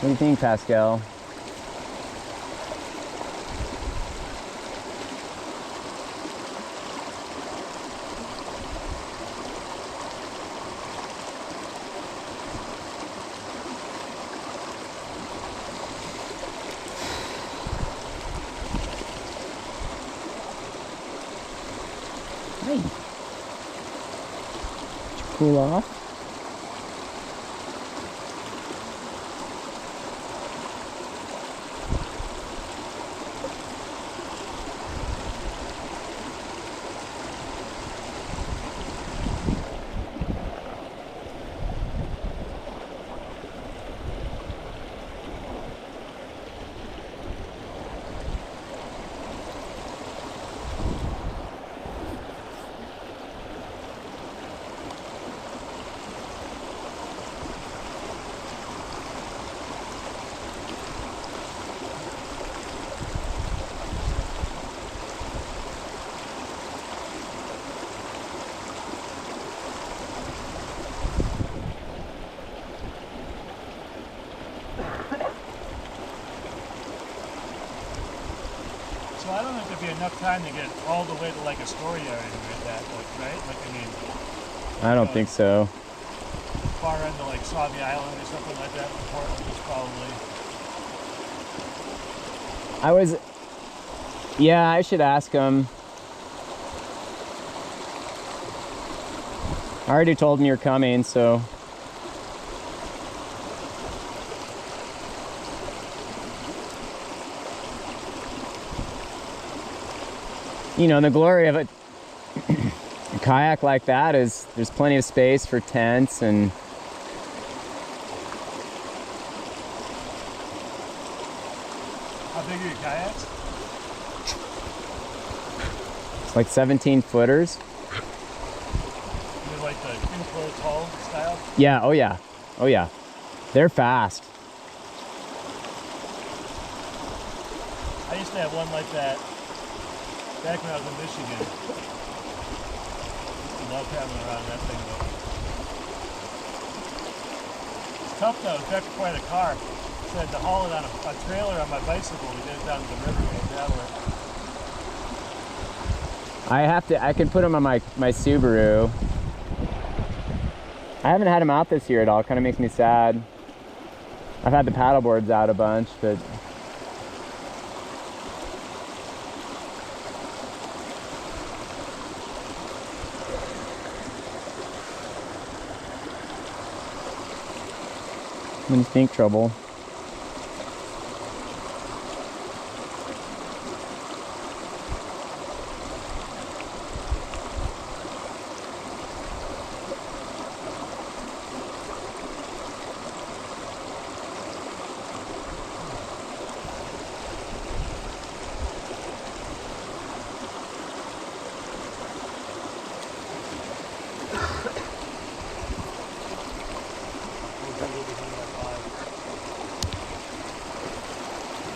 What do you think, Pascal? Hey. Did you cool off? So I don't think there'd be enough time to get all the way to like Astoria or anything like that, like, right? Like, I mean, I don't think so. far into like Sauvie Island or something like that from Portland is probably. Yeah, I should ask him. I already told him you're coming, so. You know, the glory of a kayak like that is there's plenty of space for tents and How big are your kayaks? it's like 17 footers. They're like the enclosed hull style? Yeah, oh yeah. Oh yeah. They're fast. I used to have one like that back when I was in Michigan. I love having around that thing though. It's tough though, it's back before I had a car. So I had to haul it on a trailer on my bicycle to get it down to the river and travel it. I can put them on my Subaru. I haven't had them out this year at all. It kind of makes me sad. I've had the paddle boards out a bunch, but what do you think, Trouble? We'll be home by 5.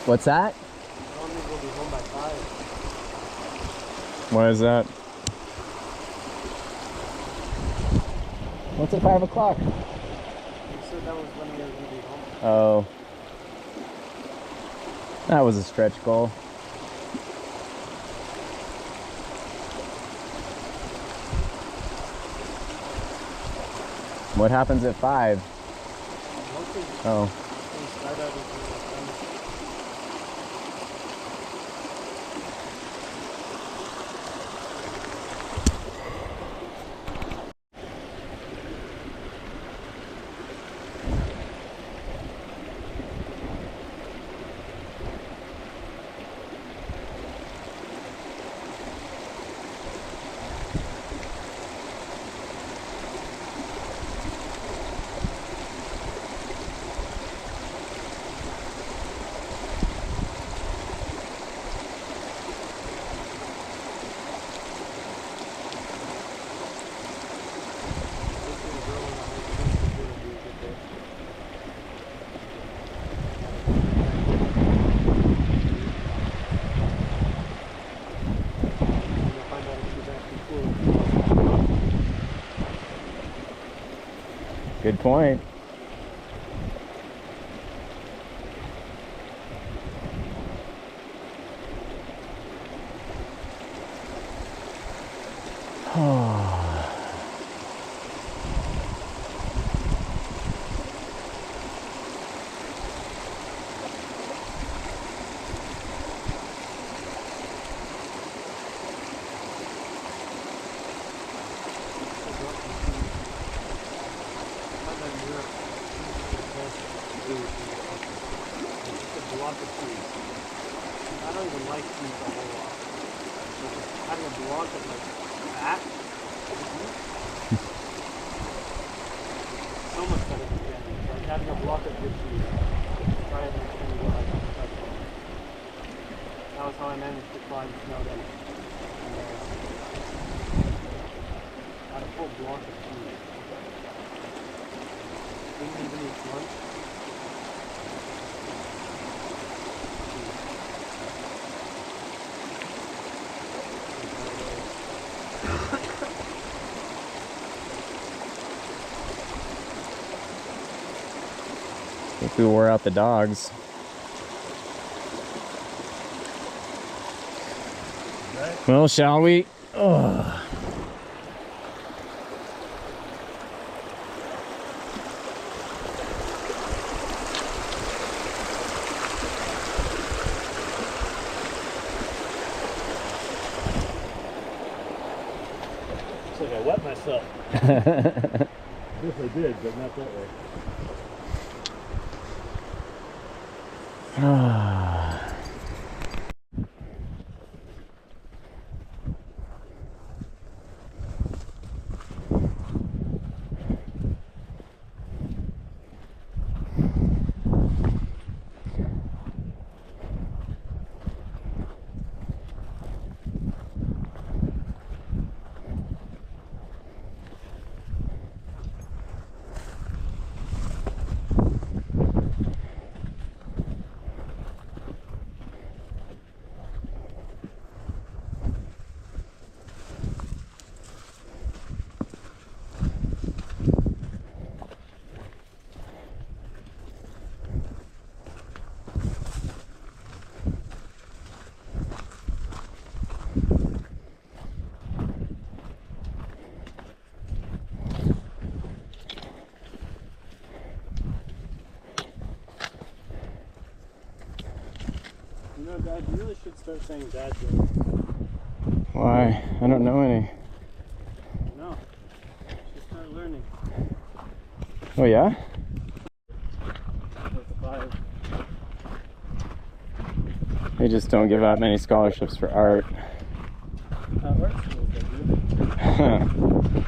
What's that? I'll be Why is that? What's at 5 o'clock? You said that was when we were going to be home. Oh. That was a stretch goal. What happens at 5? Oh. Good point. Block of trees. I don't even like trees a whole lot. So just having a block of like that, so much better than candy. Like having a block of good trees. Try it and candy what I can touch on. That was how I managed to climb Snowden. Had a full block of trees. Didn't even eat lunch. I think we wore out the dogs. Well, shall we? Ugh. Looks like I wet myself. Yes, I did, but not that way. You know, Dad, you really should start saying dad jokes. Why? I don't know any. No. You should start learning. Oh yeah? With the 5. They just don't give out many scholarships for art. Art schools, they do.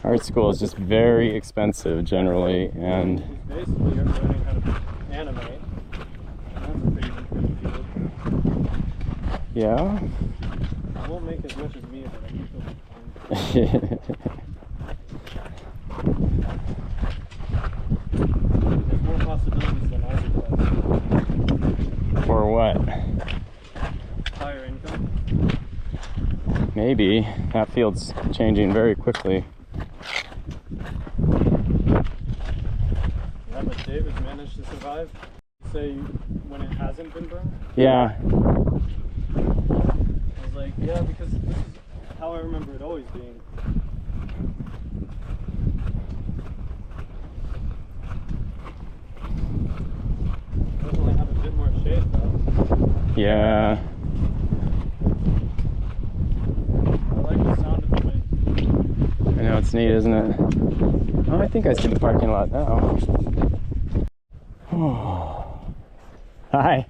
Art school is just very expensive generally, and Basically, you're learning how to animate. That's a pretty good field. yeah. I won't make as much as me, but I think it'll be fine. There's more possibilities than I would. For what? Higher income. Maybe. That field's changing very quickly. Yeah, but David managed to survive. Say when it hasn't been burned. Yeah. I was like, yeah, because this is how I remember it always being. Definitely have a bit more shade though. Yeah. I like the sound of the wind. I know, it's neat, isn't it? Oh, I think I see the parking lot now. Hi.